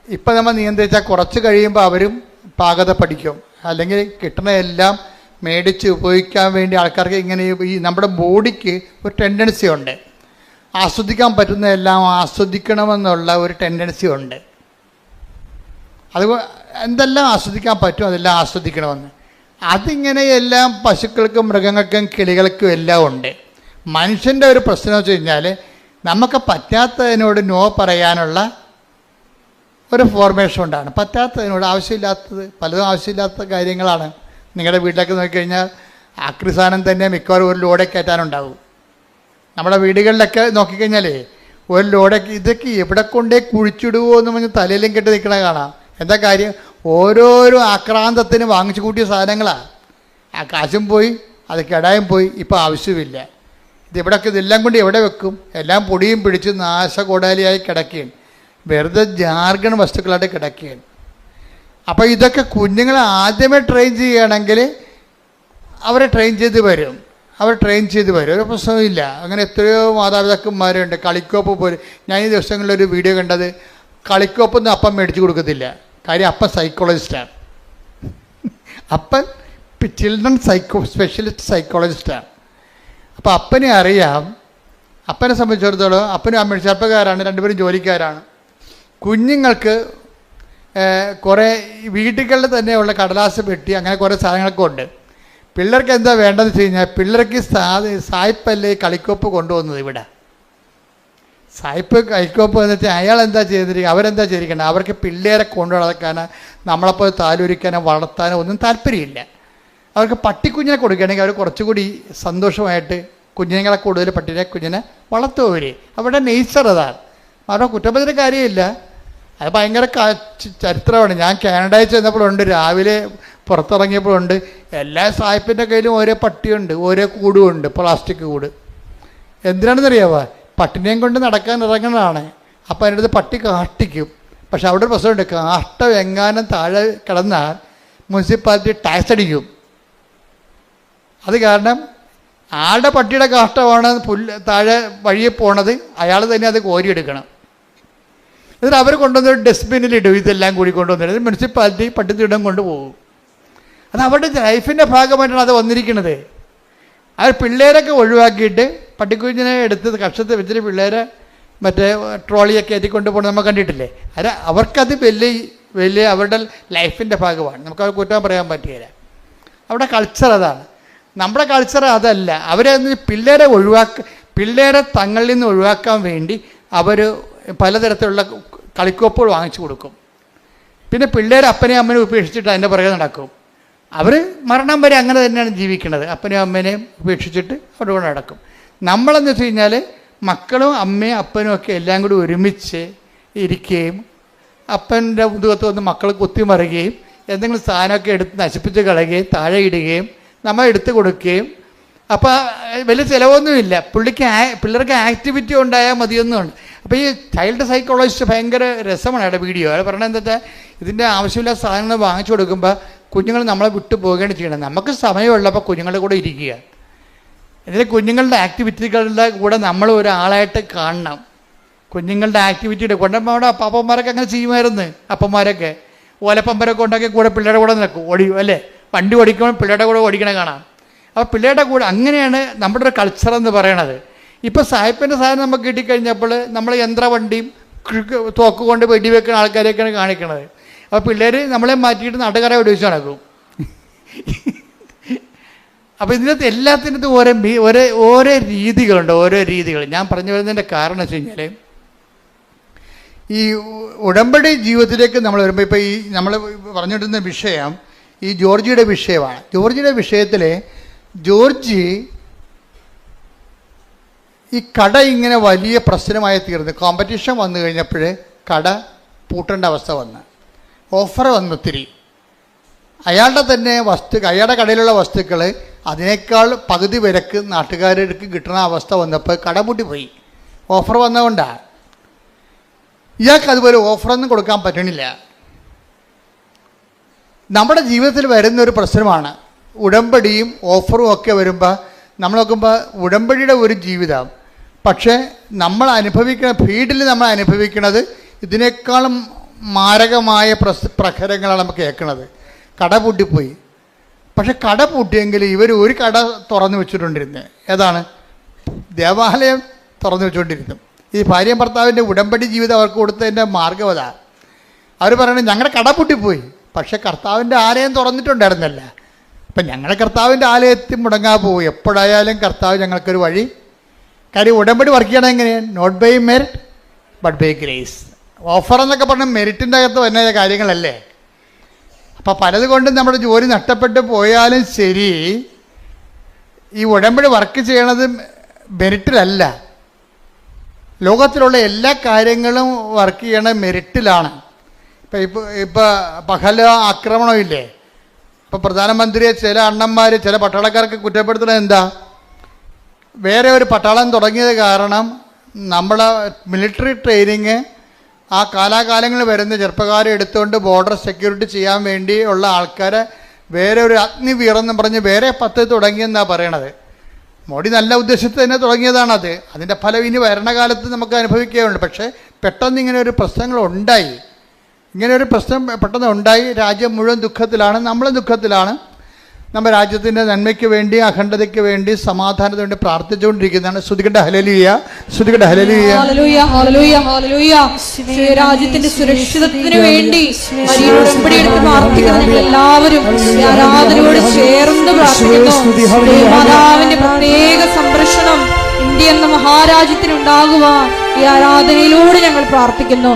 ഇപ്പം നമ്മൾ നിയന്ത്രിച്ചാൽ കുറച്ച് കഴിയുമ്പോൾ അവരും പാകത പഠിക്കും. അല്ലെങ്കിൽ കിട്ടുന്ന എല്ലാം മേടിച്ച് ഉപയോഗിക്കാൻ വേണ്ടി ആൾക്കാർക്ക് ഇങ്ങനെ ഈ നമ്മുടെ ബോഡിക്ക് ഒരു ടെൻഡൻസി ഉണ്ട്, ആസ്വദിക്കാൻ പറ്റുന്നതെല്ലാം ആസ്വദിക്കണമെന്നുള്ള ഒരു ടെൻഡൻസി ഉണ്ട്. അത് എന്തെല്ലാം ആസ്വദിക്കാൻ പറ്റും അതെല്ലാം ആസ്വദിക്കണമെന്ന്. അതിങ്ങനെ എല്ലാം പശുക്കൾക്കും മൃഗങ്ങൾക്കും കിളികൾക്കും എല്ലാം ഉണ്ട്. മനുഷ്യൻ്റെ ഒരു പ്രശ്നം വെച്ച് കഴിഞ്ഞാൽ നമുക്ക് പറ്റാത്തതിനോട് നോ പറയാനുള്ള ഒരു ഫോർമേഷൻ ഉണ്ടാണ്. പറ്റാത്തതിനോട് ആവശ്യമില്ലാത്തത് പലതും ആവശ്യമില്ലാത്ത കാര്യങ്ങളാണ്. നിങ്ങളുടെ വീട്ടിലേക്ക് നോക്കിക്കഴിഞ്ഞാൽ ആക്രി സാധനം തന്നെ മിക്കവാറും ഒരു ലോഡേ കയറ്റാനുണ്ടാവും. നമ്മുടെ വീടുകളിലൊക്കെ നോക്കിക്കഴിഞ്ഞാലേ ഒരു ലോഡൊക്കെ ഇതൊക്കെ എവിടെ കൊണ്ടേ കുഴിച്ചിടുവോ എന്ന് പറഞ്ഞ് തലയിലും കെട്ടി നിൽക്കണ കാണാം. എന്താ കാര്യം? ഓരോരോ ആക്രാന്തത്തിന് വാങ്ങിച്ചു കൂട്ടിയ സാധനങ്ങളാണ്. ആ കാശും പോയി, അത് കെടായും പോയി, ഇപ്പോൾ ആവശ്യമില്ല. ഇതെല്ലാം കൊണ്ട് എവിടെ വെക്കും? എല്ലാം പൊടിയും പിടിച്ച് നാശകോടാലിയായി കിടക്കുകയാണ്, വെറുതെ ജാർഗൺ വസ്തുക്കളായിട്ട് കിടക്കുകയാണ്. അപ്പോൾ ഇതൊക്കെ കുഞ്ഞുങ്ങളെ ആദ്യമേ ട്രെയിൻ ചെയ്യുകയാണെങ്കിൽ അവരെ ട്രെയിൻ ചെയ്ത് വരും, ഒരു പ്രശ്നവുമില്ല. അങ്ങനെ എത്രയോ മാതാപിതാക്കന്മാരുണ്ട്. കളിക്കോപ്പ് പോലും, ഞാൻ ഈ ദിവസങ്ങളിലൊരു വീഡിയോ കണ്ടത്, കളിക്കോപ്പൊന്നും അപ്പം മേടിച്ച് കൊടുക്കത്തില്ല. കാര്യം അപ്പൻ സൈക്കോളജിസ്റ്റാണ്. അപ്പൻ ചിൽഡ്രൻ സ്പെഷ്യലിസ്റ്റ് സൈക്കോളജിസ്റ്റാണ്. അപ്പോൾ അപ്പനെ അറിയാം, അപ്പനെ സംബന്ധിച്ചിടത്തോളം അപ്പനും അമ്മയും ചെറുപ്പക്കാരാണ്, രണ്ടുപേരും ജോലിക്കാരാണ്. കുഞ്ഞുങ്ങൾക്ക് കുറേ വീടുകളിൽ തന്നെയുള്ള കടലാസ് പെട്ടി അങ്ങനെ കുറേ സാധനങ്ങളൊക്കെ ഉണ്ട്. പിള്ളേർക്ക് എന്താ വേണ്ടതെന്ന് വെച്ച് കഴിഞ്ഞാൽ, പിള്ളേർക്ക് സായിപ്പല്ലേ കളിക്കോപ്പ് കൊണ്ടുപോകുന്നത്. ഇവിടെ സായിപ്പ് കളിക്കോപ്പ് എന്ന് വെച്ചാൽ അയാൾ എന്താ ചെയ്തിരിക്കുക, അവരെന്താ ചെയ്തിരിക്കണം, അവർക്ക് പിള്ളേരെ കൊണ്ടു നടക്കാനോ നമ്മളപ്പോൾ താലോലിക്കാനോ വളർത്താനോ ഒന്നും താല്പര്യമില്ല. അവർക്ക് പട്ടിക്കുഞ്ഞിനെ കൊടുക്കുകയാണെങ്കിൽ അവർ കുറച്ചുകൂടി സന്തോഷമായിട്ട് കുഞ്ഞുങ്ങളെ കൂടുതൽ കുഞ്ഞിനെ വളർത്തും. അവരുടെ നേച്ചർ അതാണ്. അവരുടെ കുറ്റപ്പെടുന്ന കാര്യമില്ല. അത് ഭയങ്കര ചരിത്രമാണ്. ഞാൻ കാനഡയിൽ ചെന്നപ്പോഴുണ്ട്, രാവിലെ പുറത്തിറങ്ങിയപ്പോഴുണ്ട്, എല്ലാ സായിപ്പിൻ്റെ കയ്യിലും ഓരോ പട്ടിയുണ്ട്, ഓരോ കൂടുമുണ്ട്, പ്ലാസ്റ്റിക് കൂട്. എന്തിനാണെന്നറിയാമോ? പട്ടിനെയും കൊണ്ട് നടക്കാൻ ഇറങ്ങുന്നതാണ്. അപ്പോൾ അതിൻ്റെ അടുത്ത് പട്ടി കാഷ്ടിക്കും. പക്ഷെ അവിടെ ഒരു പ്രശ്നമുണ്ട്, കാഷ്ടം എങ്ങാനും താഴെ കിടന്നാൽ മുനിസിപ്പാലിറ്റി ടാക്സ് അടിക്കും. അത് കാരണം ആളുടെ പട്ടിയുടെ കാഷ്ടമാണ് താഴെ വഴിയെ പോണത്, അയാൾ തന്നെ അത് കോരിയെടുക്കണം. എന്നിട്ട് അവർ കൊണ്ടുവന്നൊരു ഡസ്റ്റ്ബിന്നിലിടും. ഇതെല്ലാം കൂടി കൊണ്ടുവന്നിട്ട് മുനിസിപ്പാലിറ്റി പട്ടിത്തിടം കൊണ്ടുപോകും. അത് അവരുടെ ലൈഫിൻ്റെ ഭാഗമായിട്ടാണ് അത് വന്നിരിക്കുന്നത്. അവർ പിള്ളേരൊക്കെ ഒഴിവാക്കിയിട്ട് പട്ടിക്കുഞ്ഞിനെ എടുത്ത് കക്ഷത്ത് വെച്ചിട്ട് പിള്ളേരെ മറ്റേ ട്രോളിയൊക്കെ ഏറ്റിക്കൊണ്ട് പോകുന്നത് നമ്മൾ കണ്ടിട്ടില്ലേ. അത് അവർക്കത് വലിയ അവരുടെ ലൈഫിൻ്റെ ഭാഗമാണ്. നമുക്കത് കുറ്റം പറയാൻ പറ്റുകയില്ല. അവിടെ കൾച്ചർ അതാണ്. നമ്മുടെ കൾച്ചർ അതല്ല. അവരെ പിള്ളേരെ തങ്ങളിൽ നിന്ന് ഒഴിവാക്കാൻ വേണ്ടി അവർ പലതരത്തിലുള്ള കളിക്കോപ്പുകൾ വാങ്ങിച്ചു കൊടുക്കും. പിന്നെ പിള്ളേർ അപ്പനെയും അമ്മനെയും ഉപേക്ഷിച്ചിട്ട് അതിൻ്റെ പുറകെ നടക്കും. അവർ മരണം വരെ അങ്ങനെ തന്നെയാണ് ജീവിക്കുന്നത്. അപ്പനെയും അമ്മേനെയും ഉപേക്ഷിച്ചിട്ട് അവിടെ കൂടെ നടക്കും. നമ്മളെന്ന് വെച്ച് കഴിഞ്ഞാൽ മക്കളും അമ്മയും അപ്പനും ഒക്കെ എല്ലാം കൂടി ഒരുമിച്ച് ഇരിക്കുകയും അപ്പൻ്റെ മുതുകത്ത് വന്ന് മക്കൾ കുത്തിമറിയുകയും എന്തെങ്കിലും സാധനമൊക്കെ എടുത്ത് നശിപ്പിച്ച് കളയുകയും താഴെ ഇടുകയും നമ്മൾ എടുത്തു കൊടുക്കുകയും. അപ്പോൾ വലിയ ചിലവൊന്നുമില്ല. പിള്ളേർക്ക് ആക്ടിവിറ്റി ഉണ്ടായാൽ മതിയൊന്നുമുണ്ട്. അപ്പോൾ ഈ ചൈൽഡ് സൈക്കോളജിസ്റ്റ് ഭയങ്കര രസമാണ് അയാളുടെ വീഡിയോ. അയാൾ പറയണത് എന്താ വെച്ചാൽ, ഇതിൻ്റെ ആവശ്യമില്ലാത്ത സാധനങ്ങൾ വാങ്ങിച്ചു കൊടുക്കുമ്പോൾ കുഞ്ഞുങ്ങൾ നമ്മളെ വിട്ടു പോവുകയാണ് ചെയ്യണം. നമുക്ക് സമയമുള്ളപ്പോൾ കുഞ്ഞുങ്ങളുടെ കൂടെ ഇരിക്കുക. ഇതിൽ കുഞ്ഞുങ്ങളുടെ ആക്ടിവിറ്റികളുടെ കൂടെ നമ്മൾ ഒരാളായിട്ട് കാണണം. കുഞ്ഞുങ്ങളുടെ ആക്ടിവിറ്റിയുടെ കൊണ്ട് നമ്മുടെ അപ്പന്മാരൊക്കെ അങ്ങനെ ചെയ്യുമായിരുന്നു. അപ്പന്മാരൊക്കെ ഓലപ്പമ്പരൊക്കെ ഉണ്ടാക്കി കൂടെ പിള്ളേരുടെ കൂടെ നിൽക്കും, അല്ലേ? വണ്ടി ഓടിക്കുമ്പോൾ പിള്ളേരുടെ കൂടെ ഓടിക്കണ കാണാം. അപ്പോൾ പിള്ളേരുടെ കൂടെ അങ്ങനെയാണ് നമ്മുടെ ഒരു കൾച്ചർ എന്ന് പറയണത്. ഇപ്പോൾ സായിപ്പിൻ്റെ സാധനം നമുക്ക് കിട്ടിക്കഴിഞ്ഞപ്പോൾ നമ്മൾ യന്ത്രവണ്ടിയും തോക്ക് കൊണ്ട് വെടിവെക്കുന്ന ആൾക്കാരെയൊക്കെയാണ് കാണിക്കണത്. അപ്പോൾ പിള്ളേർ നമ്മളെ മാറ്റിയിട്ട് നാട്ടുകാരെ വെടിവെച്ച് നടക്കും. അപ്പോൾ ഇതിനകത്ത് എല്ലാത്തിനകത്തും ഓരോ രീതികളുണ്ട്, ഓരോ രീതികൾ. ഞാൻ പറഞ്ഞു വരുന്നതിൻ്റെ കാരണം വെച്ച് കഴിഞ്ഞാൽ, ഈ ഉടമ്പടി ജീവിതത്തിലേക്ക് നമ്മൾ വരുമ്പോൾ, ഇപ്പോൾ ഈ നമ്മൾ പറഞ്ഞുകൊണ്ടിരുന്ന വിഷയം ഈ ജോർജിയുടെ വിഷയമാണ്. ജോർജിയുടെ വിഷയത്തിൽ ജോർജി ഈ കട ഇങ്ങനെ വലിയ പ്രശ്നമായി തീർന്നു. കോമ്പറ്റീഷൻ വന്നു കഴിഞ്ഞപ്പോൾ കട പൂട്ടേണ്ട അവസ്ഥ വന്ന്, ഓഫർ വന്നു ഒത്തിരി. അയാളുടെ തന്നെ അയാളുടെ കടയിലുള്ള വസ്തുക്കൾ അതിനേക്കാൾ പകുതി വിലക്ക് നാട്ടുകാർക്ക് കിട്ടുന്ന അവസ്ഥ വന്നപ്പോൾ കട പൂട്ടിപ്പോയി. ഓഫർ വന്നതുകൊണ്ടാണ്. ഇയാൾക്ക് അതുപോലെ ഓഫറൊന്നും കൊടുക്കാൻ പറ്റണില്ല. നമ്മുടെ ജീവിതത്തിൽ വരുന്നൊരു പ്രശ്നമാണ് ഉടമ്പടിയും ഓഫറും ഒക്കെ വരുമ്പോൾ. നമ്മൾ നോക്കുമ്പോൾ ഉടമ്പടിയുടെ ഒരു ജീവിതം, പക്ഷേ നമ്മൾ ഫീൽഡിൽ നമ്മൾ അനുഭവിക്കുന്നത് ഇതിനേക്കാളും മാരകമായ പ്രഹരങ്ങളാണ് നമുക്ക് കേൾക്കുന്നത്. കട പൂട്ടിപ്പോയി. പക്ഷെ കട പൂട്ടിയെങ്കിൽ ഇവർ ഒരു കട തുറന്നു വെച്ചിട്ടുണ്ടിരുന്നത്. ഏതാണ്? ദേവാലയം തുറന്നു വെച്ചുകൊണ്ടിരുന്നു. ഈ ഭാര്യയും ഭർത്താവിൻ്റെ ഉടമ്പടി ജീവിതം അവർക്ക് കൊടുത്തതിൻ്റെ മാർഗ്ഗം അതാ. അവർ പറയുന്നത് ഞങ്ങളുടെ കട പൂട്ടിപ്പോയി, പക്ഷെ കർത്താവിൻ്റെ ആലയം തുറന്നിട്ടുണ്ടായിരുന്നല്ല. അപ്പം ഞങ്ങൾ കർത്താവിൻ്റെ ആലയത്തിൽ മുടങ്ങാൻ പോകും. എപ്പോഴായാലും കർത്താവ് ഞങ്ങൾക്കൊരു വഴി. കാര്യം ഉടമ്പടി വർക്ക് ചെയ്യണം എങ്ങനെയാണ്? Not by merit but by grace. Offer എന്നൊക്കെ പറഞ്ഞാൽ മെറിറ്റിൻ്റെ അകത്ത് വരുന്ന കാര്യങ്ങളല്ലേ. അപ്പം പലതുകൊണ്ടും നമ്മുടെ ജോലി നഷ്ടപ്പെട്ടു പോയാലും ശരി, ഈ ഉടമ്പടി വർക്ക് ചെയ്യണത് മെറിറ്റിലല്ല. ലോകത്തിലുള്ള എല്ലാ കാര്യങ്ങളും വർക്ക് ചെയ്യണത് മെറിറ്റിലാണ്. ഇപ്പോൾ പഹല ആക്രമണമില്ലേ? ഇപ്പോൾ പ്രധാനമന്ത്രിയെ ചില അണ്ണന്മാർ ചില പട്ടാളക്കാർക്ക് കുറ്റപ്പെടുത്തുന്നത് എന്താ? വേറെ ഒരു പട്ടാളം തുടങ്ങിയത് കാരണം നമ്മളെ മിലിറ്ററി ട്രെയിനിങ് ആ കാലാകാലങ്ങളിൽ വരുന്ന ചെറുപ്പക്കാരെ എടുത്തുകൊണ്ട് ബോർഡർ സെക്യൂരിറ്റി ചെയ്യാൻ വേണ്ടിയുള്ള ആൾക്കാരെ വേറെ ഒരു അഗ്നിവീറെന്ന് പറഞ്ഞ് വേറെ 10 തുടങ്ങിയെന്നാണ് പറയണത്. മോഡി നല്ല ഉദ്ദേശത്തിൽ തന്നെ തുടങ്ങിയതാണത്. അതിൻ്റെ ഫലം ഇനി ഭരണകാലത്ത് നമുക്ക് അനുഭവിക്കുകയുള്ളൂ. പക്ഷേ പെട്ടെന്ന് ഇങ്ങനെ ഒരു പ്രശ്നങ്ങളുണ്ടായി. ഇങ്ങനെ ഒരു പ്രശ്നം പെട്ടെന്ന് ഉണ്ടായി. രാജ്യം മുഴുവൻ ദുഃഖത്തിലാണ്, നമ്മളും ദുഃഖത്തിലാണ്. നമ്മുടെ രാജ്യത്തിൻ്റെ നന്മയ്ക്ക് വേണ്ടി, അഖണ്ഡതയ്ക്ക് വേണ്ടി, സമാധാനത്തിന് വേണ്ടി പ്രാർത്ഥിച്ചുകൊണ്ടിരിക്കുന്നതാണ്. ശ്രുതികട്ടെ ഹല്ലേലൂയ, ശ്രുതികട്ടെ ഹല്ലേലൂയ. ഹല്ലേലൂയ, ഹല്ലേലൂയ, ഹല്ലേലൂയ. രാജ്യത്തിന്റെ സുരക്ഷിതത്വത്തിന് വേണ്ടി ഉടമ്പടിയെടുത്ത് പ്രാർത്ഥിക്കുന്ന നിങ്ങൾ എല്ലാവരും ആരാധനയോട് ചേർന്ന് പ്രാർത്ഥിക്കുന്നു. മാതാവിന്റെ പ്രത്യേക സംരക്ഷണം ഇന്ത്യ എന്ന മഹാരാജ്യത്തിനുണ്ടാകുവാൻ ഈ ആരാധനയിലൂടെ ഞങ്ങൾ പ്രാർത്ഥിക്കുന്നു.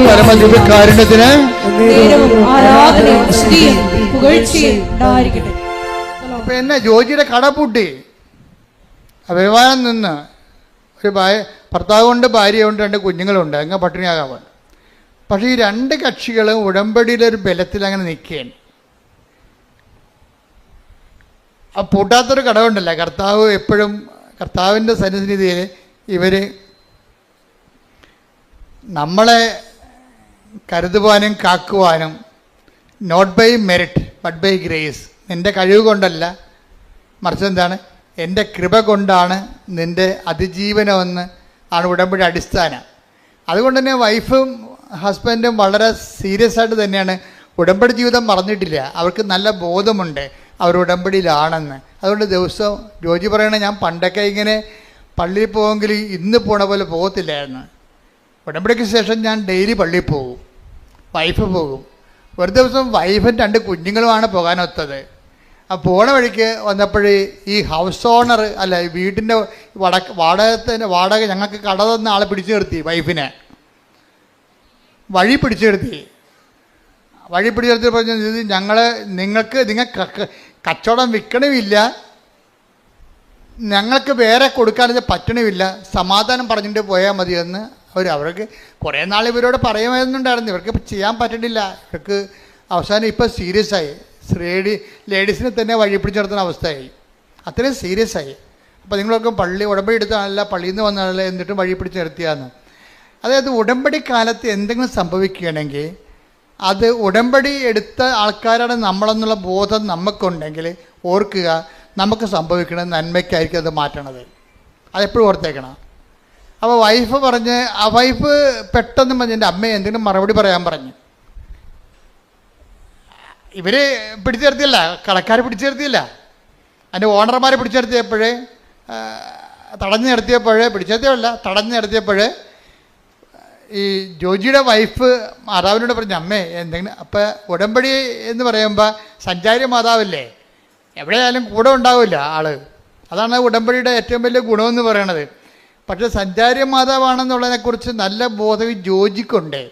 പരമദിവ്യകാരുണ്യത്തിന് ആരാധനയും സ്തുതിയും പുകഴ്ചയും ഉണ്ടായിരിക്കട്ടെ. അപ്പൊ എന്നെ ജോജിയുടെ കട പൂട്ടി അഭിമാനം നിന്ന് ഒരു ഭർത്താവുണ്ട്, ഭാര്യയുണ്ട്, 2 കുഞ്ഞുങ്ങളുണ്ട്. അങ്ങ് പട്ടിണിയാകാൻ. പക്ഷേ ഈ 2 കക്ഷികളും ഉടമ്പടിയിലൊരു ബലത്തിൽ അങ്ങനെ നിൽക്കുകയാണ്. ആ പൂട്ടാത്തൊരു കടവുണ്ടല്ല. കർത്താവ് എപ്പോഴും കർത്താവിൻ്റെ സന്നിധിയിൽ ഇവർ നമ്മളെ കരുതുവാനും കാക്കുവാനും not by merit but by grace, നിൻ്റെ കഴിവ് കൊണ്ടല്ല, മറിച്ച് എന്താണ്, എൻ്റെ കൃപ കൊണ്ടാണ് നിൻ്റെ അതിജീവനമെന്ന് ആണ് ഉടമ്പടി അടിസ്ഥാനം. അതുകൊണ്ട് തന്നെ വൈഫും ഹസ്ബൻഡും വളരെ സീരിയസ് ആയിട്ട് തന്നെയാണ് ഉടമ്പടി ജീവിതം മറന്നിട്ടില്ല. അവർക്ക് നല്ല ബോധമുണ്ട് അവർ ഉടമ്പടിയിലാണെന്ന്. അതുകൊണ്ട് ദിവസവും ജോജി പറയണേ, ഞാൻ പണ്ടൊക്കെ ഇങ്ങനെ പള്ളിയിൽ പോകുമെങ്കിൽ ഇന്ന് പോണ പോലെ പോകത്തില്ലായിരുന്നു. ഉടമ്പടിക്ക് ശേഷം ഞാൻ ഡെയിലി പള്ളിയിൽ പോകും, വൈഫ് പോകും. ഒരു ദിവസം വൈഫും 2 കുഞ്ഞുങ്ങളുമാണ് പോകാനൊത്തത്. ആ പോണ വഴിക്ക് വന്നപ്പോൾ ഈ ഹൗസ് ഓണർ അല്ല, വീടിൻ്റെ വാടക ഞങ്ങൾക്ക് കട തന്ന ആളെ പിടിച്ചു നിർത്തി. വൈഫിനെ വഴി പിടിച്ചു നിർത്തി പറഞ്ഞു, നിങ്ങൾക്ക് കച്ചവടം വിൽക്കണമില്ല, ഞങ്ങൾക്ക് വേറെ കൊടുക്കാനത് പറ്റണമില്ല, സമാധാനം പറഞ്ഞിട്ട് പോയാൽ മതിയെന്ന് അവർക്ക് കുറേ നാൾ ഇവരോട് പറയുമായിരുന്നുണ്ടായിരുന്നു. ഇവർക്ക് ചെയ്യാൻ പറ്റണില്ല. ഇവർക്ക് അവസാനം ഇപ്പോൾ സീരിയസ് ആയി. ലേഡീസിനെ തന്നെ വഴി പിടിച്ച് നടത്തുന്ന അവസ്ഥയായി. അത്രയും സീരിയസ് ആയി. അപ്പോൾ നിങ്ങളൊക്കെ ഉടമ്പടി എടുത്താണല്ല, പള്ളിയിൽ നിന്ന് വന്നാണല്ല, എന്നിട്ടും വഴി പിടിച്ച് നിർത്തിയാന്ന്. അതായത് ഉടമ്പടി കാലത്ത് എന്തെങ്കിലും സംഭവിക്കുകയാണെങ്കിൽ അത് ഉടമ്പടി എടുത്ത ആൾക്കാരാണ് നമ്മളെന്നുള്ള ബോധം നമുക്കുണ്ടെങ്കിൽ ഓർക്കുക, നമുക്ക് സംഭവിക്കണം നന്മയ്ക്കായിരിക്കും അത് മാറ്റണത്. അതെപ്പോഴും ഓർത്തേക്കണം. അപ്പോൾ വൈഫ് പെട്ടെന്ന് പറഞ്ഞ് എൻ്റെ അമ്മയെ എന്തെങ്കിലും മറുപടി പറയാൻ പറഞ്ഞു. ഇവർ പിടിച്ചു നിർത്തിയല്ല, കടക്കാർ പിടിച്ചു നിർത്തിയില്ല, അതിൻ്റെ ഓണർമാരെ പിടിച്ചു നിർത്തിയപ്പോഴേ തടഞ്ഞു നിർത്തിയപ്പോഴേ ഈ ജോജിയുടെ വൈഫ് മാതാവിനോട് പറഞ്ഞു, അമ്മേ എന്തെങ്കിലും. അപ്പം ഉടമ്പടി എന്ന് പറയുമ്പോൾ സഞ്ചാരി മാതാവല്ലേ, എവിടെയായാലും കൂടെ ഉണ്ടാവില്ല ആള്. അതാണ് ഉടമ്പടിയുടെ ഏറ്റവും വലിയ ഗുണമെന്ന് പറയണത്. പക്ഷേ സഞ്ചാരി മാതാവാണെന്നുള്ളതിനെക്കുറിച്ച് നല്ല ബോധം ഈ ജോജിക്കുണ്ട്.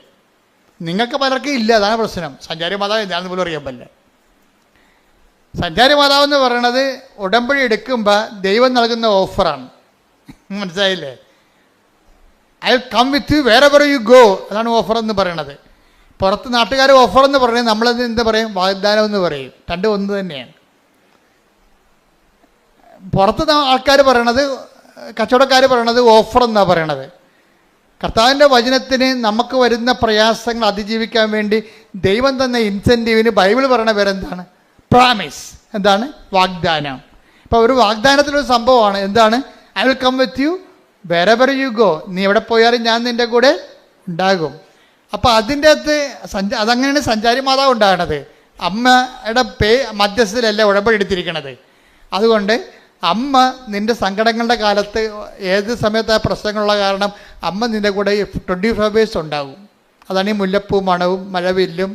നിങ്ങൾക്ക് പലർക്കും ഇല്ല, അതാണ് പ്രശ്നം. സഞ്ചാരി മാതാവ് എന്താണെന്ന് പോലും അറിയാൻ പറ്റില്ല. സഞ്ചാരി മാതാവ് എന്ന് പറയണത് ഉടമ്പടി എടുക്കുമ്പോൾ ദൈവം നൽകുന്ന ഓഫറാണ്. മനസ്സിലായില്ലേ? I come with you wherever you go, അതാണ് ഓഫർ എന്ന് പറയണത്. പുറത്ത് നാട്ടുകാർ ഓഫർ എന്ന് പറയുന്നത് നമ്മളത് എന്താ പറയും, വാഗ്ദാനം എന്ന് പറയും. 2 ഒന്ന് തന്നെയാണ്. പുറത്ത് ആൾക്കാർ പറയണത്, കച്ചവടക്കാർ പറയണത് ഓഫർ എന്നാണ് പറയണത്. കർത്താവിൻ്റെ വചനത്തിന് നമുക്ക് വരുന്ന പ്രയാസങ്ങൾ അതിജീവിക്കാൻ വേണ്ടി ദൈവം തന്ന ഇൻസെൻറ്റീവിന് ബൈബിൾ പറയണ പേരെന്താണ്? പ്രാമിസ്. എന്താണ്? വാഗ്ദാനം. ഇപ്പോൾ ഒരു വാഗ്ദാനത്തിലൊരു സംഭവമാണ്. എന്താണ്? I will come with you wherever you go, നീ എവിടെ പോയാലും ഞാൻ നിൻ്റെ കൂടെ ഉണ്ടാകും. അപ്പോൾ അതിൻ്റെ അകത്ത് അതങ്ങനെയാണ് സഞ്ചാരി മാതാവ് ഉണ്ടാകണത്. അമ്മയുടെ മധ്യസ്ഥതയിലല്ല ഉടമ്പടി എടുത്തിരിക്കണത്. അതുകൊണ്ട് അമ്മ നിൻ്റെ സങ്കടങ്ങളുടെ കാലത്ത് ഏത് സമയത്ത് ആ പ്രശ്നങ്ങളുള്ള കാരണം അമ്മ നിൻ്റെ കൂടെ 24 hours ഉണ്ടാകും. അതാണ് ഈ മുല്ലപ്പൂ മണവും മഴവില്ലും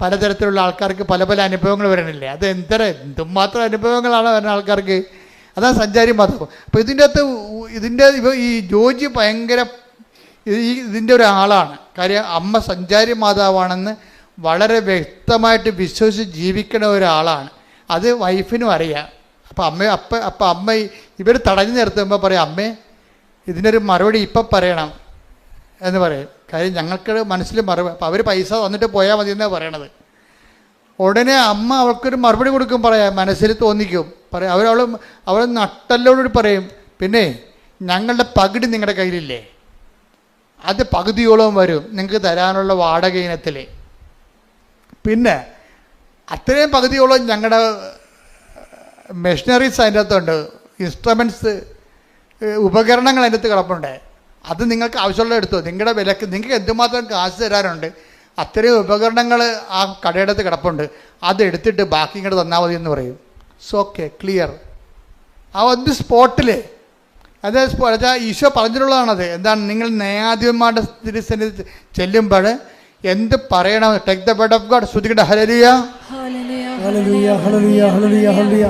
പലതരത്തിലുള്ള ആൾക്കാർക്ക് പല പല അനുഭവങ്ങൾ വരണില്ലേ. അത് എന്തുമാത്രം അനുഭവങ്ങളാണ് വരുന്ന ആൾക്കാർക്ക്. അതാണ് സഞ്ചാരി മാതാവ്. അപ്പോൾ ഇതിൻ്റെ ഈ ജോജി ഭയങ്കര ഇതിൻ്റെ ഒരാളാണ്. കാര്യം അമ്മ സഞ്ചാരി മാതാവാണെന്ന് വളരെ വ്യക്തമായിട്ട് വിശ്വസിച്ച് ജീവിക്കണ ഒരാളാണ്. അത് വൈഫിനും അറിയാം. അപ്പം അമ്മ ഇവർ തടഞ്ഞു നിർത്തുമ്പോൾ പറയും, അമ്മേ ഇതിനൊരു മറുപടി ഇപ്പം പറയണം എന്ന് പറയും. കാര്യം ഞങ്ങൾക്ക് മനസ്സിൽ മറുപടി. അപ്പം അവർ പൈസ തന്നിട്ട് പോയാൽ മതി എന്നാണ് പറയണത്. ഉടനെ അമ്മ അവൾക്കൊരു മറുപടി കൊടുക്കും, പറയാം, മനസ്സിൽ തോന്നിക്കും, പറയാം. അവൾ നട്ടല്ലോടുകൂടി പറയും, പിന്നെ ഞങ്ങളുടെ പകിടി നിങ്ങളുടെ കയ്യിലില്ലേ, അത് പകുതിയോളം വരും നിങ്ങൾക്ക് തരാനുള്ള വാടക ഇനത്തിൽ. പിന്നെ അത്രയും പകുതിയോളം ഞങ്ങളുടെ മെഷീനറീസ് അതിൻ്റെ അകത്തുണ്ട്, ഇൻസ്ട്രുമെൻറ്റ്സ്, ഉപകരണങ്ങൾ അതിൻ്റെ അകത്ത് കിടപ്പുണ്ട്. അത് നിങ്ങൾക്ക് ആവശ്യമുള്ള എടുത്തോ. നിങ്ങളുടെ വിലക്ക് നിങ്ങൾക്ക് എന്തുമാത്രം കാശ് തരാനുണ്ട് അത്രയും ഉപകരണങ്ങൾ ആ കടയുടെ അടുത്ത് കിടപ്പുണ്ട്. അത് എടുത്തിട്ട് ബാക്കി ഇങ്ങോട്ട് തന്നാൽ മതി എന്ന് പറയും. So okay, clear. ആ ഒരു സ്പോട്ടിൽ അതായത് ഈശോ പറഞ്ഞിട്ടുള്ളതാണത്. എന്താണ്? നിങ്ങൾ ന്യായാധിപന്മാരുടെ തിരുസന്നിധി ചെല്ലുമ്പോൾ എന്ത് പറയണം? Take the word of God. ശ്രുതികട ഹല്ലേലൂയ ഹല്ലേലൂയ ഹല്ലേലൂയ ഹല്ലേലൂയ ഹല്ലേലൂയ.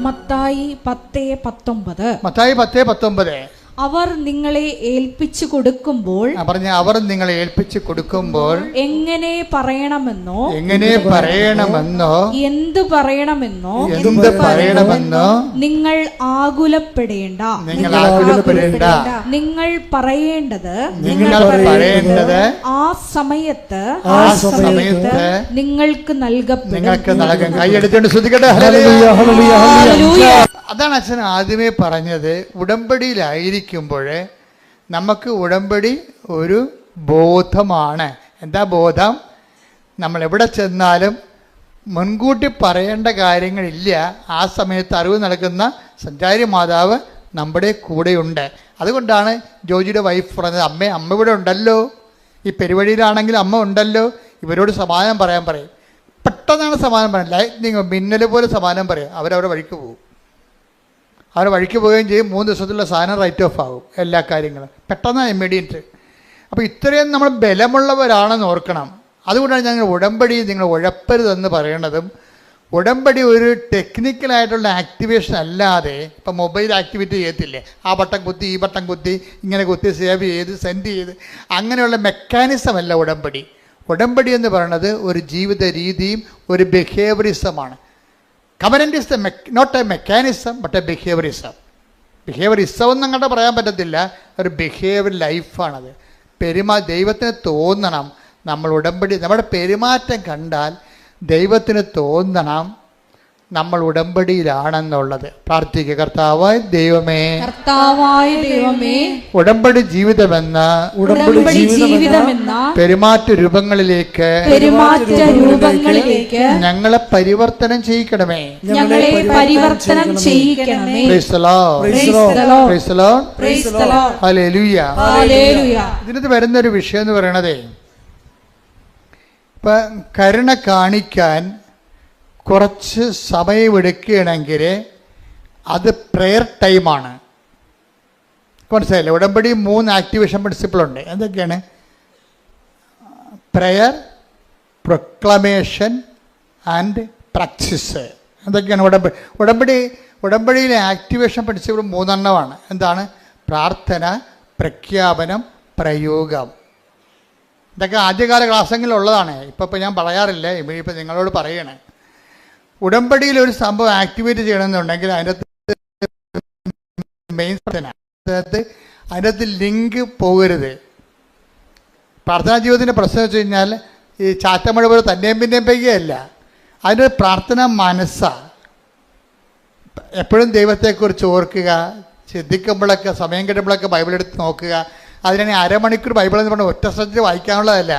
മത്തായി 10:19. മത്തായി 10:19. അവർ നിങ്ങളെ ഏൽപ്പിച്ചു കൊടുക്കുമ്പോൾ പറഞ്ഞ അവർ നിങ്ങളെ ഏൽപ്പിച്ചു കൊടുക്കുമ്പോൾ എങ്ങനെ പറയണമെന്നോ എന്ത് പറയണമെന്നോ നിങ്ങൾ ആകുലപ്പെടേണ്ട. നിങ്ങൾ പറയേണ്ടത് ആ സമയത്ത് നിങ്ങൾക്ക് നൽകപ്പെടും. അതാണ് അച്ഛൻ ആദ്യമേ പറഞ്ഞത്. ഉടമ്പടിയിലായിരിക്കുമ്പോൾ നമുക്ക് ഉടമ്പടി ഒരു ബോധമാണ്. എന്താ ബോധം? നമ്മൾ എവിടെ ചെന്നാലും മുൻകൂട്ടി പറയേണ്ട കാര്യങ്ങളില്ല. ആ സമയത്ത് അറിവ് നൽകുന്ന സഞ്ചാരി മാതാവ് നമ്മുടെ കൂടെയുണ്ട്. അതുകൊണ്ടാണ് ജോജിയുടെ വൈഫ് പറഞ്ഞത്, അമ്മ ഇവിടെ ഉണ്ടല്ലോ, ഈ പെരുവഴിയിലാണെങ്കിൽ അമ്മ ഉണ്ടല്ലോ, ഇവരോട് സമാധാനം പറയാൻ പറയും. പെട്ടെന്നാണ് സമാധാനം പറയാം. ലൈറ്റ്നിങ് മിന്നൽ പോലെ സമാധാനം പറയും. അവരവരുടെ വഴിക്ക് പോകും. അവർ വഴിക്ക് പോവുകയും ചെയ്യും. 3 ദിവസത്തിലുള്ള സാധനം റൈറ്റ് ഓഫ് ആകും. എല്ലാ കാര്യങ്ങളും പെട്ടെന്ന് ഇമ്മീഡിയറ്റ്. അപ്പോൾ ഇത്രയും നമ്മൾ ബലമുള്ളവരാണെന്ന് ഓർക്കണം. അതുകൊണ്ടാണ് ഞങ്ങൾ ഉടമ്പടി നിങ്ങൾ ഉഴപ്പരുതെന്ന് പറയണതും. ഉടമ്പടി ഒരു ടെക്നിക്കലായിട്ടുള്ള ആക്ടിവേഷൻ അല്ലാതെ, ഇപ്പം മൊബൈൽ ആക്ടിവിറ്റി ചെയ്യത്തില്ലേ, ആ ബട്ടൺ കുത്തി ഈ ബട്ടൺ കുത്തി ഇങ്ങനെ കുത്തി സേവ് ചെയ്ത് സെൻഡ് ചെയ്ത് അങ്ങനെയുള്ള മെക്കാനിസം അല്ല ഉടമ്പടി. ഉടമ്പടി എന്ന് പറയുന്നത് ഒരു ജീവിത രീതിയും ഒരു ബിഹേവിയറിസമാണ്. Covenant is not a mechanism but a behaviourism. Behaviourism ഒന്നും അങ്ങോട്ട് പറയാൻ പറ്റത്തില്ല. ഒരു ബിഹേവിയർ ലൈഫാണത്. ദൈവത്തിന് തോന്നണം നമ്മൾ ഉടമ്പടി, നമ്മുടെ പെരുമാറ്റം കണ്ടാൽ ദൈവത്തിന് തോന്നണം നമ്മൾ ഉടമ്പടിയിലാണെന്നുള്ളത്. പ്രാർത്ഥിക്കുക. കർത്താവായ ദൈവമേ, ഉടമ്പടി ജീവിതമെന്ന പെരുമാറ്റ രൂപങ്ങളിലേക്ക് ഞങ്ങളെ പരിവർത്തനം ചെയ്യിക്കണമേ. ഇതിനകത്ത് വരുന്നൊരു വിഷയം എന്ന് പറയണതേ, ഇപ്പം കരുണ കാണിക്കാൻ കുറച്ച് സമയമെടുക്കുകയാണെങ്കിൽ അത് പ്രെയർ ടൈമാണ്. മനസ്സിലായില്ലേ? ഉടമ്പടി 3 ആക്ടിവേഷൻ പ്രിൻസിപ്പിളുണ്ട്. എന്തൊക്കെയാണ്? Prayer, proclamation and practice. എന്തൊക്കെയാണ് ഉടമ്പടിയിലെ ആക്ടിവേഷൻ പ്രിൻസിപ്പിൾ 3 എണ്ണമാണ്. എന്താണ്? പ്രാർത്ഥന, പ്രഖ്യാപനം, പ്രയോഗം. ഇതൊക്കെ ആദ്യകാല ക്ലാസ്സെങ്കിലുള്ളതാണ്. ഇപ്പം ഞാൻ പറയാറില്ല. ഇപ്പം നിങ്ങളോട് പറയണേ, ഉടമ്പടിയിൽ ഒരു സംഭവം ആക്ടിവേറ്റ് ചെയ്യണമെന്നുണ്ടെങ്കിൽ അതിനകത്ത് ലിങ്ക് പോകരുത്. പ്രാർത്ഥനാ ജീവിതത്തിൻ്റെ പ്രശ്നം വെച്ച് കഴിഞ്ഞാൽ ഈ ചാറ്റമഴ പോലെ തന്നെയും പിന്നെയും പെയ്യുകയല്ല. അതിൻ്റെ പ്രാർത്ഥന മനസ്സാണ്. എപ്പോഴും ദൈവത്തെക്കുറിച്ച് ഓർക്കുക, ചിന്തിക്കുമ്പോഴൊക്കെ സമയം കിട്ടുമ്പോഴൊക്കെ ബൈബിൾ എടുത്ത് നോക്കുക. അതിനാണ് അരമണിക്കൂർ ബൈബിൾ എന്ന് പറഞ്ഞാൽ ഒറ്റ ശ്രദ്ധ വായിക്കാനുള്ളതല്ല.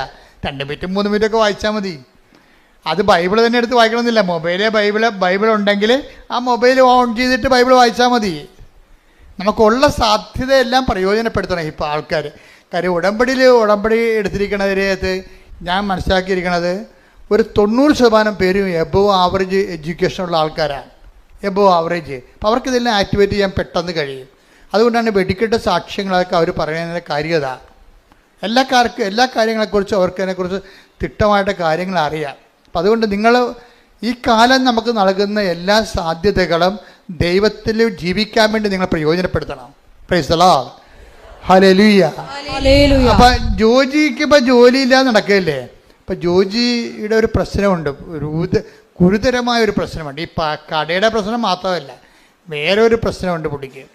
2 മിനിറ്റ് 3 മിനിറ്റൊക്കെ വായിച്ചാൽ മതി. അത് ബൈബിൾ തന്നെ എടുത്ത് വായിക്കണമെന്നില്ല. ബൈബിൾ ഉണ്ടെങ്കിൽ ആ മൊബൈൽ ഓൺ ചെയ്തിട്ട് ബൈബിൾ വായിച്ചാൽ മതി. നമുക്കുള്ള സാധ്യതയെല്ലാം പ്രയോജനപ്പെടുത്തണം ഇപ്പോൾ ആൾക്കാർ. കാര്യം ഉടമ്പടി എടുത്തിരിക്കുന്നതിനകത്ത് ഞാൻ മനസ്സിലാക്കിയിരിക്കുന്നത് ഒരു 90% പേരും എബോവ് ആവറേജ് എഡ്യൂക്കേഷനുള്ള ആൾക്കാരാണ്. Above average. അപ്പോൾ അവർക്കിതെല്ലാം ആക്ടിവേറ്റ് ചെയ്യാൻ പെട്ടെന്ന് കഴിയും. അതുകൊണ്ടാണ് വെടിക്കെട്ട് സാക്ഷ്യങ്ങളൊക്കെ അവർ പറയുന്നതിൻ്റെ കാര്യത. എല്ലാ കാര്യങ്ങളെക്കുറിച്ചും അവർക്ക് അതിനെക്കുറിച്ച് തിട്ടമായിട്ട് കാര്യങ്ങൾ അറിയാം. അപ്പം അതുകൊണ്ട് നിങ്ങൾ ഈ കാലം നമുക്ക് നൽകുന്ന എല്ലാ സാധ്യതകളും ദൈവത്തിൽ ജീവിക്കാൻ വേണ്ടി നിങ്ങൾ പ്രയോജനപ്പെടുത്തണം. Praise the Lord. ഹല്ലേലൂയ. അപ്പം ജോജിക്ക് ഇപ്പം ജോലിയില്ലാതെ നടക്കുകയല്ലേ. ഇപ്പം ജോജിയുടെ ഒരു പ്രശ്നമുണ്ട്, ഗുരുതരമായ ഒരു പ്രശ്നമുണ്ട്. ഈ കടയുടെ പ്രശ്നം മാത്രമല്ല, വേറെ ഒരു പ്രശ്നമുണ്ട് പുള്ളിക്ക്.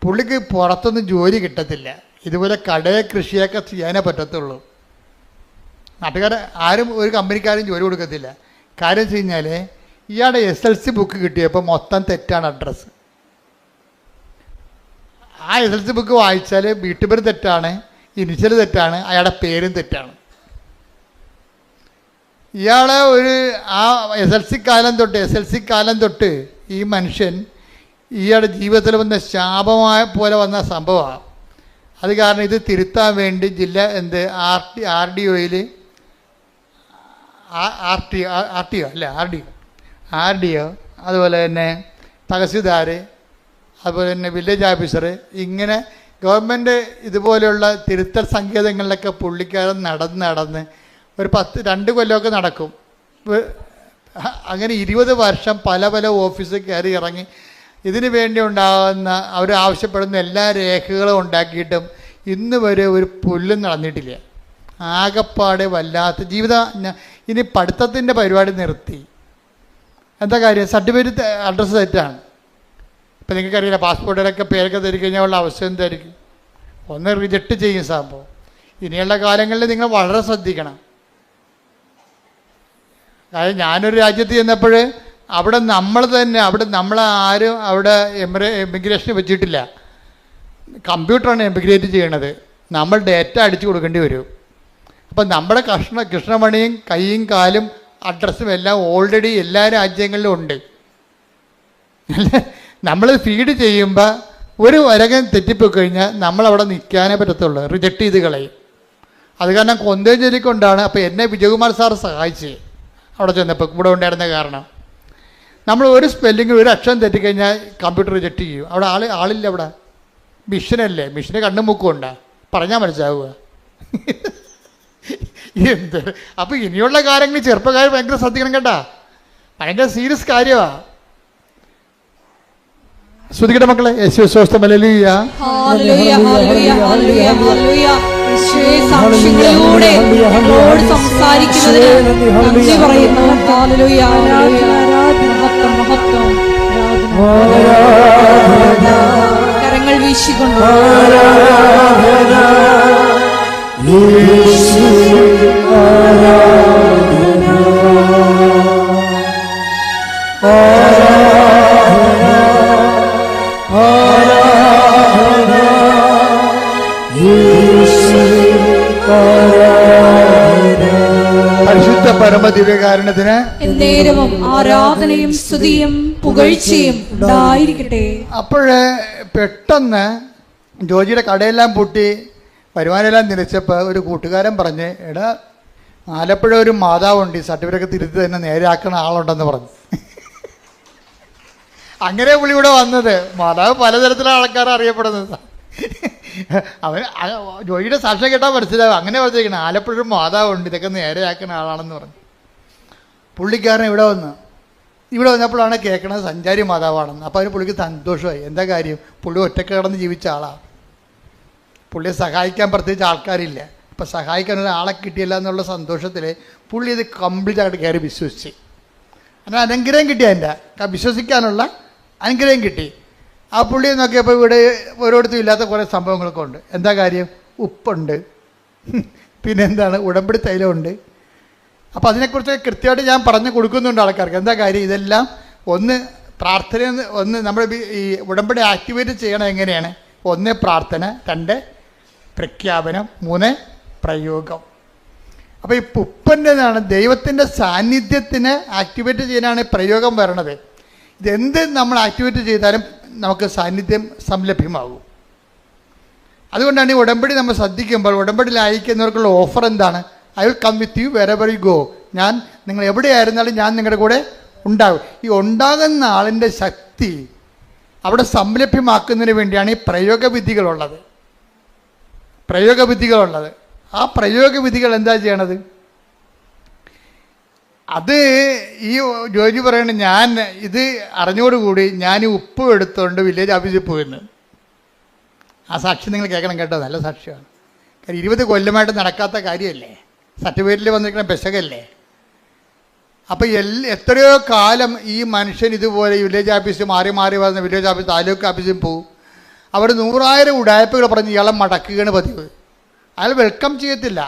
പുള്ളിക്ക് പുറത്തൊന്നും ജോലി കിട്ടത്തില്ല. ഇതുപോലെ കടയെ കൃഷിയൊക്കെ ചെയ്യാനേ പറ്റത്തുള്ളൂ. നാട്ടുകാർ ആരും ഒരു കമ്പനിക്കാരും ജോലി കൊടുക്കത്തില്ല. കാര്യം വെച്ച് കഴിഞ്ഞാൽ ഇയാളുടെ SLC ബുക്ക് കിട്ടിയപ്പോൾ മൊത്തം തെറ്റാണ് അഡ്രസ്സ്. ആ SLC ബുക്ക് വായിച്ചാൽ വീട്ടുപേര് തെറ്റാണ്, ഇനിഷ്യൽ തെറ്റാണ്, അയാളുടെ പേരും തെറ്റാണ്. ഇയാളെ ആ SLC കാലം തൊട്ട് ഈ മനുഷ്യൻ ഇയാളുടെ ജീവിതത്തിൽ വന്ന ശാപമായ പോലെ വന്ന സംഭവമാണ്. അത് കാരണം ഇത് തിരുത്താൻ വേണ്ടി ജില്ല RDOയിൽ RDO അതുപോലെ തന്നെ തഹസിൽദാർ, അതുപോലെ തന്നെ വില്ലേജ് ഓഫീസർ, ഇങ്ങനെ ഗവൺമെൻറ് ഇതുപോലെയുള്ള തിരുത്തൽ സങ്കേതങ്ങളിലൊക്കെ പുള്ളിക്കാരൻ നടന്ന് ഒരു 2 കൊല്ലമൊക്കെ നടക്കും. അങ്ങനെ 20 വർഷം പല ഓഫീസിൽ കയറി ഇറങ്ങി ഇതിനു വേണ്ടി ഉണ്ടാകുന്ന അവർ ആവശ്യപ്പെടുന്ന എല്ലാ രേഖകളും ഉണ്ടാക്കിയിട്ടും ഇന്ന് വരെ ഒരു പുല്ലും നടന്നിട്ടില്ല. ആകപ്പാടെ വല്ലാത്ത ജീവിതം. ഇനി പഠിത്തത്തിൻ്റെ പരിപാടി നിർത്തി. എന്താ കാര്യം? സർട്ടിഫിക്കറ്റ് അഡ്രസ്സ് തെറ്റാണ്. ഇപ്പം നിങ്ങൾക്കറിയില്ല, പാസ്പോർട്ടിലൊക്കെ പേരൊക്കെ തരി കഴിഞ്ഞാൽ ഉള്ള അവസ്ഥ എന്തായിരിക്കും? ഒന്ന് റിജക്റ്റ് ചെയ്യും സംഭവം. ഇനിയുള്ള കാലങ്ങളിൽ നിങ്ങൾ വളരെ ശ്രദ്ധിക്കണം. അതായത് ഞാനൊരു രാജ്യത്ത് ചെന്നപ്പോൾ അവിടെ നമ്മളാരും അവിടെ എമിഗ്രേഷന് വെച്ചിട്ടില്ല. കമ്പ്യൂട്ടറാണ് എമിഗ്രേറ്റ് ചെയ്യണത്. നമ്മൾ ഡേറ്റ അടിച്ചു കൊടുക്കേണ്ടി വരും. അപ്പം നമ്മുടെ കൃഷ്ണമണിയും കൈയും കാലും അഡ്രസ്സും എല്ലാം ഓൾറെഡി എല്ലാ രാജ്യങ്ങളിലും ഉണ്ട്. നമ്മൾ ഫീഡ് ചെയ്യുമ്പോൾ ഒരു വരകം തെറ്റിപ്പോയി കഴിഞ്ഞാൽ നമ്മളവിടെ നിൽക്കാനേ പറ്റത്തുള്ളൂ, റിജക്റ്റ് ചെയ്ത് കളയും. അത് കാരണം കൊന്തയും ചൊല്ലിക്കൊണ്ടാണ്. അപ്പോൾ എന്നെ വിജയകുമാർ സാർ സഹായിച്ച് അവിടെ ചെന്നപ്പോൾ ഇവിടെ ഉണ്ടായിരുന്ന കാരണം നമ്മൾ ഒരു സ്പെല്ലിങ് ഒരു അക്ഷരം തെറ്റിക്കഴിഞ്ഞാൽ കമ്പ്യൂട്ടർ റിജക്റ്റ് ചെയ്യും. അവിടെ ആളില്ല. അവിടെ മിഷനല്ലേ, മിഷന് കണ്ണും മുക്കും ഉണ്ടാ, പറഞ്ഞാൽ മനസ്സിലാവുക. എന്ത് അപ്പോൾ ഇനിയുള്ള കാര്യങ്ങൾ ചെറുപ്പക്കാർ ഭയങ്കര ശ്രദ്ധിക്കണം കേട്ടാ, ഭയങ്കര സീരിയസ് കാര്യമാണ്. ശ്രദ്ധിക്കട്ടെ മക്കളെ. ഹല്ലേലൂയ ഹല്ലേലൂയ ഹല്ലേലൂയ ഹല്ലേലൂയ. സാക്ഷ്യങ്ങളിലൂടെ ഞങ്ങളോട് സംസാരിക്കുന്നതിന് നന്ദി പറയുന്നു. ഹല്ലേലൂയ മഹത്വം മഹത്വം. കരങ്ങൾ വീശിക്കൊണ്ട് പരിശുദ്ധ പരമദിവ്യകാരുണ്യത്തിന് എന്നേരവും ആരാധനയും സ്തുതിയും പുകഴ്ചയും ഉണ്ടായിരിക്കട്ടെ. അപ്പോഴേ പെട്ടെന്ന് ജോജിയുടെ കടയെല്ലാം പൂട്ടി വരുമാനമെല്ലാം നിലച്ചപ്പോൾ ഒരു കൂട്ടുകാരൻ പറഞ്ഞ്, എടാ ആലപ്പുഴ ഒരു മാതാവുണ്ട്, ഈ സർട്ടിഫിക്കറ്റ് തിരുത്തി തന്നെ നേരെയാക്കുന്ന ആളുണ്ടെന്ന് പറഞ്ഞു. അങ്ങനെ പുള്ളി ഇവിടെ വന്നത്. മാതാവ് പലതരത്തിലുള്ള ആൾക്കാർ അറിയപ്പെടുന്നത്. അവൻ ജോയിയുടെ സാക്ഷ്യം കേട്ടാൽ മനസ്സിലാവും. അങ്ങനെ പറഞ്ഞിരിക്കണം, ആലപ്പുഴ ഒരു മാതാവുണ്ട്, ഇതൊക്കെ നേരെയാക്കുന്ന ആളാണെന്ന് പറഞ്ഞു. പുള്ളിക്കാരൻ ഇവിടെ വന്നപ്പോഴാണ് കേൾക്കണത് സഞ്ചാരി മാതാവാണെന്ന്. അപ്പോൾ അതിന് പുള്ളിക്ക് സന്തോഷമായി. എന്താ കാര്യം? പുള്ളി ഒറ്റക്ക് കിടന്ന് ജീവിച്ച ആളാണ്. പുള്ളിയെ സഹായിക്കാൻ പ്രത്യേകിച്ച് ആൾക്കാരില്ല. ഇപ്പം സഹായിക്കാൻ ഒരാളെ കിട്ടിയില്ല എന്നുള്ള സന്തോഷത്തിൽ പുള്ളി ഇത് കംപ്ലീറ്റ് ആയിട്ട് കയറി വിശ്വസിച്ച്. അങ്ങനെ അനുഗ്രഹം കിട്ടി, അതിൻ്റെ വിശ്വസിക്കാനുള്ള അനുഗ്രഹം കിട്ടി. ആ പുള്ളിയെ നോക്കിയപ്പോൾ ഇവിടെ ഓരോരുത്തരും ഇല്ലാത്ത കുറേ സംഭവങ്ങളൊക്കെ ഉണ്ട്. എന്താ കാര്യം? ഉപ്പുണ്ട്, പിന്നെന്താണ് ഉടമ്പടി തൈലമുണ്ട്. അപ്പോൾ അതിനെക്കുറിച്ച് കൃത്യമായിട്ട് ഞാൻ പറഞ്ഞു കൊടുക്കുന്നുണ്ട് ആൾക്കാർക്ക്. എന്താ കാര്യം? ഇതെല്ലാം ഒന്ന് പ്രാർത്ഥന, ഒന്ന് നമ്മൾ ഈ ഉടമ്പടി ആക്ടിവേറ്റ് ചെയ്യണം എങ്ങനെയാണ്? 1 പ്രാർത്ഥന, 2 പ്രഖ്യാപനം, 3 പ്രയോഗം. അപ്പോൾ ഈ ഉപ്പൻ്റെതാണ് ദൈവത്തിൻ്റെ സാന്നിധ്യത്തിന് ആക്ടിവേറ്റ് ചെയ്യാനാണ് പ്രയോഗം വരണത്. ഇതെന്ത് നമ്മൾ ആക്ടിവേറ്റ് ചെയ്താലും നമുക്ക് സാന്നിധ്യം സംലഭ്യമാകും. അതുകൊണ്ടാണ് ഈ ഉടമ്പടി നമ്മൾ ശ്രദ്ധിക്കുമ്പോൾ ഉടമ്പടിയിൽ അയക്കുന്നവർക്കുള്ള ഓഫർ എന്താണ്? I will come with you wherever you go. നിങ്ങൾ എവിടെയായിരുന്നാലും ഞാൻ നിങ്ങളുടെ കൂടെ ഉണ്ടാകും. ഈ ഉണ്ടാകുന്ന ആളിൻ്റെ ശക്തി അവിടെ സംലഭ്യമാക്കുന്നതിന് വേണ്ടിയാണ് ഈ പ്രയോഗവിധികളുള്ളത്. ആ പ്രയോഗവിധികൾ എന്താ ചെയ്യണത്? അത് ഈ ജോജി പറയണ, ഞാൻ ഇത് അറിഞ്ഞോടുകൂടി ഞാൻ ഈ ഉപ്പ് എടുത്തുകൊണ്ട് വില്ലേജ് ഓഫീസിൽ പോയിരുന്നു. ആ സാക്ഷി നിങ്ങൾ കേൾക്കണം കേട്ടോ, നല്ല സാക്ഷ്യമാണ്. കാര്യം 20 കൊല്ലമായിട്ട് നടക്കാത്ത കാര്യമല്ലേ, സർട്ടിഫിക്കറ്റിൽ വന്നിരിക്കുന്ന പെശകല്ലേ. അപ്പോൾ എത്രയോ കാലം ഈ മനുഷ്യൻ ഇതുപോലെ വില്ലേജ് ഓഫീസ് മാറി വന്ന വില്ലേജ് ഓഫീസ്, താലൂക്ക് ഓഫീസിൽ പോകും. അവർ 100,000 ഉടായ്പകൾ പറഞ്ഞ് ഇയാളെ മടക്കുകയാണ് പതിവ്. അയാൾ വെൽക്കം ചെയ്യത്തില്ല.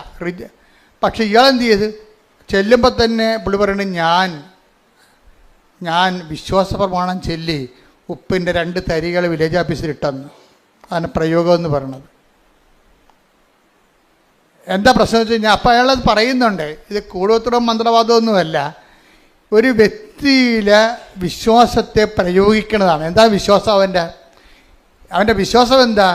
പക്ഷെ ഇയാളെന്ത് ചെയ്ത് ചെല്ലുമ്പോൾ തന്നെ പുള്ളി പറയുന്നത്, ഞാൻ വിശ്വാസ പ്രമാണം ചൊല്ലി ഉപ്പിൻ്റെ 2 തരികൾ വില്ലേജ് ഓഫീസിൽ ഇട്ടെന്ന്. അതാണ് പ്രയോഗം എന്ന് പറയുന്നത്. എന്താ പ്രശ്നം വെച്ച് കഴിഞ്ഞാൽ അപ്പം അയാളത് പറയുന്നുണ്ട്, ഇത് കൂടോത്രം മന്ത്രവാദമൊന്നുമല്ല, ഒരു വ്യക്തിയിലെ വിശ്വാസത്തെ പ്രയോഗിക്കുന്നതാണ്. എന്താ വിശ്വാസം? അവൻ്റെ വിശ്വാസം എന്താ?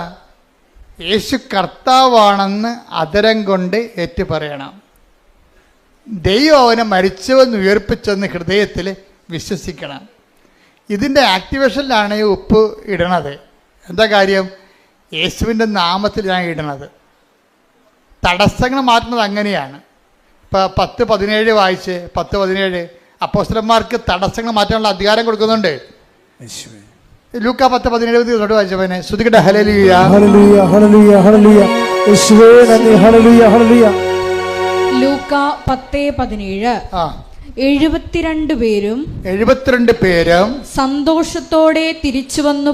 യേശു കർത്താവാണെന്ന് അതരം കൊണ്ട് ഏറ്റു പറയണം. ദൈവം അവനെ മരിച്ചവെന്ന് ഉയർപ്പിച്ചെന്ന് ഹൃദയത്തിൽ വിശ്വസിക്കണം. ഇതിൻ്റെ ആക്ടിവേഷനിലാണ് ഈ ഉപ്പ് ഇടണത്. എന്താ കാര്യം? യേശുവിൻ്റെ നാമത്തിൽ ഞാൻ ഇടണത്. തടസ്സങ്ങൾ മാറ്റുന്നത് അങ്ങനെയാണ്. ഇപ്പോൾ 10:17 വായിച്ച് 10:17 അപ്പോസ്തലന്മാർക്ക് തടസ്സങ്ങൾ മാറ്റാനുള്ള അധികാരം കൊടുക്കുന്നുണ്ട്. ലൂക്ക 10:17 വായിച്ചവനെ ശ്രുതികട്ടെ. ഹല്ലേലൂയ ഹല്ലേലൂയ ഹല്ലേലൂയ ഹല്ലേലൂയ യേശുവേ നന്ദി. ഹല്ലേലൂയ ഹല്ലേലൂയ. ലൂക്ക 10:17 72 പേരും സന്തോഷത്തോടെ തിരിച്ചുവന്നു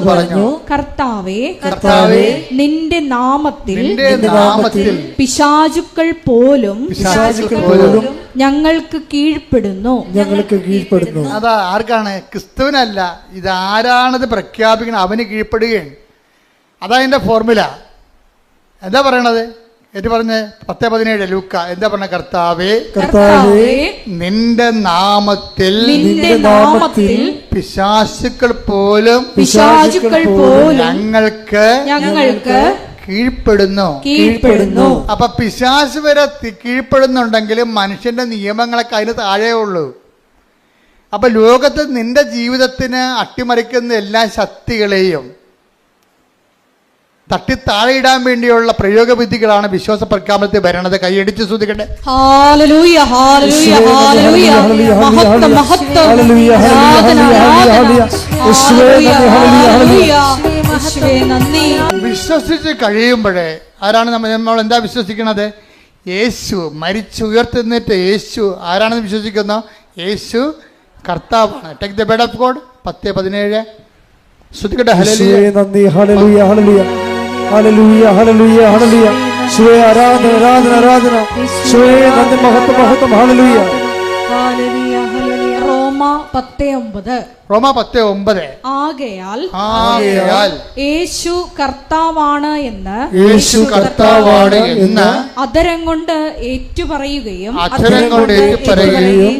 പറഞ്ഞു, കർത്താവേ, നിന്റെ നാമത്തിൽ പിശാചുക്കൾ പോലും ഞങ്ങൾക്ക് കീഴ്പ്പെടുന്നു. അതാ ആർക്കാണ്? ക്രിസ്തുവിനല്ല. ഇതാരാണത് പ്രഖ്യാപിക്കണം? അവന് കീഴ്പ്പെടുകയാണ്. അതാ എൻ്റെ ഫോർമുല. എന്താ പറയണത്? ഏറ്റു പറഞ്ഞ് 10:17 ലൂക്ക എന്താ പറഞ്ഞ? കർത്താവേ, നിന്റെ നാമത്തിൽ പിശാചുക്കൾ പോലും ഞങ്ങൾക്ക് കീഴ്പ്പെടുന്നു. അപ്പൊ പിശാച് വരെ കീഴ്പ്പെടുന്നുണ്ടെങ്കിലും മനുഷ്യന്റെ നിയമങ്ങളൊക്കെ അതിന് താഴെ ഉള്ളൂ. അപ്പൊ ലോകത്ത് നിന്റെ ജീവിതത്തിന് അട്ടിമറിക്കുന്ന എല്ലാ ശക്തികളെയും തട്ടി താഴെയിടാൻ വേണ്ടിയുള്ള പ്രയോഗവിധികളാണ് വിശ്വാസ പ്രഖ്യാപനത്തിൽ വരണത്. കൈയടിച്ച് ശ്രദ്ധിക്കട്ടെ. വിശ്വസിച്ച് കഴിയുമ്പോഴേ ആരാണ് നമ്മൾ എന്താ വിശ്വസിക്കുന്നത്? യേശു മരിച്ചുയർത്തുന്നിട്ട് യേശു ആരാണെന്ന് വിശ്വസിക്കുന്നു? യേശു കർത്താവാണ്. Take the word of God 10:17 ശ്രദ്ധിക്കട്ടെ. ഹല്ലേലൂയ നന്ദി. ഹല്ലേലൂയ ഹല്ലേലൂയ ഹല്ലേലൂയ ഹല്ലേലൂയ ഹല്ലേലൂയ. യേശുവേ ആരാധന ആരാധന ആരാധന. യേശുവേ നന്ദി. മഹത്വം മഹത്വം. ഹല്ലേലൂയ. റോമ 10:9 ആകയാൽ യേശു കർത്താവാണ് എന്ന് അധരം കൊണ്ട് ഏറ്റുപറയുകയും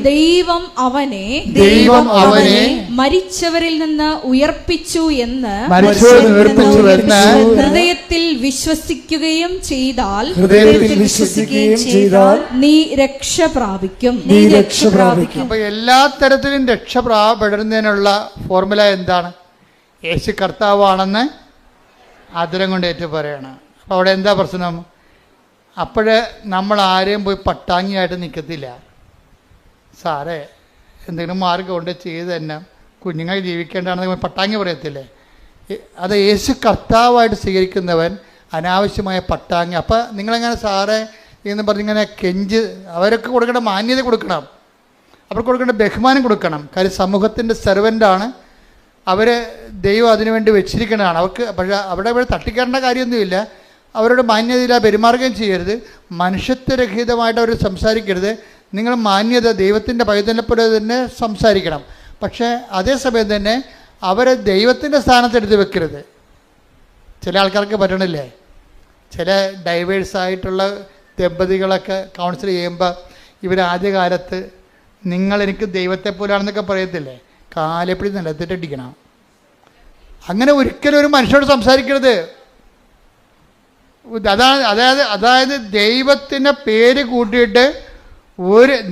ദൈവം അവനെ മരിച്ചവരിൽ നിന്ന് ഉയർപ്പിച്ചു എന്ന് ഹൃദയത്തിൽ വിശ്വസിക്കുകയും ചെയ്താൽ നീ രക്ഷ പ്രാപിക്കും. അപ്പൊ എല്ലാ തരത്തിലും രക്ഷപ്പെടുന്നതിനുള്ള ഫോർമുല എന്താണ്? യേശു കർത്താവാണെന്ന് ആദരം കൊണ്ട് ഏറ്റു പറയണം. അപ്പോൾ അവിടെ എന്താ പ്രശ്നം? അപ്പോഴേ നമ്മൾ ആരെയും പോയി പട്ടാങ്ങിയായിട്ട് നിൽക്കത്തില്ല. സാറേ എന്തെങ്കിലും മാർഗം കൊണ്ട് ചെയ്ത് തന്നെ കുഞ്ഞുങ്ങൾ ജീവിക്കേണ്ടതാണെന്ന് പട്ടാങ്ങി പറയത്തില്ലേ? അത് യേശു കർത്താവായിട്ട് സ്വീകരിക്കുന്നവൻ അനാവശ്യമായ പട്ടാങ്ങി. അപ്പം നിങ്ങളെങ്ങനെ സാറേ എന്ന് പറഞ്ഞിങ്ങനെ കെഞ്ച് അവരൊക്കെ കൊടുക്കേണ്ട മാന്യത കൊടുക്കണം, അവർക്ക് കൊടുക്കേണ്ട ബഹുമാനം കൊടുക്കണം. കാര്യം സമൂഹത്തിൻ്റെ സെർവൻ്റാണ് അവർ. ദൈവം അതിനുവേണ്ടി വെച്ചിരിക്കുന്നതാണ് അവർക്ക്. പക്ഷേ അവിടെ തട്ടിക്കേണ്ട കാര്യമൊന്നുമില്ല. അവരുടെ മാന്യതയില്ല പെരുമാറുകയും ചെയ്യരുത്. മനുഷ്യത്വരഹിതമായിട്ട് അവർ സംസാരിക്കരുത്. നിങ്ങൾ മാന്യത ദൈവത്തിൻ്റെ പൈതൃകപ്പോലെ തന്നെ സംസാരിക്കണം. പക്ഷേ അതേസമയം തന്നെ അവരെ ദൈവത്തിൻ്റെ സ്ഥാനത്തെടുത്ത് വെക്കരുത്. ചില ആൾക്കാർക്ക് പറ്റണില്ലേ? ചില ഡൈവേഴ്സായിട്ടുള്ള ദമ്പതികളൊക്കെ കൗൺസിൽ ചെയ്യുമ്പോൾ ഇവർ ആദ്യകാലത്ത് നിങ്ങളെനിക്ക് ദൈവത്തെ പോലാണെന്നൊക്കെ പറയത്തില്ലേ? കാലെപ്പിടി നിലത്തിട്ടടിക്കണം. അങ്ങനെ ഒരിക്കലും ഒരു മനുഷ്യരോട് സംസാരിക്കരുത്. അതായത് ദൈവത്തിൻ്റെ പേര് കൂട്ടിയിട്ട്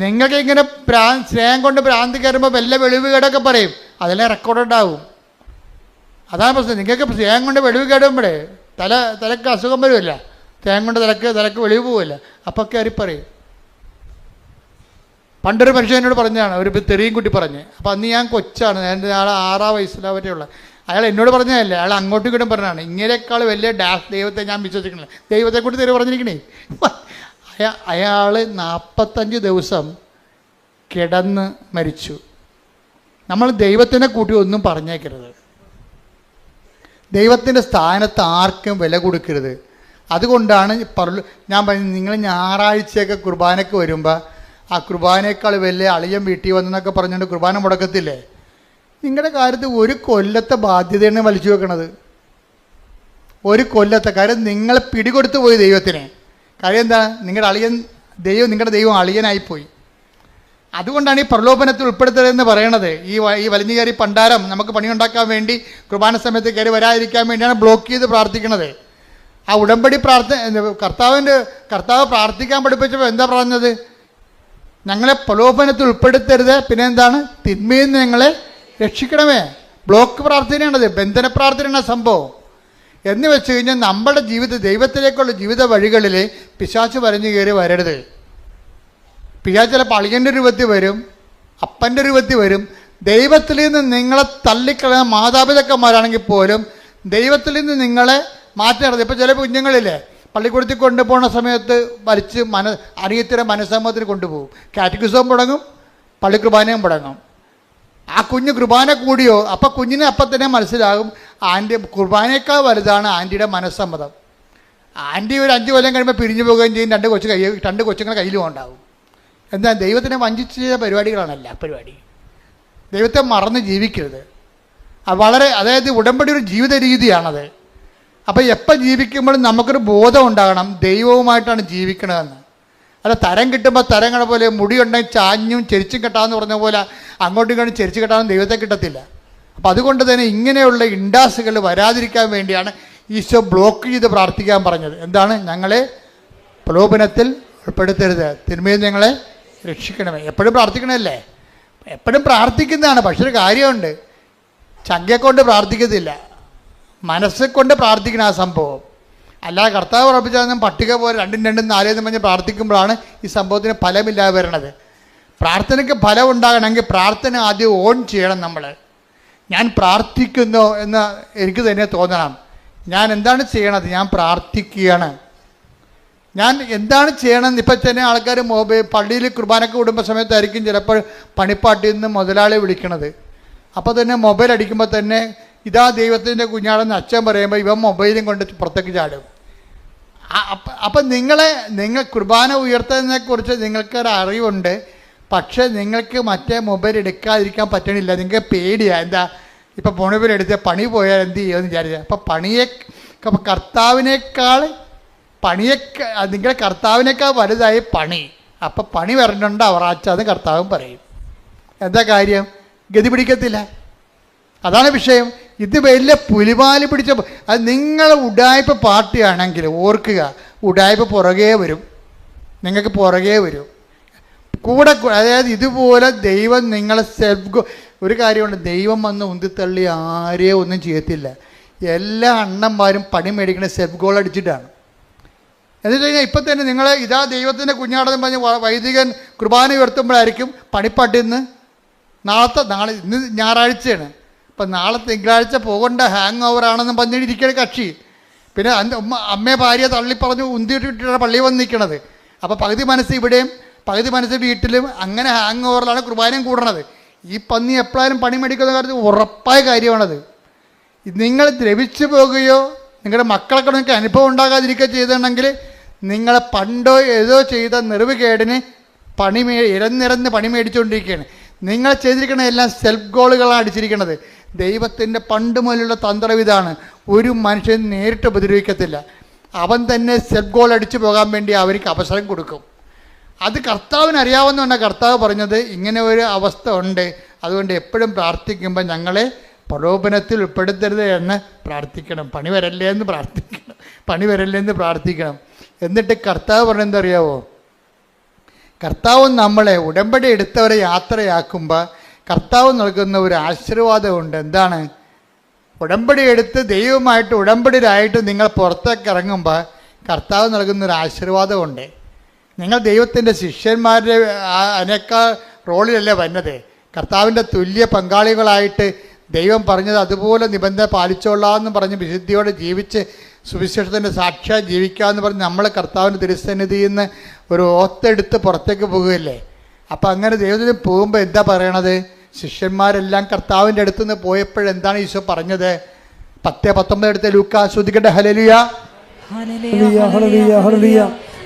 നിങ്ങൾക്ക് ഇങ്ങനെ സ്നേഹം കൊണ്ട് ഭ്രാന്തി കയറുമ്പോൾ വല്ല വെളിവുകേടൊക്കെ പറയും, അതെല്ലാം റെക്കോർഡാവും. അതാണ് പ്രശ്നം. നിങ്ങൾക്ക് സ്നേഹം കൊണ്ട് വെളിവ് കയറുമ്പോഴേ തലക്ക് അസുഖം വരുമല്ല, സ്നേഹം കൊണ്ട് തലക്ക് വെളിവ് പോവില്ല. അപ്പോൾ കയറി പറയും. പണ്ടൊരു മനുഷ്യൻ എന്നോട് പറഞ്ഞതാണ്, ഒരു തെറിയും കുട്ടി പറഞ്ഞ്. അപ്പോൾ അന്ന് ഞാൻ കൊച്ചാണ്, എൻ്റെ ആൾ 6 വയസ്സിലാ പറ്റുള്ള. അയാൾ എന്നോട് പറഞ്ഞതല്ല, അയാൾ അങ്ങോട്ടും ഇങ്ങോട്ടും പറഞ്ഞതാണ്. ഇങ്ങനെക്കാൾ വലിയ ദൈവത്തെ ഞാൻ വിശ്വസിക്കണില്ല. ദൈവത്തെ കൂടി തെറി പറഞ്ഞിരിക്കണേ. അയാൾ 45 ദിവസം കിടന്ന് മരിച്ചു. നമ്മൾ ദൈവത്തിനെ കൂട്ടി ഒന്നും പറഞ്ഞേക്കരുത്. ദൈവത്തിൻ്റെ സ്ഥാനത്ത് ആർക്കും വില കൊടുക്കരുത്. അതുകൊണ്ടാണ് ഞാൻ പറഞ്ഞത്, നിങ്ങൾ ഞായറാഴ്ചയൊക്കെ കുർബാനയ്ക്ക് വരുമ്പോൾ ആ കുർബാനയേക്കാൾ വലിയ അളിയൻ വീട്ടിൽ വന്നെന്നൊക്കെ പറഞ്ഞുകൊണ്ട് കുർബാന മുടക്കത്തില്ലേ? നിങ്ങളുടെ കാര്യത്തിൽ ഒരു കൊല്ലത്തെ ബാധ്യതയാണ് വലിച്ചു വെക്കണത്. ഒരു കൊല്ലത്തെ കാര്യം നിങ്ങൾ പിടികൊടുത്തു പോയി ദൈവത്തിന്. കാര്യം എന്താ? നിങ്ങളുടെ ദൈവം അളിയനായിപ്പോയി. അതുകൊണ്ടാണ് ഈ പ്രലോഭനത്തിൽ ഉൾപ്പെടുത്തരുതെന്ന് പറയണത്. ഈ വലിഞ്ഞു കയറി പണ്ടാരം നമുക്ക് പണിയുണ്ടാക്കാൻ വേണ്ടി കുർബാന സമയത്ത് കയറി വരാതിരിക്കാൻ വേണ്ടിയാണ് ബ്ലോക്ക് ചെയ്ത് പ്രാർത്ഥിക്കണത്. ആ ഉടമ്പടി കർത്താവ് പ്രാർത്ഥിക്കാൻ പഠിപ്പിച്ചപ്പോൾ എന്താ പറഞ്ഞത്? ഞങ്ങളെ പ്രലോഭനത്തിൽ ഉൾപ്പെടുത്തരുത്, പിന്നെ എന്താണ്? തിന്മയിൽ നിന്ന് ഞങ്ങളെ രക്ഷിക്കണമേ. ബ്ലോക്ക് പ്രാർത്ഥനയാണത്, ബന്ധന പ്രാർത്ഥനയാണ് സംഭവം. എന്ന് വെച്ച് കഴിഞ്ഞാൽ നമ്മുടെ ദൈവത്തിലേക്കുള്ള ജീവിത വഴികളിൽ പിശാച് വരഞ്ഞു കയറി വരരുത്. പിശാച് ചിലപ്പോൾ അളിയൻ്റെ രൂപത്തിൽ വരും, അപ്പൻ്റെ രൂപത്തിൽ വരും. ദൈവത്തിൽ നിന്ന് നിങ്ങളെ തള്ളിക്കളയുന്ന മാതാപിതാക്കന്മാരാണെങ്കിൽ പോലും ദൈവത്തിൽ നിന്ന് നിങ്ങളെ മാറ്റരുത്. ഇപ്പോൾ ചില കുഞ്ഞുങ്ങളില്ലേ, പള്ളിക്കൂടത്തിൽ കൊണ്ടുപോകുന്ന സമയത്ത് വലിച്ച് അറിയത്തിര മനസ്സമ്മതത്തിന് കൊണ്ടുപോകും. കാറ്റഗിസവും മുടങ്ങും, പള്ളി കുർബാനയും മുടങ്ങും. ആ കുഞ്ഞ് കുർബാന കൂടിയോ അപ്പം കുഞ്ഞിനെ അപ്പം തന്നെ മനസ്സിലാകും ആൻറ്റി കുർബാനയേക്കാൾ വലുതാണ് ആൻറ്റിയുടെ മനസ്സമ്മതം. ആൻറ്റി ഒരു 5 കൊല്ലം കഴിയുമ്പോൾ പിരിഞ്ഞു പോവുകയും ചെയ്യും. 2 കൊച്ചുങ്ങളെ കയ്യിലും ഉണ്ടാവും. എന്താ? ദൈവത്തിനെ വഞ്ചിച്ച് ചെയ്ത പരിപാടികളാണല്ല പരിപാടി. ദൈവത്തെ മറന്ന് ജീവിക്കരുത്. അതായത് ഉടമ്പടി ഒരു ജീവിത രീതിയാണത്. അപ്പോൾ എപ്പോൾ ജീവിക്കുമ്പോഴും നമുക്കൊരു ബോധം ഉണ്ടാകണം ദൈവവുമായിട്ടാണ് ജീവിക്കണതെന്ന്. അല്ല തരം കിട്ടുമ്പോൾ തരങ്ങളെ പോലെ മുടിയുണ്ടെങ്കിൽ ചാഞ്ഞും ചെരിച്ചും കെട്ടാമെന്ന് പറഞ്ഞ പോലെ അങ്ങോട്ടും ഇങ്ങോട്ടും ചെരിച്ച് കെട്ടാനും ദൈവത്തെ കിട്ടത്തില്ല. അപ്പോൾ അതുകൊണ്ട് തന്നെ ഇങ്ങനെയുള്ള ഇൻഡാസുകൾ വരാതിരിക്കാൻ വേണ്ടിയാണ് ഈശോ ബ്ലോക്ക് ചെയ്ത് പ്രാർത്ഥിക്കാൻ പറഞ്ഞത്. എന്താണ്? ഞങ്ങളെ പ്രലോഭനത്തിൽ ഉൾപ്പെടുത്തരുത്, തിന്മയിൽ ഞങ്ങളെ രക്ഷിക്കണമേ. എപ്പോഴും പ്രാർത്ഥിക്കണമല്ലേ? എപ്പോഴും പ്രാർത്ഥിക്കുന്നതാണ്. പക്ഷെ ഒരു കാര്യമുണ്ട്, ചങ്കയെ കൊണ്ട് പ്രാർത്ഥിക്കത്തില്ല, മനസ്സ് കൊണ്ട് പ്രാർത്ഥിക്കണം ആ സംഭവം. അല്ലാതെ കർത്താവ് ഉറപ്പിച്ചാൽ പട്ടിക പോലെ 2 2 4 എന്ന് പറഞ്ഞ് പ്രാർത്ഥിക്കുമ്പോഴാണ് ഈ സംഭവത്തിന് ഫലമില്ലാതെ വരണത്. പ്രാർത്ഥനയ്ക്ക് ഫലം ഉണ്ടാകണമെങ്കിൽ പ്രാർത്ഥന ആദ്യം ഓൺ ചെയ്യണം. നമ്മൾ ഞാൻ പ്രാർത്ഥിക്കുന്നു എന്ന് എനിക്ക് തന്നെ തോന്നണം. ഞാൻ എന്താണ് ചെയ്യണത്? ഞാൻ പ്രാർത്ഥിക്കുകയാണ്. ഞാൻ എന്താണ് ചെയ്യണമെന്ന് ഇപ്പം തന്നെ ആൾക്കാർ പള്ളിയിൽ കുർബാനക്ക് കൂടുമ്പോൾ സമയത്തായിരിക്കും ചിലപ്പോൾ പണിപ്പാട്ടിൽ നിന്ന് മുതലാളി വിളിക്കണത്. അപ്പോൾ തന്നെ മൊബൈൽ അടിക്കുമ്പോൾ തന്നെ ഇതാ ദൈവത്തിൻ്റെ കുഞ്ഞാടെന്ന് അച്ഛൻ പറയുമ്പോൾ ഇവൻ മൊബൈലും കൊണ്ട് പുറത്തേക്ക് ചാടും. അപ്പം നിങ്ങൾ കുർബാന ഉയർത്തുന്നതിനെക്കുറിച്ച് നിങ്ങൾക്കൊരു അറിവുണ്ട്, പക്ഷേ നിങ്ങൾക്ക് മറ്റേ മൊബൈൽ എടുക്കാതിരിക്കാൻ പറ്റണില്ല. നിങ്ങൾക്ക് പേടിയാണ്. എന്താ? ഇപ്പം മൊബൈൽ എടുത്ത് പണി പോയാൽ എന്ത് ചെയ്യുമെന്ന് വിചാരിച്ചാൽ അപ്പം കർത്താവിനേക്കാൾ നിങ്ങളുടെ കർത്താവിനേക്കാൾ വലുതായി പണി. അപ്പം പണി വരണുണ്ട് അവറാച്ചാന്ന് കർത്താവും പറയും. എന്താ കാര്യം? ഗതി പിടിക്കത്തില്ല. അതാണ് വിഷയം. ഇത് വലിയ പുലിവാലി പിടിച്ച അത് നിങ്ങൾ ഉഡായ്പ പാർട്ടിയാണെങ്കിൽ ഓർക്കുക, ഉഡായ്പ പുറകെ വരും, നിങ്ങൾക്ക് പുറകെ വരും കൂടെ. അതായത് ഇതുപോലെ ദൈവം നിങ്ങളെ ഒരു കാര്യമുണ്ട്, ദൈവം വന്ന് ഉന്തിത്തള്ളി ആരെയും ഒന്നും ചെയ്യത്തില്ല. എല്ലാ അണ്ണന്മാരും പണി മേടിക്കുന്ന സെൽഫ് ഗോൾ അടിച്ചിട്ടാണ്. എന്ന് വെച്ച് കഴിഞ്ഞാൽ ഇപ്പം തന്നെ നിങ്ങളെ ഇതാ ദൈവത്തിൻ്റെ കുഞ്ഞാടെന്ന് പറഞ്ഞ് വൈദികൻ കുർബാന ഉയർത്തുമ്പോഴായിരിക്കും പണിപ്പാട്ടിൽ നിന്ന് നാളെ ഇന്ന് ഞായറാഴ്ചയാണ്, അപ്പം നാളെ തിങ്കളാഴ്ച പോകേണ്ട ഹാങ് ഓവറാണെന്ന് പറഞ്ഞിരിക്കുന്ന കക്ഷി. പിന്നെ അമ്മയെ ഭാര്യ തള്ളിപ്പറഞ്ഞ് ഉന്തിയിട്ടിട്ടാണ് പള്ളിയിൽ വന്ന് നിൽക്കണത്. അപ്പോൾ പകുതി മനസ്സ് ഇവിടെയും പകുതി മനസ്സ് വീട്ടിലും, അങ്ങനെ ഹാങ് ഓവറിലാണ് കുർബാനയും കൂടണത്. ഈ പന്നി എപ്പോഴും പണി മേടിക്കുന്ന കാര്യത്തിൽ ഉറപ്പായ കാര്യമാണത്. നിങ്ങൾ ദ്രവിച്ചു പോകുകയോ നിങ്ങളുടെ മക്കളൊക്കെ നിങ്ങൾക്ക് അനുഭവം ഉണ്ടാകാതിരിക്കുകയോ ചെയ്തിട്ടുണ്ടെങ്കിൽ നിങ്ങളെ പണ്ടോ ഏതോ ചെയ്ത നെറിവുകേടിന് ഇരന്നിരന്ന് പണി മേടിച്ചുകൊണ്ടിരിക്കുകയാണ്. നിങ്ങൾ ചെയ്തിരിക്കുന്ന എല്ലാം സെൽഫ് ഗോളുകളാണ് അടിച്ചിരിക്കുന്നത്. ദൈവത്തിൻ്റെ പണ്ട് മുതലുള്ള തന്ത്രം ഇതാണ്, ഒരു മനുഷ്യൻ നേരിട്ട് ഉപദ്രവിക്കത്തില്ല, അവൻ തന്നെ സെൽഫ് ഗോൾ അടിച്ചു പോകാൻ വേണ്ടി അവർക്ക് അവസരം കൊടുക്കും. അത് കർത്താവിന് അറിയാവുന്നതാണ് കർത്താവ് പറഞ്ഞത് ഇങ്ങനെ ഒരു അവസ്ഥ ഉണ്ട്, അതുകൊണ്ട് എപ്പോഴും പ്രാർത്ഥിക്കുമ്പോൾ ഞങ്ങളെ പ്രലോഭനത്തിൽ ഉൾപ്പെടുത്തരുത് എന്ന് പ്രാർത്ഥിക്കണം. പണി വരല്ലേ എന്ന് പ്രാർത്ഥിക്കണം. എന്നിട്ട് കർത്താവ് പറഞ്ഞെന്തറിയാവോ? കർത്താവ് നമ്മളെ ഉടമ്പടി എടുത്തവരെ യാത്രയാക്കുമ്പോൾ കർത്താവ് നൽകുന്ന ഒരു ആശീർവാദമുണ്ട്. എന്താണ്? ഉടമ്പടി എടുത്ത് ദൈവമായിട്ട് ഉടമ്പടിയിലായിട്ട് നിങ്ങൾ പുറത്തേക്ക് ഇറങ്ങുമ്പോൾ കർത്താവ് നൽകുന്നൊരു ആശീർവാദമുണ്ട്. നിങ്ങൾ ദൈവത്തിൻ്റെ ശിഷ്യന്മാരുടെ അതിനേക്കാൾ റോളിലല്ലേ വന്നത്. കർത്താവിൻ്റെ തുല്യ പങ്കാളികളായിട്ട് ദൈവം പറഞ്ഞത് അതുപോലെ നിബന്ധന പാലിച്ചോളാമെന്ന് പറഞ്ഞ് വിശുദ്ധിയോടെ ജീവിച്ച് സുവിശേഷത്തിൻ്റെ സാക്ഷ്യം ജീവിക്കാമെന്ന് പറഞ്ഞ് നമ്മൾ കർത്താവിൻ്റെ തിരുസന്നിധിയിൽ നിന്ന് ഒരു ഓത്തെടുത്ത് പുറത്തേക്ക് പോകുകയല്ലേ. അപ്പം അങ്ങനെ ദൈവത്തിന് പോകുമ്പോൾ എന്താ പറയണത്? ശിഷ്യന്മാരെല്ലാം കർത്താവിൻ്റെ അടുത്ത് നിന്ന് പോയപ്പോഴെന്താണ് ഈശോ പറഞ്ഞത്? 10:19 എടുത്ത് ലൂക്കാ ശ്രദ്ധിക്കട്ടെ. ഹല്ലേലൂയ ഹല്ലേലൂയ ഹല്ലേലൂയ ഹല്ലേലൂയ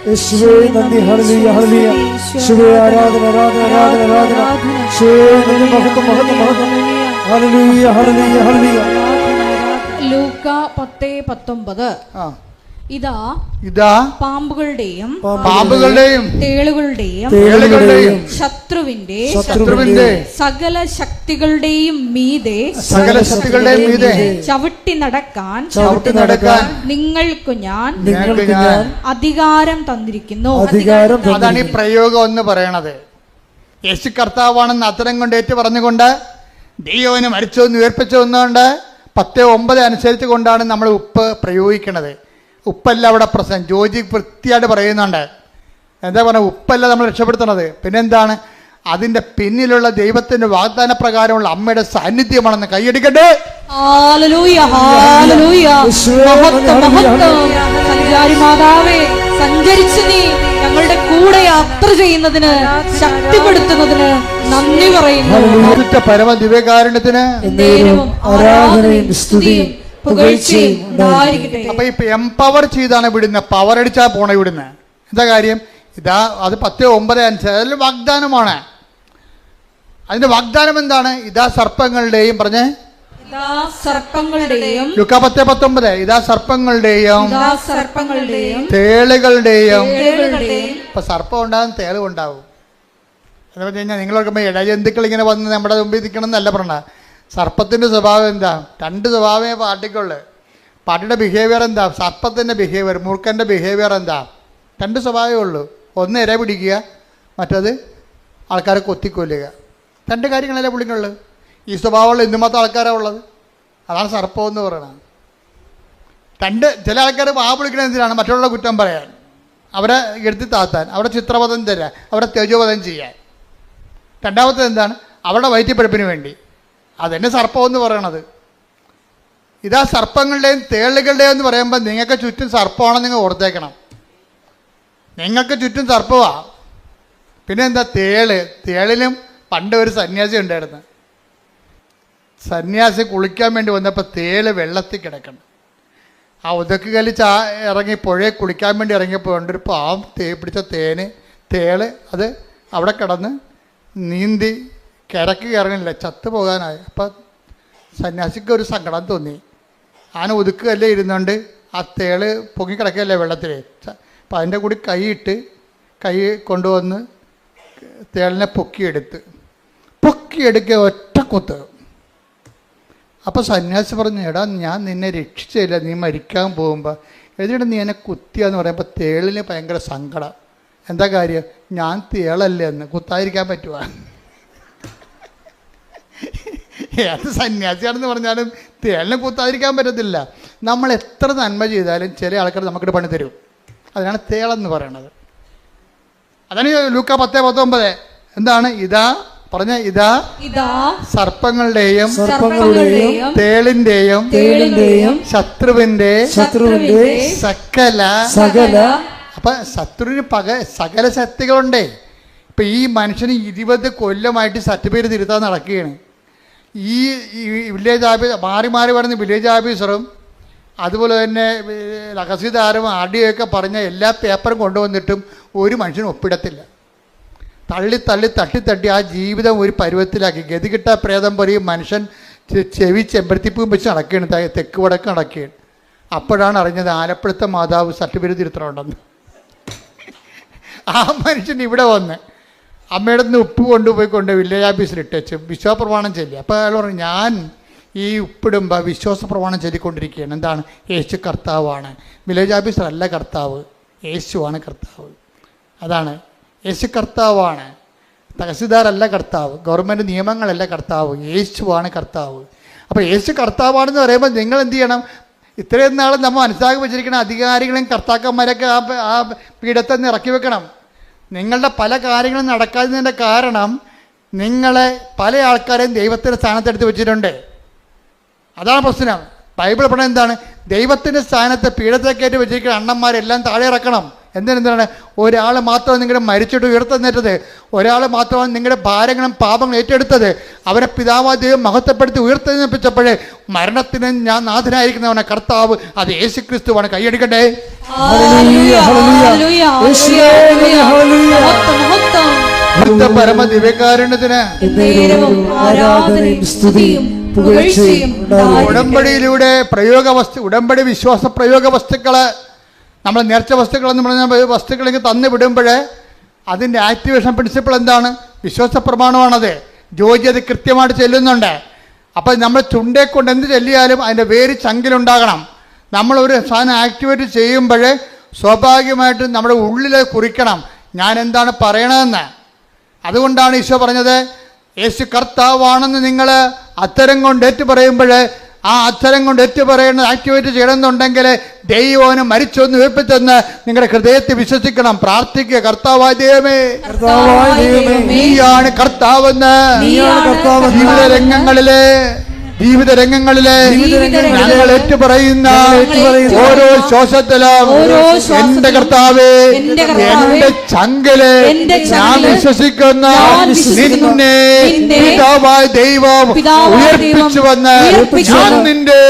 യേശുവേ നന്ദി. ഹല്ലേലൂയ ഹല്ലേലൂയ യേശുവേ ആരാധന ആരാധന ആരാധന ആരാധന യേശുവേ നന്ദി. മഹത്വം മഹത്വം മഹത്വം ഹല്ലേലൂയ ഹല്ലേലൂയ ഹല്ലേലൂയ. ലൂക്ക 10:19. ആ, ഇതാ ഇതാ പാമ്പുകളുടെയും പാമ്പുകളുടെയും തേളുകളുടെയും തേളുകളുടെയും ശത്രുവിന്റെ ശത്രുവിന്റെ സകല ശക്തികളുടെയും മീതെ സകല ശക്തികളുടെയും മീതെ ചവിട്ടി നടക്കാൻ നിങ്ങൾക്ക് ഞാൻ അധികാരം തന്നിരിക്കുന്നു. അതാണ് ഈ പ്രയോഗം എന്ന് പറയണത്. യേശു കർത്താവാണെന്ന് അത്തരം കൊണ്ട് ഏറ്റു പറഞ്ഞുകൊണ്ട് ദൈവനെ മരിച്ചോന്ന് ഉയർപ്പിച്ചോന്നുകൊണ്ട് 10:9 അനുസരിച്ച് കൊണ്ടാണ് നമ്മൾ ഉപ്പ് പ്രയോഗിക്കുന്നത്. ഉപ്പല്ല അവിടെ പ്രശ്നം. ജോജി വൃത്തിയായിട്ട് പറയുന്നുണ്ട്. എന്താ പറയുക, ഉപ്പല്ല നമ്മൾ രക്ഷപ്പെടുത്തുന്നത്. പിന്നെന്താണ്? അതിന്റെ പിന്നിലുള്ള ദൈവത്തിന്റെ വാഗ്ദാന പ്രകാരമുള്ള അമ്മയുടെ സാന്നിധ്യമാണെന്ന് കൈയടിക്കട്ടെ. Hallelujah hallelujah. മഹത്വം മഹത്വം. സഞ്ചാരി മാതാവേ, സഞ്ചരിച്ച് നീ ഞങ്ങളുടെ കൂടെ യാത്ര ചെയ്യുന്നതിന് ശക്തിപ്പെടുത്തുന്നതിന് നന്ദി പറയുന്നു. പരമ ദിവ്യകാരുണ്യത്തിന് ആരാധനയും സ്തുതിയും പുകഴ്ചയും ഉണ്ടായിരിക്കട്ടെ. അപ്പൊ ഇപ്പൊ എംപവർ ചെയ്താണ് വിടുന്നത്. പവർ അടിച്ചാ പോണ വിടുന്നത്. എന്താ കാര്യം? ഇതാ അത് 10:9 അനുസരിച്ച് അതിൽ വാഗ്ദാനമാണ്. അതിന്റെ വാഗ്ദാനം എന്താണ്? ഇതാ സർപ്പങ്ങളുടെയും പറഞ്ഞേ സർപ്പങ്ങളുടെയും ലൂക്ക 10:19 ഇതാ സർപ്പങ്ങളുടെയും തേളുകളുടെയും. ഇപ്പൊ സർപ്പം ഉണ്ടാകും, തേളും ഉണ്ടാവും. എന്ന് പറഞ്ഞു കഴിഞ്ഞാൽ നിങ്ങളൊക്കെ ഇടജന്തുക്കൾ ഇങ്ങനെ വന്ന് നമ്മുടെ മുമ്പിൽ നിൽക്കണം എന്നല്ല പറഞ്ഞ. സർപ്പത്തിന്റെ സ്വഭാവം എന്താ? 2 സ്വഭാവമേ പാട്ടിക്കുള്ളു. പാട്ടിയുടെ ബിഹേവിയർ എന്താ? സർപ്പത്തിന്റെ ബിഹേവിയർ, മൂർഖന്റെ ബിഹേവിയർ എന്താ? 2 സ്വഭാവമേ ഉള്ളൂ. ഒന്ന് ഇര പിടിക്കുക, മറ്റത് ആൾക്കാരെ കൊത്തിക്കൊല്ലുക. 2 കാര്യങ്ങളല്ലേ പുള്ളിക്കുള്ളത്. ഈ സ്വഭാവമുള്ള എന്തുമാത്രം ആൾക്കാരാണ് ഉള്ളത്. അതാണ് സർപ്പം എന്ന് പറയുന്നത്. ചില ആൾക്കാർ വാ വിളിക്കണത് എന്തിനാണ്? മറ്റുള്ള കുറ്റം പറയാൻ, അവരെ എടുത്തി താത്താൻ, അവരുടെ ചിത്രപഥം തരാൻ, അവരെ തേജോവധം ചെയ്യാൻ. രണ്ടാമത്തേത് എന്താണ്? അവരുടെ വയറ്റിപ്പഴപ്പിന് വേണ്ടി. അതെന്നെ സർപ്പം എന്ന് പറയണത്. ഇതാ സർപ്പങ്ങളുടെയും തേളുകളുടെയും എന്ന് പറയുമ്പോൾ നിങ്ങൾക്ക് ചുറ്റും സർപ്പമാണെന്ന് നിങ്ങൾ ഓർത്തേക്കണം. നിങ്ങൾക്ക് ചുറ്റും സർപ്പമാണ്. പിന്നെ എന്താ? തേളിലും പണ്ട് ഒരു സന്യാസി ഉണ്ടായിരുന്നു. സന്യാസി കുളിക്കാൻ വേണ്ടി വന്നപ്പോൾ തേള് വെള്ളത്തിൽ കിടക്കണം. ആ ഉദക്ക് കലിച്ച് ഇറങ്ങി പുഴയെ കുളിക്കാൻ വേണ്ടി ഇറങ്ങിയപ്പോൾ ഉണ്ട് ഒരു പാവം പിടിച്ച തേള് അത് അവിടെ കിടന്ന് നീന്തി കിഴക്ക് കയറണില്ല, ചത്തുപോകാനായി. അപ്പം സന്യാസിക്ക് ഒരു സങ്കടം തോന്നി. ആന ഒതുക്കുകയല്ലേ ഇരുന്നുകൊണ്ട് ആ തേള് പൊങ്ങിക്കിടക്കുകയല്ലേ വെള്ളത്തിൽ. അപ്പം അതിൻ്റെ കൂടി കൈ കൊണ്ടുവന്ന് തേളിനെ പൊക്കിയെടുക്കുക ഒറ്റ കുത്ത്. അപ്പോൾ സന്യാസി പറഞ്ഞു, എടാ ഞാൻ നിന്നെ രക്ഷിച്ചില്ല, നീ മരിക്കാൻ പോകുമ്പോൾ എന്നിട്ട് നീ എന്നെ കുത്തിയാന്ന് പറയുമ്പോൾ തേളിന് ഭയങ്കര സങ്കടം. എന്താ കാര്യം? ഞാൻ തേളല്ലേ എന്ന് കുത്താതിരിക്കാൻ പറ്റുവാ? ഏത് സന്യാസിയാണെന്ന് പറഞ്ഞാലും തേളിനെ കുത്താതിരിക്കാൻ പറ്റത്തില്ല. നമ്മൾ എത്ര നന്മ ചെയ്താലും ചില ആൾക്കാർ നമുക്കിട്ട് പണി തരും. അതിനാണ് തേളെന്ന് പറയണത്. അതാണ് ലൂക്ക 10:19. എന്താണ്? ഇതാ പറഞ്ഞ ഇതാ സർപ്പങ്ങളുടെയും തേളിന്റെയും ശത്രുവിന്റെ സകല. അപ്പൊ ശത്രുവിന് സകല ശക്തികളുണ്ടേ. ഇപ്പൊ ഈ മനുഷ്യന് 20 കൊല്ലമായിട്ട് സർട്ടിഫിക്കറ്റ് തിരുത്താൻ നടക്കുകയാണ്. ഈ വില്ലേജ് ഓഫീസ് മാറി വരുന്ന വില്ലേജ് ഓഫീസറും അതുപോലെ തന്നെ തഹസീൽദാരും ആർഡിഒയൊക്കെ പറഞ്ഞ എല്ലാ പേപ്പറും കൊണ്ടുവന്നിട്ടും ഒരു മനുഷ്യനും ഒപ്പിടത്തില്ല. തട്ടി ആ ജീവിതം ഒരു പരുവത്തിലാക്കി. ഗതികിട്ട പ്രേതം പോലെ ഈ മനുഷ്യൻ ചെവി ചെമ്പരത്തിപ്പൂം വെച്ച് നടക്കുകയാണ്, തെക്ക് വടക്ക് നടക്കുകയാണ്. അപ്പോഴാണ് അറിഞ്ഞത് ആലപ്പുഴത്തെ മാതാവ് സർട്ടിഫിക്കറ്റ് തിരുത്തണുണ്ടെന്ന്. ആ മനുഷ്യൻ ഇവിടെ വന്ന് അമ്മയുടെ നിന്ന് ഉപ്പ് കൊണ്ടുപോയിക്കൊണ്ട് വില്ലേജ് ഓഫീസിൽ ഇട്ടേച്ച് വിശ്വാസപ്രമാണം ചൊല്ലി. അപ്പോൾ അയാൾ പറഞ്ഞു, ഞാൻ ഈ ഉപ്പിടുമ്പോൾ വിശ്വാസപ്രമാണം ചൊല്ലിക്കൊണ്ടിരിക്കുകയാണ്. എന്താണ്? യേശു കർത്താവാണ്. വില്ലേജ് ഓഫീസറല്ല കർത്താവ്, യേശുവാണ് കർത്താവ്. അതാണ്, യേശു കർത്താവാണ്. തഹസീൽദാരല്ല കർത്താവ്, ഗവൺമെൻറ് നിയമങ്ങളല്ല കർത്താവ്, യേശുവാണ് കർത്താവ്. അപ്പോൾ യേശു കർത്താവാണെന്ന് പറയുമ്പോൾ നിങ്ങൾ എന്ത് ചെയ്യണം? ഇത്രയും നാൾ നമ്മൾ മനസ്സിലാക്കി വെച്ചിരിക്കുന്ന അധികാരികളെയും കർത്താക്കന്മാരൊക്കെ ആ പീഠത്തിൽ നിന്ന് ഇറക്കി വെക്കണം. നിങ്ങളുടെ പല കാര്യങ്ങളും നടക്കാത്തതിൻ്റെ കാരണം നിങ്ങളെ പല ആൾക്കാരെയും ദൈവത്തിൻ്റെ സ്ഥാനത്തെടുത്ത് വെച്ചിട്ടുണ്ട്. അതാണ് പ്രശ്നം. ബൈബിൾ പറഞ്ഞത് എന്താണ്? ദൈവത്തിൻ്റെ സ്ഥാനത്ത് പീഠത്തെ കയറ്റി വെച്ചിരിക്കുന്ന അണ്ണന്മാരെല്ലാം താഴെ ഇറക്കണം. എന്താണ്? ഒരാൾ മാത്രമാണ് നിങ്ങളുടെ മരിച്ചിട്ട് ഉയർത്തുന്നേറ്റത്, ഒരാൾ മാത്രമാണ് നിങ്ങളുടെ ഭാരങ്ങളും പാപങ്ങളും ഏറ്റെടുത്തത്. അവരെ പിതാവാദ്യം മഹത്വപ്പെടുത്തി ഉയർത്തെഴുന്നേൽപ്പിച്ചപ്പോഴേ മരണത്തിന് ഞാൻ നാഥനായിരിക്കുന്നവനെ കർത്താവ്, അത് യേശുക്രിസ്തുവാണ്. കൈയടിക്കട്ടെ. പരമ ദിവ്യകാരുണ്യത്തിന് ആരാധനയും സ്തുതിയും പുകഴ്ചയും ഉണ്ടായിരിക്കട്ടെ. ഉടമ്പടിയിലൂടെ ഉടമ്പടി വിശ്വാസ പ്രയോഗ വസ്തുക്കള്, നമ്മൾ നേർച്ച വസ്തുക്കളെന്ന് പറഞ്ഞ വസ്തുക്കളെങ്കിൽ തന്നു വിടുമ്പോൾ അതിൻ്റെ ആക്ടിവേഷൻ പ്രിൻസിപ്പിൾ എന്താണ്? വിശ്വാസ പ്രമാണമാണത്. ജോജി അത് കൃത്യമായിട്ട് ചെല്ലുന്നുണ്ട്. അപ്പം നമ്മൾ ചുണ്ടേ കൊണ്ട് എന്ത് ചെല്ലിയാലും അതിൻ്റെ വേര് ചങ്കിലുണ്ടാകണം. നമ്മളൊരു സാധനം ആക്ടിവേറ്റ് ചെയ്യുമ്പോൾ സ്വാഭാവികമായിട്ടും നമ്മുടെ ഉള്ളിൽ കുറിക്കണം ഞാൻ എന്താണ് പറയണതെന്ന്. അതുകൊണ്ടാണ് ഈശോ പറഞ്ഞത്, യേശു കർത്താവാണെന്ന് നിങ്ങൾ അത്തരം കൊണ്ട് ഏറ്റു പറയുമ്പോൾ ആ അത്തരം കൊണ്ട് ഏറ്റു പറയുന്നത് ആക്ടിവേറ്റ് ചെയ്യണമെന്നുണ്ടെങ്കിൽ ദൈവം മരിച്ചൊന്ന് ഉയർപ്പിച്ചെന്ന് നിങ്ങളുടെ ഹൃദയത്തിൽ വിശ്വസിക്കണം. പ്രാർത്ഥിക്കുക, കർത്താവായ ദൈവമേ, നീയാണ് കർത്താവെന്ന് ജീവിത രംഗങ്ങളിലെ ഞങ്ങൾ ഏറ്റുപറയുന്ന ഓരോ ശ്വാസത്തിലും എന്റെ കർത്താവേ, എന്റെ ചങ്കല് ഞാൻ വിശ്വസിക്കുന്ന നിന്നെ പിതാവായ ദൈവം ഉയർപ്പിച്ചുവെന്ന് ഞാൻ നിന്റെ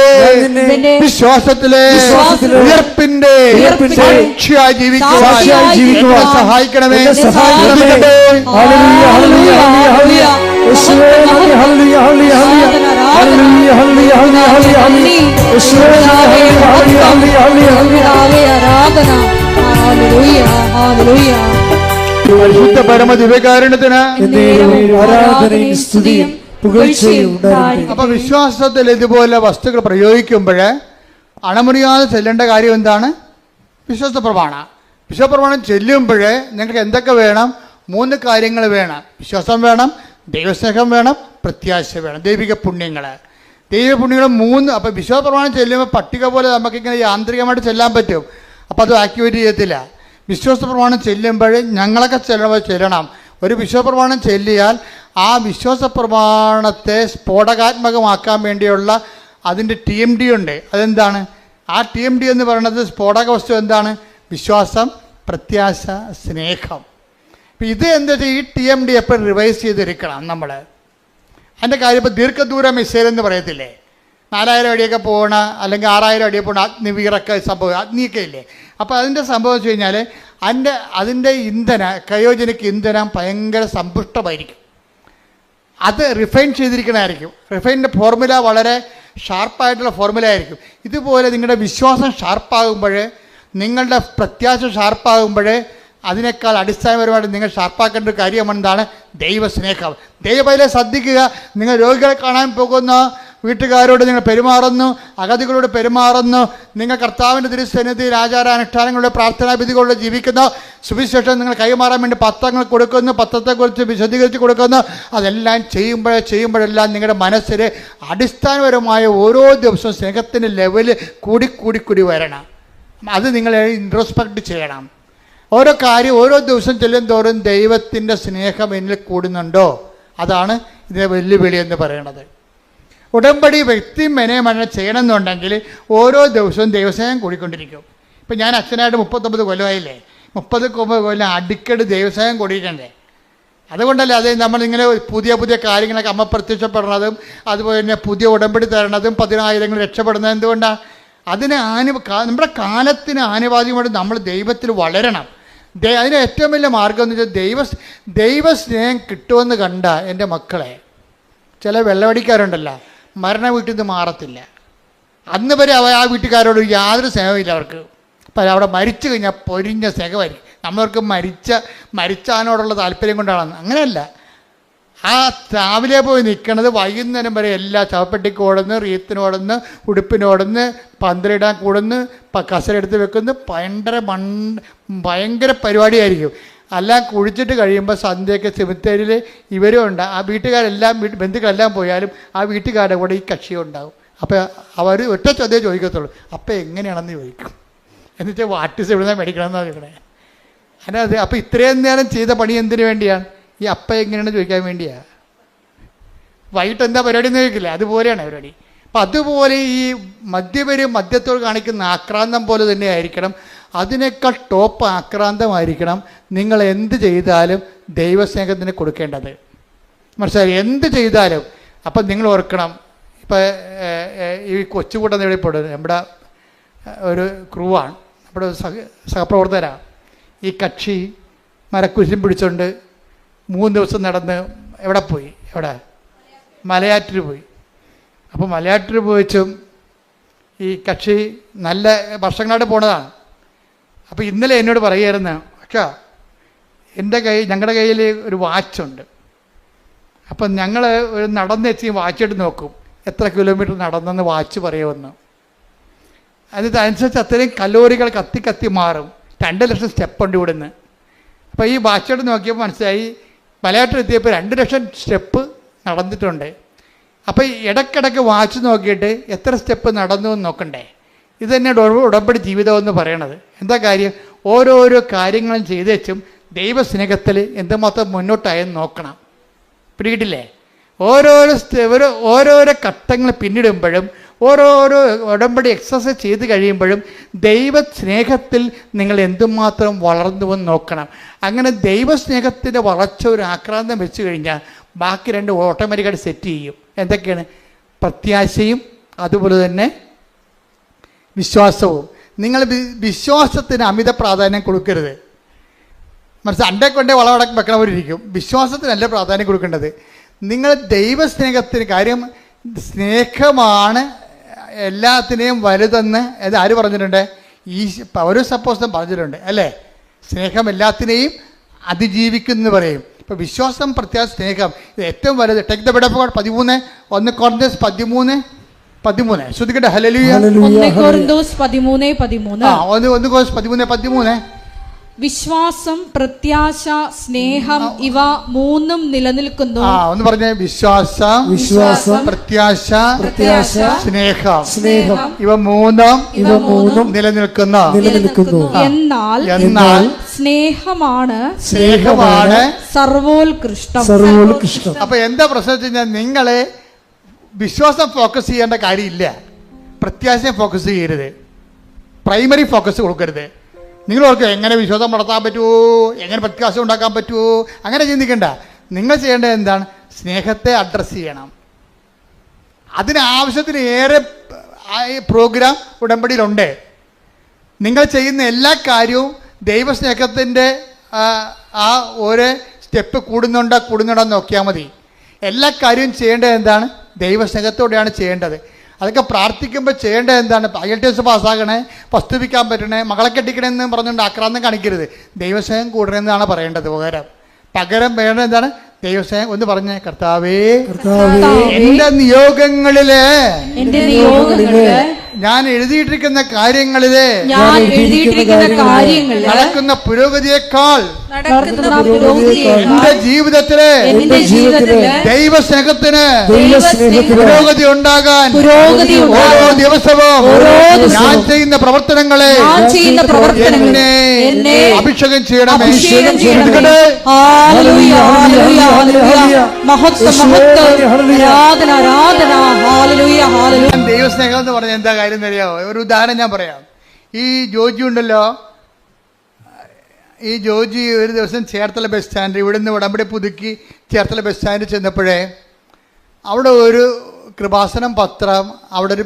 വിശ്വാസത്തിലെ ഉയർപ്പിന്റെ സാക്ഷിയായി ജീവിക്കുവാൻ സഹായിക്കണമേ. പരിശുദ്ധ പരമ ദിവ്യകാരുണ്യത്തിന് ആരാധനയും സ്തുതിയും പുകഴ്ചയും ഉണ്ടായിരിക്കട്ടെ. അപ്പൊ വിശ്വാസത്തിൽ ഇതുപോലെ വസ്തുക്കൾ പ്രയോഗിക്കുമ്പോൾ അണമുറിയാതെ ചെല്ലേണ്ട കാര്യം എന്താണ്? വിശ്വാസ പ്രമാണം. വിശ്വാസ പ്രമാണം ചെല്ലുമ്പോൾ നിങ്ങൾക്ക് എന്തൊക്കെ വേണം? 3 കാര്യങ്ങൾ വേണം. വിശ്വാസം വേണം, ദൈവസ്നേഹം വേണം, പ്രത്യാശ വേണം, ദൈവിക പുണ്യങ്ങൾ. ദൈവിക പുണ്യങ്ങൾ 3. അപ്പം വിശ്വാസ പ്രമാണം ചെല്ലുമ്പോൾ പട്ടിക പോലെ നമുക്കിങ്ങനെ യാന്ത്രികമായിട്ട് ചെല്ലാൻ പറ്റും. അപ്പോൾ അത് ആക്ടിവേറ്റ് ചെയ്യത്തില്ല. വിശ്വാസ പ്രമാണം ചെല്ലുമ്പോൾ ഞങ്ങളൊക്കെ ചെല്ലണം. ഒരു വിശ്വാസ പ്രമാണം ചെല്ലിയാൽ ആ വിശ്വാസ പ്രമാണത്തെ സ്ഫോടകാത്മകമാക്കാൻ വേണ്ടിയുള്ള അതിൻ്റെ TMD ഉണ്ട്. അതെന്താണ്? ആ TMD എന്ന് പറയുന്നത് സ്ഫോടക വസ്തു എന്താണ്? വിശ്വാസം, പ്രത്യാശ, സ്നേഹം. അപ്പം ഇത് എന്താ വെച്ചാൽ ഈ TMD എപ്പോഴും റിവൈസ് ചെയ്തിരിക്കണം നമ്മൾ. അതിൻ്റെ കാര്യം ഇപ്പോൾ ദീർഘദൂര മിസൈൽ എന്ന് പറയത്തില്ലേ, 4000 അടിയൊക്കെ പോകണ അല്ലെങ്കിൽ 6000 അടിയൊക്കെ പോകണ അഗ്നിവീറൊക്കെ സംഭവം, അഗ്നിയൊക്കെ ഇല്ലേ. അപ്പോൾ അതിൻ്റെ സംഭവം വെച്ച് കഴിഞ്ഞാൽ അതിൻ്റെ ക്രയോജനിക് ഇന്ധനം ഭയങ്കര സമ്പുഷ്ടമായിരിക്കും. അത് റിഫൈൻ ചെയ്തിരിക്കണമായിരിക്കും. റിഫൈനിൻ്റെ ഫോർമുല വളരെ ഷാർപ്പായിട്ടുള്ള ഫോർമുല ആയിരിക്കും. ഇതുപോലെ നിങ്ങളുടെ വിശ്വാസം ഷാർപ്പാകുമ്പോൾ, നിങ്ങളുടെ പ്രത്യാശ ഷാർപ്പാകുമ്പോൾ അതിനേക്കാൾ അടിസ്ഥാനപരമായിട്ട് നിങ്ങൾ ഷാർപ്പാക്കേണ്ട ഒരു കാര്യം എന്താണ്? ദൈവസ്നേഹം. ദൈവബൈലെ ശ്രദ്ധിക്കുക. നിങ്ങൾ രോഗികളെ കാണാൻ പോകുന്ന വീട്ടുകാരോട് നിങ്ങൾ പെരുമാറുന്നു, അഗതികളോട് പെരുമാറുന്നു, നിങ്ങൾ കർത്താവിൻ്റെ തിരുസന്നിധിയിൽ ആചാരാനുഷ്ഠാനങ്ങളുടെ പ്രാർത്ഥനാവിധികളിലൂടെ ജീവിക്കുന്നു, സുവിശേഷം നിങ്ങൾ കൈമാറാൻ വേണ്ടി പത്രങ്ങൾ കൊടുക്കുന്നു, പത്രത്തെക്കുറിച്ച് വിശദീകരിച്ച് കൊടുക്കുന്നു. അതെല്ലാം ചെയ്യുമ്പോഴെല്ലാം നിങ്ങളുടെ മനസ്സിൽ അടിസ്ഥാനപരമായ ഓരോ ദിവസവും സ്നേഹത്തിൻ്റെ ലെവല് കൂടി വരണം. അത് നിങ്ങൾ ഇൻട്രോസ്പെക്റ്റ് ചെയ്യണം. ഓരോ കാര്യം ഓരോ ദിവസം ചെല്ലും തോറും ദൈവത്തിൻ്റെ സ്നേഹം എന്നിൽ കൂടുന്നുണ്ടോ? അതാണ് ഇതിനെ വെല്ലുവിളി എന്ന് പറയുന്നത്. ഉടമ്പടി വ്യക്തി മെനയമന ചെയ്യണമെന്നുണ്ടെങ്കിൽ ഓരോ ദിവസവും ദൈവസ്നേഹം കൂടിക്കൊണ്ടിരിക്കും. ഇപ്പം ഞാൻ അച്ഛനായിട്ട് 39 കൊല്ലമായില്ലേ, 30 കൊല്ലം അടിക്കടി ദൈവസ്നേഹം കൂടിയിട്ടേ. അതുകൊണ്ടല്ലേ അത് നമ്മളിങ്ങനെ പുതിയ കാര്യങ്ങളൊക്കെ അമ്മ പ്രത്യക്ഷപ്പെടുന്നതും അതുപോലെ തന്നെ പുതിയ ഉടമ്പടി തരണതും 10,000 രക്ഷപ്പെടുന്നത് എന്തുകൊണ്ടാണ്? അതിന് നമ്മുടെ കാലത്തിന് ആനുപാതികമായിട്ട് നമ്മൾ ദൈവത്തിൽ വളരണം. അതിന് ഏറ്റവും വലിയ മാർഗം എന്ന് വെച്ചാൽ ദൈവസ്നേഹം കിട്ടുമെന്ന് കണ്ട എൻ്റെ മക്കളെ, ചില വെള്ളമടിക്കാരുണ്ടല്ലോ, മരണ വീട്ടിൽ നിന്ന് മാറത്തില്ല. അന്ന് വരെ ആ വീട്ടുകാരോട് യാതൊരു സ്നേഹമില്ല അവർക്ക്. അപ്പം അവിടെ മരിച്ചു കഴിഞ്ഞാൽ പൊരിഞ്ഞ സ്നേഹമായിരിക്കും. നമ്മൾക്ക് മരിച്ചാനോടുള്ള താല്പര്യം കൊണ്ടാണ്. അങ്ങനെയല്ല, ആ രാവിലെ പോയി നിൽക്കണത് വൈകുന്നേരം വരെ എല്ലാ ചവപ്പെട്ടിക്ക് ഓടുന്ന്, റീത്തിനോടുന്ന്, ഉടുപ്പിനോടുന്ന്, പന്തലിടാൻ കൂടുന്ന്, കസരെടുത്ത് വെക്കുന്നു. ഭയങ്കര പരിപാടിയായിരിക്കും. എല്ലാം കുഴിച്ചിട്ട് കഴിയുമ്പോൾ സന്ധ്യയൊക്കെ സെമിത്തേരിയിൽ ഇവരും ഉണ്ട്. ആ വീട്ടുകാരെല്ലാം ബന്ധുക്കളെല്ലാം പോയാലും ആ വീട്ടുകാരുടെ കൂടെ ഈ കക്ഷിയും ഉണ്ടാവും. അപ്പോൾ അവർ ഒറ്റ ചോദ്യം ചോദിക്കത്തുള്ളൂ, അപ്പം എങ്ങനെയാണെന്ന് ചോദിക്കും. എന്നുവെച്ചാൽ വാട്ടിസ് എവിടെ നിന്നാണ് മേടിക്കണമെന്നാണ് ചോദിക്കണേ. അല്ലാതെ അപ്പോൾ ഇത്രയും നേരം ചെയ്ത പണി എന്തിനു വേണ്ടിയാണ്? ഈ അപ്പം എങ്ങനെയാണെന്ന് ചോദിക്കാൻ വേണ്ടിയാണ്. വൈകിട്ട് എന്താ പരിപാടി എന്ന് ചോദിക്കില്ല, അതുപോലെയാണ് പരിപാടി. അപ്പം അതുപോലെ ഈ മദ്യത്തോട് കാണിക്കുന്ന ആക്രാന്തം പോലെ തന്നെ ആയിരിക്കണം. അതിനേക്കാൾ ടോപ്പ് ആക്രാന്തമായിരിക്കണം നിങ്ങൾ എന്ത് ചെയ്താലും ദൈവസ്നേഹത്തിന് കൊടുക്കേണ്ടത്. മനസ്സിലായി? എന്ത് ചെയ്താലും. അപ്പം നിങ്ങൾ ഓർക്കണം, ഇപ്പം ഈ കൊച്ചുകൂട്ടം നേടിപ്പെടുന്നത് നമ്മുടെ ഒരു ക്രൂവാണ്, നമ്മുടെ സഹപ്രവർത്തകരാണ്. ഈ കക്ഷി മരക്കുരിശും പിടിച്ചുകൊണ്ട് 3 ദിവസം നടന്ന് എവിടെ പോയി? മലയാറ്റിൽ പോയി. അപ്പോൾ മലയാറ്റൂർ പോയിച്ചും ഈ കക്ഷി നല്ല വർഷങ്ങളായിട്ട് പോണതാണ്. അപ്പോൾ ഇന്നലെ എന്നോട് പറയുമായിരുന്നു, പക്ഷേ ഞങ്ങളുടെ കയ്യിൽ ഒരു വാച്ചുണ്ട്. അപ്പം ഞങ്ങൾ ഒരു നടന്നെത്തി വാച്ചിട്ട് നോക്കും എത്ര കിലോമീറ്റർ നടന്നെന്ന് വാച്ച് പറയുമെന്ന്. അതനുസരിച്ച് അത്രയും കലോറികൾ കത്തി മാറും. 2 ലക്ഷം സ്റ്റെപ്പുണ്ട് ഇവിടുന്ന്. അപ്പോൾ ഈ വാച്ചോട് നോക്കിയപ്പോൾ മനസ്സിലായി മലയാറ്റൂർ എത്തിയപ്പോൾ 2 ലക്ഷം സ്റ്റെപ്പ് നടന്നിട്ടുണ്ട്. അപ്പോൾ ഇടയ്ക്കിടയ്ക്ക് വാച്ച് നോക്കിയിട്ട് എത്ര സ്റ്റെപ്പ് നടന്നു എന്ന് നോക്കണ്ടേ. ഇത് തന്നെയാണ് ഉടമ്പടി ജീവിതം എന്ന് പറയണത്. എന്താ കാര്യം? ഓരോരോ കാര്യങ്ങളും ചെയ്ത് വെച്ചും ദൈവസ്നേഹത്തിൽ എന്തുമാത്രം മുന്നോട്ടായെന്ന് നോക്കണം. പിടികിട്ടില്ലേ? ഓരോരോ ഘട്ടങ്ങൾ പിന്നിടുമ്പോഴും ഓരോരോ ഉടമ്പടി എക്സസൈസ് ചെയ്ത് കഴിയുമ്പോഴും ദൈവസ്നേഹത്തിൽ നിങ്ങൾ എന്തുമാത്രം വളർന്നുവെന്ന് നോക്കണം. അങ്ങനെ ദൈവസ്നേഹത്തിൻ്റെ വളർച്ച ഒരു ആക്രാന്തം വെച്ച് കഴിഞ്ഞാൽ ബാക്കി 2 ഓട്ടോമാറ്റിക്കായിട്ട് സെറ്റ് ചെയ്യും. എന്തൊക്കെയാണ്? പ്രത്യാശയും അതുപോലെ തന്നെ വിശ്വാസവും. നിങ്ങൾ വിശ്വാസത്തിന് അമിത പ്രാധാന്യം കൊടുക്കരുത്. മനസ്സിലായി? അണ്ടേ കൊണ്ടേ വളവടക്കം വെക്കണവരിരിക്കും. വിശ്വാസത്തിനല്ല പ്രാധാന്യം കൊടുക്കേണ്ടത്. നിങ്ങൾ ദൈവസ്നേഹത്തിന് കാര്യം സ്നേഹമാണ് എല്ലാത്തിനെയും വലുതെന്ന് അത് ആര് പറഞ്ഞിട്ടുണ്ട്? പൗലോസ് അപ്പോസ്തലൻ പറഞ്ഞിട്ടുണ്ട് അല്ലേ? സ്നേഹം എല്ലാത്തിനെയും അതിജീവിക്കുന്നു പറയും. ഇപ്പോൾ വിശ്വാസം, പ്രത്യാശ, സ്നേഹം ഇത് ഏറ്റവും വലുത്. Take the word of God 1 Corinthians 13 ശ്രദ്ധിക്കട്ടെ. ഹല്ലേലൂയ. 1 കൊരിന്തോസ് 13:13. 1 കൊരിന്തോസ് 13:13. വിശ്വാസം, പ്രത്യാശ, സ്നേഹം ഇവ 3ഉം നിലനിൽക്കുന്നു. ഒന്ന് പറഞ്ഞേ. വിശ്വാസം, പ്രത്യാശ, സ്നേഹം ഇവ മൂന്നും നിലനിൽക്കുന്നു. എന്നാൽ സ്നേഹമാണ് സർവോത്കൃഷ്ടം. അപ്പൊ എന്താ പ്രശ്നം വെച്ച് കഴിഞ്ഞാൽ നിങ്ങളെ വിശ്വാസം ഫോക്കസ് ചെയ്യേണ്ട കാര്യമില്ല. പ്രത്യാശയെ ഫോക്കസ് ചെയ്യരുത്. പ്രൈമറി ഫോക്കസ് കൊടുക്കരുത്. നിങ്ങളോർക്ക് എങ്ങനെ വിശ്വാസം വളർത്താൻ പറ്റുമോ, എങ്ങനെ പ്രത്യാശ ഉണ്ടാക്കാൻ പറ്റുമോ, അങ്ങനെ ചിന്തിക്കണ്ട. നിങ്ങൾ ചെയ്യേണ്ടത് എന്താണ്? സ്നേഹത്തെ അഡ്രസ്സ് ചെയ്യണം. അതിനാവശ്യത്തിന് ഏറെ പ്രോഗ്രാം ഉടമ്പടിയിലുണ്ട്. നിങ്ങൾ ചെയ്യുന്ന എല്ലാ കാര്യവും ദൈവസ്നേഹത്തിൻ്റെ ആ ഓരോ സ്റ്റെപ്പ് കൂടുന്നുണ്ടോ നോക്കിയാൽ മതി. എല്ലാ കാര്യവും ചെയ്യേണ്ടത് എന്താണ്? ദൈവസ്നേഹത്തോടെയാണ് ചെയ്യേണ്ടത്. അതൊക്കെ പ്രാർത്ഥിക്കുമ്പോൾ ചെയ്യേണ്ടത് എന്താണ്? IELTS പാസ്സാകണേ, വസ്തുവിക്കാൻ പറ്റണേ, മകളെ കെട്ടിക്കണമെന്ന് പറഞ്ഞുകൊണ്ട് ആക്രാന്തം കാണിക്കരുത്. ദൈവസ്നേഹം കൂടണമെന്നാണ് പറയേണ്ടത്. പകരം വേണ്ടത് എന്താണ്? ദൈവസ്നേഹം. ഒന്ന് പറഞ്ഞേ. കർത്താവേ, എന്റെ നിയോഗങ്ങളില് ഞാൻ എഴുതിയിട്ടിരിക്കുന്ന കാര്യങ്ങളില് നടക്കുന്ന പുരോഗതിയേക്കാൾ എന്റെ ജീവിതത്തില് ദൈവസ്നേഹത്തിന് പുരോഗതി ഉണ്ടാകാൻ ഓരോ ദിവസവും ഞാൻ ചെയ്യുന്ന പ്രവർത്തനങ്ങളെ എന്നെ അഭിഷേകം ചെയ്യണമേ. ദൈവസ്നേഹം എന്ന് പറഞ്ഞാൽ എന്താ കാര്യം അറിയാമോ? ഒരു ഉദാഹരണം ഞാൻ പറയാം. ഈ ജോജി ഉണ്ടല്ലോ, ഈ ജോജി ഒരു ദിവസം ചേർത്തല ബസ് സ്റ്റാൻഡ്, ഇവിടുന്ന് ഉടമ്പടി പുതുക്കി ചേർത്തല ബസ് സ്റ്റാൻഡിൽ ചെന്നപ്പോഴേ അവിടെ ഒരു കൃപാസനം പത്രം അവിടെ ഒരു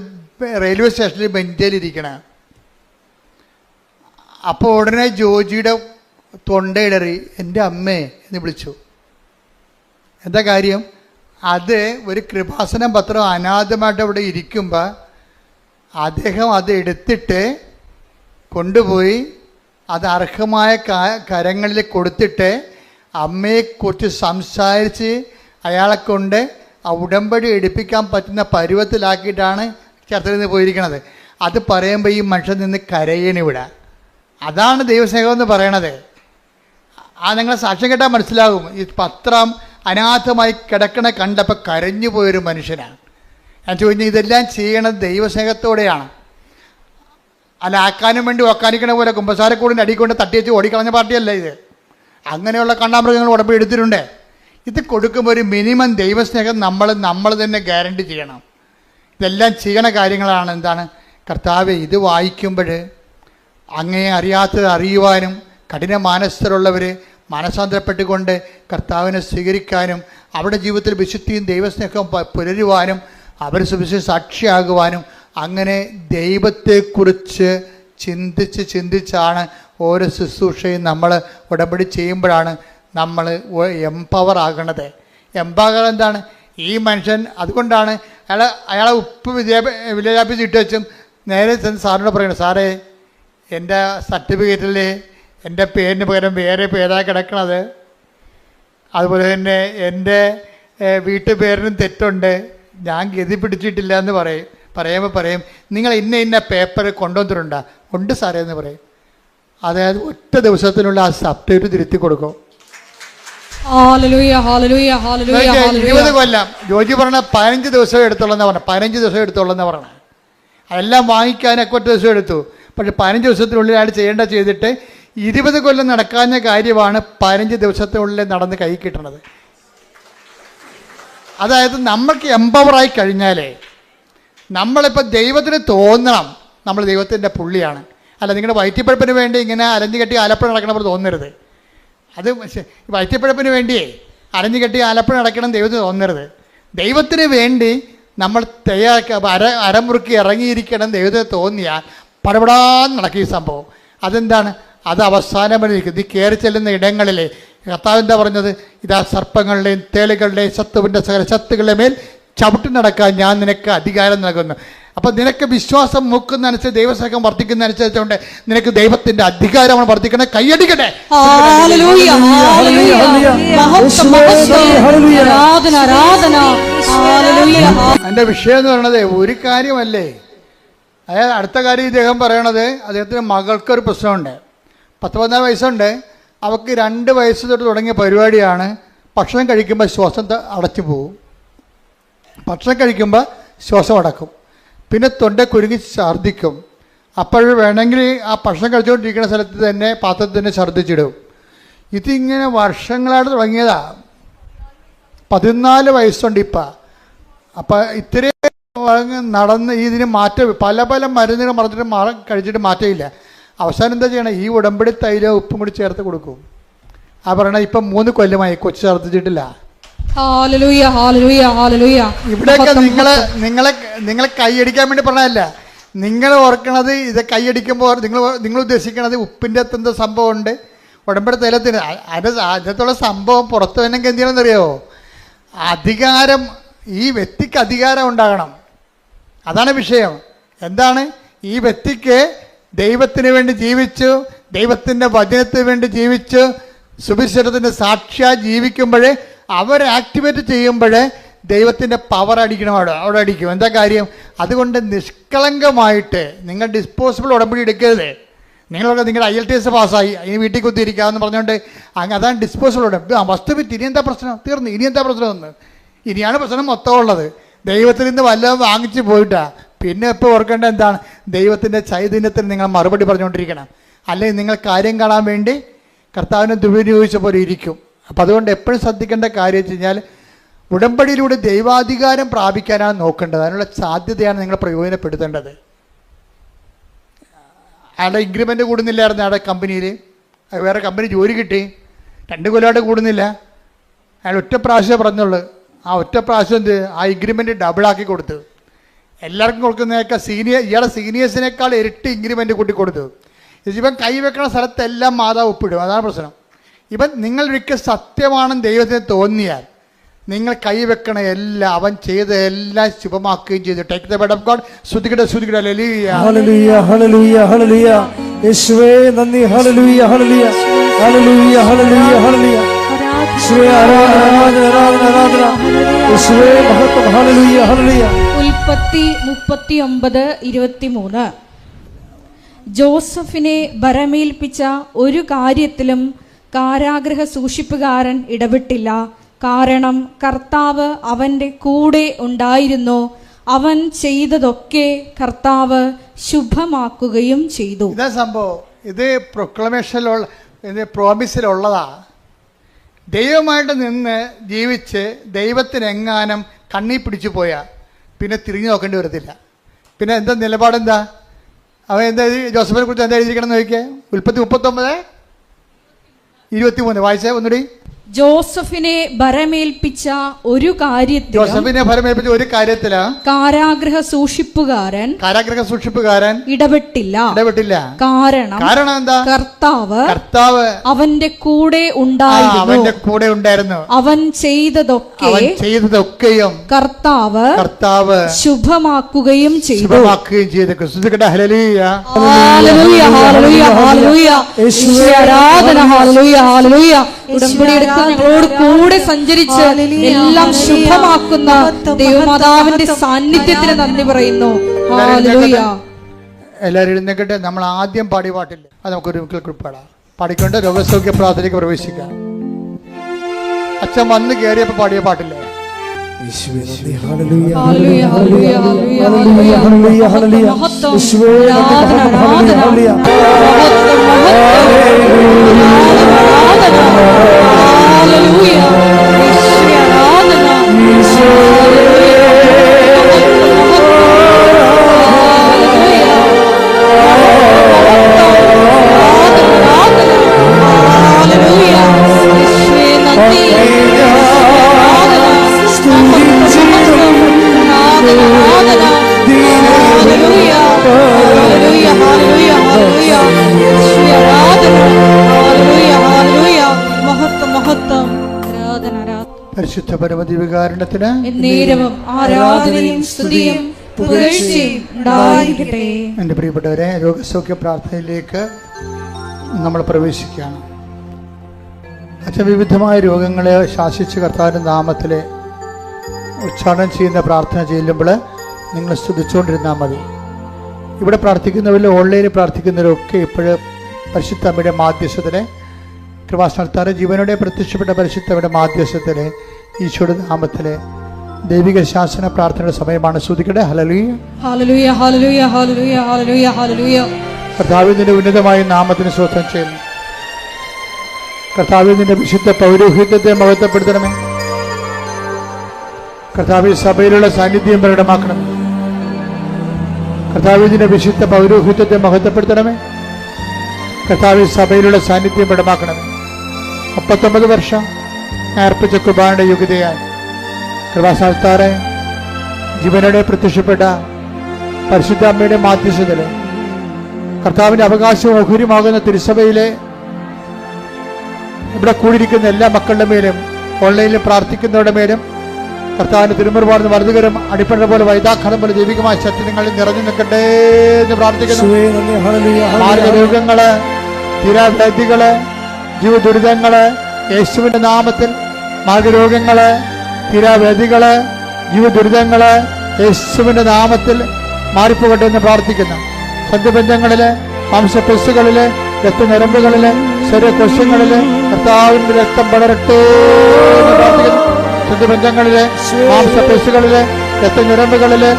റെയിൽവേ സ്റ്റേഷനിൽ ബെഞ്ചിലിരിക്കണേ. അപ്പോൾ ഉടനെ ജോജിയുടെ തൊണ്ടയിടറി എൻ്റെ അമ്മേ എന്ന് വിളിച്ചു. എന്താ കാര്യം? അത് ഒരു കൃപാസനം പത്രം അനാഥമായിട്ട് അവിടെ ഇരിക്കുമ്പോൾ അദ്ദേഹം അത് എടുത്തിട്ട് കൊണ്ടുപോയി അത് അർഹമായ കരങ്ങളിൽ കൊടുത്തിട്ട് അമ്മയെക്കുറിച്ച് സംസാരിച്ച് അയാളെ കൊണ്ട് ആ ഉടമ്പടി എടുപ്പിക്കാൻ പറ്റുന്ന പരുവത്തിലാക്കിയിട്ടാണ് ചേർത്തലയിൽ നിന്ന് പോയിരിക്കണത്. അത് പറയുമ്പോൾ ഈ മനുഷ്യൻ നിന്ന് കരയണിവിടെ. അതാണ് ദൈവസ്നേഹം എന്ന് പറയണത്. നിങ്ങളെ സാക്ഷ്യം കേട്ടാൽ മനസ്സിലാകും. ഈ പത്രം അനാഥമായി കിടക്കണ കണ്ടപ്പോൾ കരഞ്ഞു പോയൊരു മനുഷ്യനാണ്. ഞാൻ ചോദിച്ചു, ഇതെല്ലാം ചെയ്യണത് ദൈവസ്നേഹത്തോടെയാണ്. അല്ല ആക്കാനും വേണ്ടി ഒക്കാനിക്കണ പോലെ കുമ്പസാരക്കൂടിൻ്റെ അടിക്കൊണ്ട് തട്ടിവെച്ച് ഓടിക്കളഞ്ഞ പാർട്ടിയല്ല ഇത്. അങ്ങനെയുള്ള കണ്ണാമൃഗങ്ങൾ ഉടമ്പടി എടുത്തിട്ടുണ്ട്. ഇത് കൊടുക്കുമ്പോൾ ഒരു മിനിമം ദൈവസ്നേഹം നമ്മൾ തന്നെ ഗ്യാരണ്ടി ചെയ്യണം. ഇതെല്ലാം ചെയ്യണ കാര്യങ്ങളാണ്. എന്താണ്? കർത്താവേ, ഇത് വായിക്കുമ്പോൾ അങ്ങേ അറിയാത്തത് അറിയുവാനും കഠിന മാനസ്ഥരുള്ളവർ മനസാന്തരപ്പെട്ടുകൊണ്ട് കർത്താവിനെ സ്വീകരിക്കാനും അവരുടെ ജീവിതത്തിൽ വിശുദ്ധിയും ദൈവസ്നേഹവും പുലരുവാനും അവർ സുവിശേഷ സാക്ഷിയാകുവാനും അങ്ങനെ ദൈവത്തെക്കുറിച്ച് ചിന്തിച്ചാണ് ഓരോ ശുശ്രൂഷയും നമ്മൾ ഉടമ്പടി ചെയ്യുമ്പോഴാണ് നമ്മൾ എംപവർ ആകണത്. എംപവർ എന്താണ്? ഈ മനുഷ്യൻ അതുകൊണ്ടാണ് അയാളെ ഉപ്പ് വിദ്യാഭ്യാസം ഇട്ട് വെച്ചും നേരെ ചെന്ന് സാറിനോട് പറയണം, സാറേ എൻ്റെ സർട്ടിഫിക്കറ്റിൽ എൻ്റെ പേരിന് പകരം വേറെ പേരാണ് കിടക്കണത്, അതുപോലെ തന്നെ എൻ്റെ വീട്ടുപേരിനും തെറ്റുണ്ട്, ഞാൻ ഗതി പിടിച്ചിട്ടില്ല എന്ന് പറയും. നിങ്ങൾ ഇന്ന പേപ്പർ കൊണ്ടുവന്നിട്ടുണ്ടോ? ഉണ്ട് സാറേ എന്ന് പറയും. അതായത് ഒറ്റ ദിവസത്തിനുള്ള ആ സബ്ജക്റ്റ് തിരുത്തി കൊടുക്കും. 20 കൊല്ലം ജോജി പറഞ്ഞ 15 ദിവസം എടുത്തോളെന്നാ പറഞ്ഞത്. 15 ദിവസം എടുത്തോളെന്നാ പറഞ്ഞത്. അതെല്ലാം വാങ്ങിക്കാനൊക്കെ ഒറ്റ ദിവസം എടുത്തു. പക്ഷെ 15 ദിവസത്തിനുള്ളിൽ അയാൾ ചെയ്തിട്ട് 20 കൊല്ലം നടക്കാഞ്ഞ കാര്യമാണ് 15 ദിവസത്തിനുള്ളിൽ നടന്ന് കൈ കിട്ടണത്. അതായത് നമ്മൾക്ക് എംപവറായി കഴിഞ്ഞാലേ നമ്മളിപ്പോൾ ദൈവത്തിന് തോന്നണം നമ്മൾ ദൈവത്തിൻ്റെ പുള്ളിയാണ്. അല്ല, നിങ്ങളുടെ വയറ്റിപ്പഴപ്പിന് വേണ്ടി ഇങ്ങനെ അലഞ്ഞു കെട്ടി ആലപ്പുഴ നടക്കണപ്പോൾ തോന്നരുത്. അത് വയറ്റിപ്പഴപ്പിന് വേണ്ടിയേ അലഞ്ഞു കെട്ടി ആലപ്പുഴ നടക്കണം ദൈവത്തിന് തോന്നരുത്. ദൈവത്തിന് വേണ്ടി നമ്മൾ അരമുറുക്കി ഇറങ്ങിയിരിക്കണം ദൈവത്തിന് തോന്നിയാൽ പടപടാന്ന് നടക്കും ഈ സംഭവം. അതെന്താണ്? അത് അവസാനം വരെ ഇരിക്കും. നീ കയറി ചെല്ലുന്ന ഇടങ്ങളിലെ കർത്താവ് എന്താ പറഞ്ഞത്? ഇതാ സർപ്പങ്ങളുടെയും തേളുകളുടെയും ശത്രുവിൻ്റെ സകല ശത്രുക്കളുടെ മേൽ ചവിട്ടി നടക്കാൻ ഞാൻ നിനക്ക് അധികാരം നൽകുന്നു. അപ്പം നിനക്ക് വിശ്വാസം മൂക്കുന്നതനുസരിച്ച് ദൈവസ്നേഹം വർദ്ധിക്കുന്നതനുസരിച്ചുകൊണ്ട് നിനക്ക് ദൈവത്തിന്റെ അധികാരമാണ് വർദ്ധിക്കണേ. കൈയടിക്കട്ടെ. എൻ്റെ വിഷയം എന്ന് പറയുന്നത് ഒരു കാര്യമല്ലേ. അതായത് അടുത്ത കാര്യം ഇദ്ദേഹം പറയണത്, അദ്ദേഹത്തിന് മകൾക്കൊരു പ്രശ്നമുണ്ട്. 14 വയസ്സുണ്ട്. അവൾക്ക് 2 വയസ്സ് തൊട്ട് തുടങ്ങിയ പരിപാടിയാണ്. ഭക്ഷണം കഴിക്കുമ്പോൾ ശ്വാസം അടച്ചു പോകും. ഭക്ഷണം കഴിക്കുമ്പോൾ ശ്വാസം അടക്കും. പിന്നെ തൊണ്ട കുരുങ്ങി ഛർദ്ദിക്കും. അപ്പോൾ വേണമെങ്കിൽ ആ ഭക്ഷണം കഴിച്ചുകൊണ്ടിരിക്കുന്ന സ്ഥലത്ത് തന്നെ പാത്രത്തിൽ തന്നെ ഛർദ്ദിച്ചിടും. ഇതിങ്ങനെ വർഷങ്ങളായിട്ട് തുടങ്ങിയതാ. 14 വയസ്സുണ്ട് ഇപ്പം. അപ്പം ഇത്രയും നടന്ന് ഇതിന് മാറ്റം പല മരുന്നുകൾ കഴിച്ചിട്ട് മാറ്റമില്ല. അവസാനം എന്താ ചെയ്യണം? ഈ ഉടമ്പടി തൈലം ഉപ്പും കൂടി ചേർത്ത് കൊടുക്കും. ആ പറയണ ഇപ്പം 3 കൊല്ലമായി കൊച്ചു ഛർദ്ദിച്ചിട്ടില്ല. ഇവിടെയൊക്കെ നിങ്ങളെ കൈയടിക്കാൻ വേണ്ടി പറഞ്ഞതല്ല. നിങ്ങൾ ഓർക്കണത് ഇത് കൈയടിക്കുമ്പോൾ നിങ്ങൾ ഉദ്ദേശിക്കണത് ഉപ്പിൻ്റെ എത്തുന്ന സംഭവമുണ്ട് ഉടമ്പടി തൈലത്തിന്. അതിനകത്തുള്ള സംഭവം പുറത്തു വന്നെങ്കിൽ എന്ത് ചെയ്യണമെന്നറിയോ? അധികാരം, ഈ വ്യക്തിക്ക് അധികാരം ഉണ്ടാകണം. അതാണ് വിഷയം. എന്താണ്? ഈ വ്യക്തിക്ക് ദൈവത്തിന് വേണ്ടി ജീവിച്ചു, ദൈവത്തിൻ്റെ വചനത്തിന് വേണ്ടി ജീവിച്ചു, സുവിശേഷത്തിൻ്റെ സാക്ഷിയായി ജീവിക്കുമ്പോഴേ അവരെ ആക്ടിവേറ്റ് ചെയ്യുമ്പോഴേ ദൈവത്തിൻ്റെ പവർ അടിക്കണം. അവിടെ അടിക്കും. എന്താ കാര്യം? അതുകൊണ്ട് നിഷ്കളങ്കമായിട്ട് നിങ്ങൾ ഡിസ്പോസിബിൾ ഉടമ്പടി എടുക്കരുത്. നിങ്ങളൊക്കെ നിങ്ങളുടെ IELTS പാസ്സായി ഇനി വീട്ടിൽ കുത്തിയിരിക്കാമെന്ന് പറഞ്ഞുകൊണ്ട് അതാണ് ഡിസ്പോസിബിൾ ഉടമ്പടി. വസ്തുവിറ്റ് ഇനി എന്താ പ്രശ്നം? തീർന്നു. ഇനി എന്താ പ്രശ്നം? ഇനിയാണ് പ്രശ്നം മൊത്തം ഉള്ളത്. ദൈവത്തിൽ നിന്ന് വല്ലതും വാങ്ങിച്ച് പോയിട്ടാ പിന്നെ ഇപ്പോൾ ഓർക്കേണ്ടത് എന്താണ്? ദൈവത്തിൻ്റെ ചൈതന്യത്തിന് നിങ്ങൾ മറുപടി പറഞ്ഞുകൊണ്ടിരിക്കണം. അല്ലെങ്കിൽ നിങ്ങൾ കാര്യം കാണാൻ വേണ്ടി കർത്താവിനെ ദുരുപയോഗിച്ച പോലെ ഇരിക്കും. അപ്പം അതുകൊണ്ട് എപ്പോഴും ശ്രദ്ധിക്കേണ്ട കാര്യം വെച്ച് കഴിഞ്ഞാൽ ഉടമ്പടിയിലൂടെ ദൈവാധികാരം പ്രാപിക്കാനാണ് നോക്കേണ്ടത്. അതിനുള്ള സാധ്യതയാണ് നിങ്ങൾ പ്രയോജനപ്പെടുത്തേണ്ടത്. അയാളുടെ ഇൻക്രിമെൻ്റ് കൂടുന്നില്ലായിരുന്നു അയാളുടെ കമ്പനിയിൽ. വേറെ കമ്പനി ജോലി കിട്ടി. 2 കൊല്ലമായിട്ട് കൂടുന്നില്ല. അയാൾ ഒറ്റ പ്രാവശ്യം പറഞ്ഞുള്ളൂ. ആ ഒറ്റ പ്രാവശ്യം ആ ഇൻക്രിമെൻ്റ് ഡബിളാക്കി കൊടുത്തു. എല്ലാവർക്കും കൊടുക്കുന്നതൊക്കെ ഇയാളെ സീനിയേഴ്സിനേക്കാൾ ഇരട്ടി ഇൻക്രിമെൻ്റ് കൂട്ടി കൊടുത്തു. ഇവൻ കൈവെക്കണ സ്ഥലത്തെല്ലാം മാതാവ് ഒപ്പിടും. അതാണ് പ്രശ്നം. ഇവൻ നിങ്ങളൊരിക്കൽ സത്യമാണെന്ന് ദൈവത്തിന് തോന്നിയാൽ നിങ്ങൾ കൈവെക്കണ എല്ലാം അവൻ ചെയ്ത എല്ലാം ശുഭമാക്കുകയും ചെയ്തു. Take the word of God. സ്തുതിക്കട്ടെ, സ്തുതിക്കട്ടെ. ഹല്ലേലൂയ, ഹല്ലേലൂയ, ഹല്ലേലൂയ, ഹല്ലേലൂയ. യേശുവേ നന്ദി. ഹല്ലേലൂയ, ഹല്ലേലൂയ, ഹല്ലേലൂയ, ഹല്ലേലൂയ, ഹല്ലേലൂയ. യേശുവേ ആരാധന, ആരാധന, ആരാധന. യേശുവേ മഹത്വം. ഹല്ലേലൂയ, ഹല്ലേലൂയ. ഉൽപ്പത്തി 39:23. ജോസഫിനെ ഭരമേൽപ്പിച്ച ഒരു കാര്യത്തിലും കാരാഗൃഹ സൂക്ഷിപ്പുകാരൻ ഇടപെട്ടില്ല. കാരണം കർത്താവ് അവൻ്റെ കൂടെ ഉണ്ടായിരുന്നു. അവൻ ചെയ്തതൊക്കെ കർത്താവ് ശുഭമാക്കുകയും ചെയ്തു. ഇതാ സംഭവം. ഇത് പ്രൊക്ലമേഷനിലുള്ള പ്രോമിസിലുള്ളതാ. ദൈവമായിട്ട് നിന്ന് ജീവിച്ച് ദൈവത്തിനെങ്ങാനും കണ്ണി പിടിച്ചു പോയാൽ പിന്നെ തിരിഞ്ഞു നോക്കേണ്ടി വരത്തില്ല. പിന്നെ എന്താ നിലപാടെന്താ? അവൻ എന്താ ജോസഫിനെ കുറിച്ച് എന്താ എഴുതിയിരിക്കണം എന്ന് ചോദിക്കേ. ഉൽപ്പത്തി 39:23 വായിച്ചേ ഒന്നുകൂടി. ജോസഫിനെ ഭരമേൽപ്പിച്ച ഒരു കാര്യത്തില് കാരാഗ്രഹ സൂക്ഷിപ്പുകാരൻ ഇടപെട്ടില്ല. കാരണം എന്താ? കർത്താവ് അവന്റെ കൂടെ ഉണ്ടായിരുന്നു. അവൻ ചെയ്തതൊക്കെയും കർത്താവ് ശുഭമാക്കുകയും ചെയ്തു. ഞങ്ങളോട് കൂടെ സഞ്ചരിച്ച് എല്ലാം ശുഭമാക്കുന്ന ദൈവമാതാവിന്റെ സാന്നിധ്യത്തിന് നന്ദി പറയുന്നു. എല്ലാവരും എഴുന്നേക്കട്ടെ. നമ്മൾ ആദ്യം പാടിയ പാട്ടില്ലേ, അത് നമുക്കൊരു പാടാം. പാടിക്കൊണ്ട് രോഗസൗഖ്യ പ്രാർത്ഥനയ്ക്ക് പ്രവേശിക്കാം. അച്ഛൻ വന്ന് കയറിയപ്പോ പാടിയ പാട്ടില്ലേ, പരിശുദ്ധ പരമദിവ്യകാരുണ്യത്തിന് എന്നേരവും ആരാധനയും സ്തുതിയും പുകഴ്ചയും ഉണ്ടായിരിക്കട്ടെ. എൻ്റെ പ്രിയപ്പെട്ടവരെ, രോഗസൗഖ്യ പ്രാർത്ഥനയിലേക്ക് നമ്മൾ പ്രവേശിക്കുകയാണ്. അച്ഛൻ വിവിധമായ രോഗങ്ങളെ ശാസിച്ച് കർത്താവിൻ്റെ നാമത്തിൽ ഉച്ചാരണം ചെയ്യുന്ന പ്രാർത്ഥന ചെല്ലുമ്പോൾ നിങ്ങൾ സ്തുതിച്ചുകൊണ്ടിരുന്നാൽ മതി. ഇവിടെ പ്രാർത്ഥിക്കുന്നവരിൽ ഓൺലൈനിൽ പ്രാർത്ഥിക്കുന്നവരൊക്കെ ഇപ്പോഴും പരിശുദ്ധ അമ്മയുടെ മാധ്യസ്ഥത്തിലെ കൃപാസ്ഥാനത്താറ് ജീവനോടെ പ്രത്യക്ഷപ്പെട്ട പരിശുദ്ധയുടെ മാധ്യസ്ഥത്തിലെ ഈശോയുടെ നാമത്തിലെ ദൈവിക ശാസന പ്രാർത്ഥനയുടെ സമയമാണ്. സ്തുതിക്കട്ടെ. ഹല്ലേലൂയ, ഹല്ലേലൂയ, ഹല്ലേലൂയ, ഹല്ലേലൂയ, ഹല്ലേലൂയ, ഹല്ലേലൂയ. കർത്താവിന്റെ ഉന്നതമായ നാമത്തിന് സ്തോത്രം ചെയ്യുന്നു. കർത്താവിന്റെ വിശുദ്ധ പൗരോഹിത്യത്തെ മഹത്വപ്പെടുത്തണമേ. കർത്താവ് സഭയിലുള്ള സാന്നിധ്യം പ്രകടമാക്കണമേ. കർത്താവിന്റെ വിശുദ്ധ പൗരോഹിത്യത്തെ മഹത്വപ്പെടുത്തണമേ. കർത്താവ് സഭയിലുള്ള സാന്നിധ്യം പ്രകടമാക്കണമേ. 39 വർഷം അർപ്പിച്ച കുർബാനയുടെ യോഗ്യതയായി കൃപാസ്ഥാനത്താറെ ജീവനോടെ പ്രത്യക്ഷപ്പെട്ട പരിശുദ്ധ അമ്മയുടെ മാധ്യസ്ഥതയിൽ കർത്താവിന്റെ അവകാശവും ഓഹരിയുമാകുന്ന തിരുസഭയിലെ ഇവിടെ കൂടിയിരിക്കുന്ന എല്ലാ മക്കളുടെ മേലും ഓൺലൈനിൽ പ്രാർത്ഥിക്കുന്നവരുടെ മേലും കർത്താവിന്റെ തിരുമുറുപാടുന്ന വലതുകരം അടിപ്പണ പോലെ വൈതാഖനം പോലെ ദൈവികമായ സത്യങ്ങളിൽ നിറഞ്ഞു നിൽക്കട്ടെ എന്ന് പ്രാർത്ഥിക്കുന്നു. മാർഗരോഗങ്ങള്, തീരാവ്യാധികള്, ജീവദുരിതങ്ങള് യേശുവിന്റെ നാമത്തിൽ, മാർഗരോഗങ്ങള്, തീരാവ്യാധികള്, ജീവദുരിതങ്ങള് യേശുവിന്റെ നാമത്തിൽ മാറിപ്പോകട്ടെ എന്ന് പ്രാർത്ഥിക്കുന്നു. സന്ധിബന്ധങ്ങളില്, മാംസപെസ്സുകളില്, രക്തഞരമ്പുകളില്, ശരീരകോശങ്ങളില് കർത്താവിന്റെ രക്തം പടരട്ടെ എന്ന് പ്രാർത്ഥിക്കുന്നു. ബന്ധങ്ങളില്, മാംസപേശികളില്, രക്തഞരമ്പുകളില്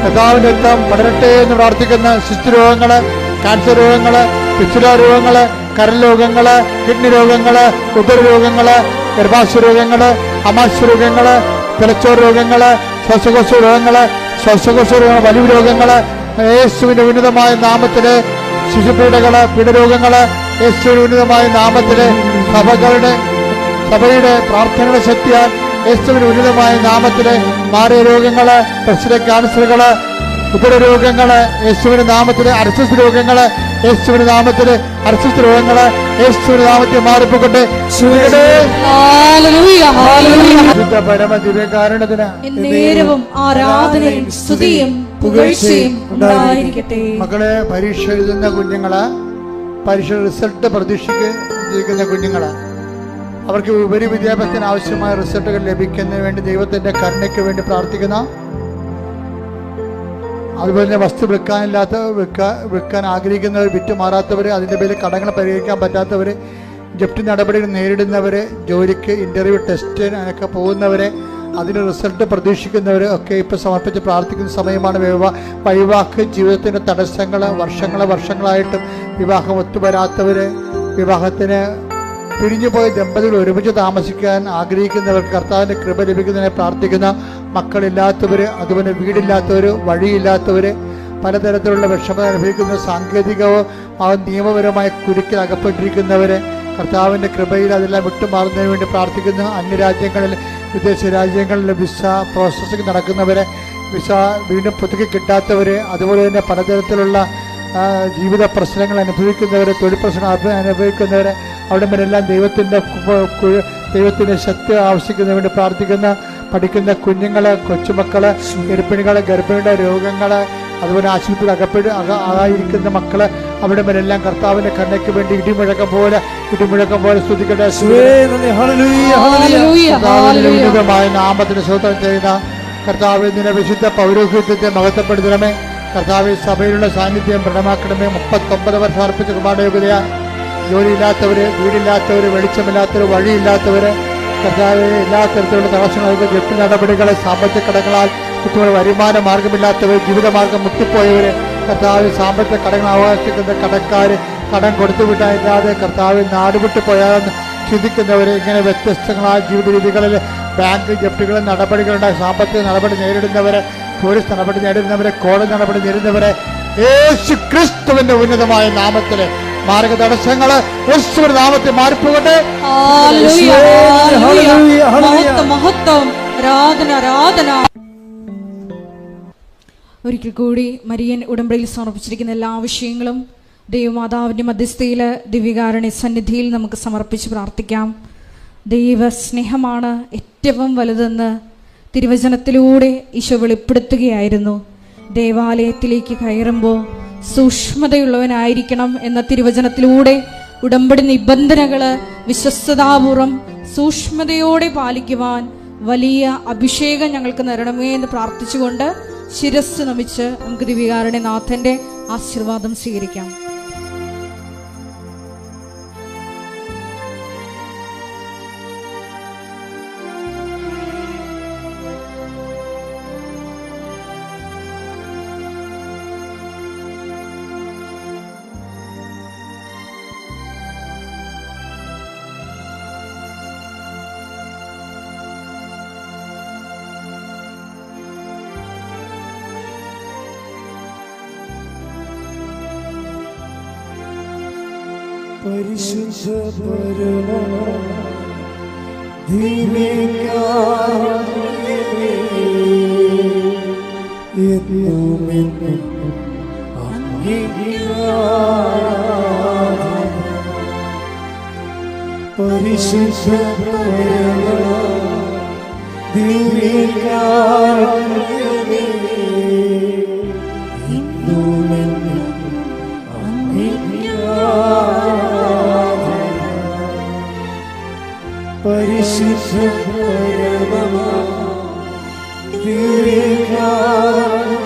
കർത്താവിന്റെ രക്തം പടരട്ടെ എന്ന് പ്രാർത്ഥിക്കുന്ന ശിശുരോഗങ്ങള്, ക്യാൻസർ രോഗങ്ങള്, പിച്ചുല രോഗങ്ങള്, കരൾ രോഗങ്ങള്, കിഡ്നി രോഗങ്ങള്, ഉദരരോഗങ്ങള്, ഗർഭാശയ രോഗങ്ങള്, അമാശയ രോഗങ്ങള്, തലച്ചോർ രോഗങ്ങള്, ശ്വാസകോശ രോഗങ്ങള്, വലിയ രോഗങ്ങള് യേശുവിന്റെ ഉന്നതമായ നാമത്തില്, ശിശുപീഡകള്, പീഡരോഗങ്ങള് യേശുവിന്റെ ഉന്നതമായ നാമത്തില്, സഭയുടെ പ്രാർത്ഥനയുടെ ശക്തിയാൽ യേശുവിന്റെ ഉന്നതമായ നാമത്തില് മാറിയ രോഗങ്ങള്, പ്രശ്ന ക്യാൻസറുകള്, ഉദരരോഗങ്ങള് യേശുവിന്റെ നാമത്തില്, അർശസ് രോഗങ്ങള് യേശുവിന്റെ നാമത്തില്, അർശസ് രോഗങ്ങള് യേശുവിന്റെ നാമത്തിൽ മാറിപ്പോകട്ടെ. പരമദിവ്യകാരുണ്യത്തിന് എന്നേരവും ആരാധനയും സ്തുതിയും പുകഴ്ചയും ഉണ്ടായിരിക്കട്ടെ. മക്കളെ, പരീക്ഷ എഴുതുന്ന കുഞ്ഞുങ്ങള്, പരീക്ഷ റിസൾട്ട് പ്രതീക്ഷിക്കുന്ന കുഞ്ഞുങ്ങള്, അവർക്ക് ഉപരി വിദ്യാഭ്യാസത്തിന് ആവശ്യമായ റിസൾട്ടുകൾ ലഭിക്കുന്നതിന് വേണ്ടി ദൈവത്തിന്റെ കരുണയ്ക്ക് വേണ്ടി പ്രാർത്ഥിക്കുന്ന, അതുപോലെ തന്നെ വസ്തു വിൽക്കാൻ ആഗ്രഹിക്കുന്നവർ, വിറ്റുമാറാത്തവർ, അതിൻ്റെ പേരിൽ കടങ്ങൾ പരിഹരിക്കാൻ പറ്റാത്തവർ, ജപ്തി നടപടികൾ നേരിടുന്നവർ, ജോലിക്ക് ഇന്റർവ്യൂ ടെസ്റ്റ് അതിനൊക്കെ പോകുന്നവരെ, അതിന് റിസൾട്ട് പ്രതീക്ഷിക്കുന്നവർ ഒക്കെ ഇപ്പോൾ സമർപ്പിച്ച് പ്രാർത്ഥിക്കുന്ന സമയമാണ്. വൈവാഹിക ജീവിതത്തിൻ്റെ തടസ്സങ്ങൾ വർഷങ്ങളായിട്ടും വിവാഹം ഒത്തുവരാത്തവർ, വിവാഹത്തിന് പിരിഞ്ഞുപോയ ദമ്പതികൾ ഒരുമിച്ച് താമസിക്കാൻ ആഗ്രഹിക്കുന്നവർക്ക് കർത്താവിൻ്റെ കൃപ ലഭിക്കുന്നതിനെ പ്രാർത്ഥിക്കുന്ന, മക്കളില്ലാത്തവർ, അതുപോലെ വീടില്ലാത്തവർ, വഴിയില്ലാത്തവർ, പലതരത്തിലുള്ള വിഷമത അനുഭവിക്കുന്ന, സാങ്കേതികവും നിയമപരമായ കുരുക്കിൽ അകപ്പെട്ടിരിക്കുന്നവർ കർത്താവിൻ്റെ കൃപയിൽ അതെല്ലാം വിട്ടുമാറുന്നതിന് വേണ്ടി പ്രാർത്ഥിക്കുന്നു. അന്യരാജ്യങ്ങളിൽ, വിദേശ രാജ്യങ്ങളിൽ വിസ പ്രോസസ്സിംഗ് നടക്കുന്നവരെ, വിസ വീണ്ടും പുതുക്കി കിട്ടാത്തവർ, അതുപോലെ തന്നെ പലതരത്തിലുള്ള ജീവിത പ്രശ്നങ്ങൾ അനുഭവിക്കുന്നവർ, തൊഴിൽ പ്രശ്നങ്ങൾ അനുഭവിക്കുന്നവർ, അവിടെ വരെല്ലാം ദൈവത്തിൻ്റെ ശക്തി ആവശ്യിക്കുന്നതിന് വേണ്ടി പ്രാർത്ഥിക്കുന്ന പഠിക്കുന്ന കുഞ്ഞുങ്ങൾ, കൊച്ചുമക്കൾ, ഗർഭിണികൾ, ഗർഭിണിയുടെ രോഗങ്ങൾ, അതുപോലെ ആശുപത്രിയിൽ ആയിരിക്കുന്ന മക്കള്, അവിടെ വരെല്ലാം കർത്താവിന്റെ കണ്ണയ്ക്ക് വേണ്ടി ഇടിമുഴക്കം പോലെ സ്തുതിക്കട്ടെ. ഉന്നതമായ നാമത്തിന് സ്തോത്രം ചെയ്യുന്ന കർത്താവ്, നിന്റെ വിശുദ്ധ പൗരോഹിത്യത്തെ മഹത്വപ്പെടുത്തണമേ. കർത്താവ്, സഭയിലുള്ള സാന്നിധ്യം ദൃഢമാക്കണമേ. 39 വർഷം അർപ്പിച്ച കുർബാനയോഗ്യതയാ ജോലിയില്ലാത്തവര്, വീടില്ലാത്തവര്, വെളിച്ചമില്ലാത്തവര്, വഴിയില്ലാത്തവര്, കർത്താവ് എല്ലാ തരത്തിലുള്ള തടസ്സങ്ങൾക്ക്, ജപ്തി നടപടികളെ, സാമ്പത്തിക കടങ്ങളാൽ വരുമാന മാർഗമില്ലാത്തവർ, ജീവിതമാർഗം മുട്ടിപ്പോയവര്, കർത്താവ് സാമ്പത്തിക കടങ്ങൾ അവകാശിക്കുന്ന കടക്കാർ, കടം കൊടുത്തു വിടാതെ കർത്താവ് നാടുവിട്ടു പോയാലെന്ന് ചിന്തിക്കുന്നവര്, ഇങ്ങനെ വ്യത്യസ്തങ്ങളായ ജീവിത രീതികളിൽ ബാങ്ക് ജപ്തികളും നടപടികളുണ്ടായി സാമ്പത്തിക നടപടി നേരിടുന്നവര്, പോലീസ് നടപടി നേരിടുന്നവരെ, കോടതി നടപടി നേരിടുന്നവരെ, യേശു ക്രിസ്തുവിന്റെ ഉന്നതമായ നാമത്തില് മാർഗ തടസ്സങ്ങള് യേശുവിന്റെ നാമത്തിൽ മാറിപ്പോകട്ടെ. ഒരിക്കൽ കൂടി മരിയൻ ഉടമ്പടിയിൽ സമർപ്പിച്ചിരിക്കുന്ന എല്ലാ വിഷയങ്ങളും ദൈവമാതാവിന്റെ മധ്യസ്ഥയിൽ ദിവ്യകാരുണ്യ സന്നിധിയിൽ നമുക്ക് സമർപ്പിച്ച് പ്രാർത്ഥിക്കാം. ദൈവസ്നേഹമാണ് ഏറ്റവും വലുതെന്ന് തിരുവചനത്തിലൂടെ ഈശോ വെളിപ്പെടുത്തുകയായിരുന്നു. ദേവാലയത്തിലേക്ക് കയറുമ്പോൾ സൂക്ഷ്മതയുള്ളവനായിരിക്കണം എന്ന തിരുവചനത്തിലൂടെ ഉടമ്പടി നിബന്ധനകള് വിശ്വസ്തതാപൂർവം സൂക്ഷ്മതയോടെ പാലിക്കുവാൻ വലിയ അഭിഷേകം ഞങ്ങൾക്ക് തരണമേ എന്ന് പ്രാർത്ഥിച്ചുകൊണ്ട് ശിരസ് നമിച്ച് നമുക്ക് ദിവ്യകാരുണ്യ നാഥന്റെ ആശീർവാദം സ്വീകരിക്കാം. പരിശുദ്ധ പരമ ദിവ്യകാരുണ്യമേ, എന്നുമെന്നും അങ്ങേക്ക് ആരാധന. പരിശുദ്ധ പരമ ദിവ്യകാരുണ്യമേ, എന്നുമെന്നും അങ്ങേക്ക് പരിശുദ്ധ പരമ ദിവ്യകാരുണ്യമേ.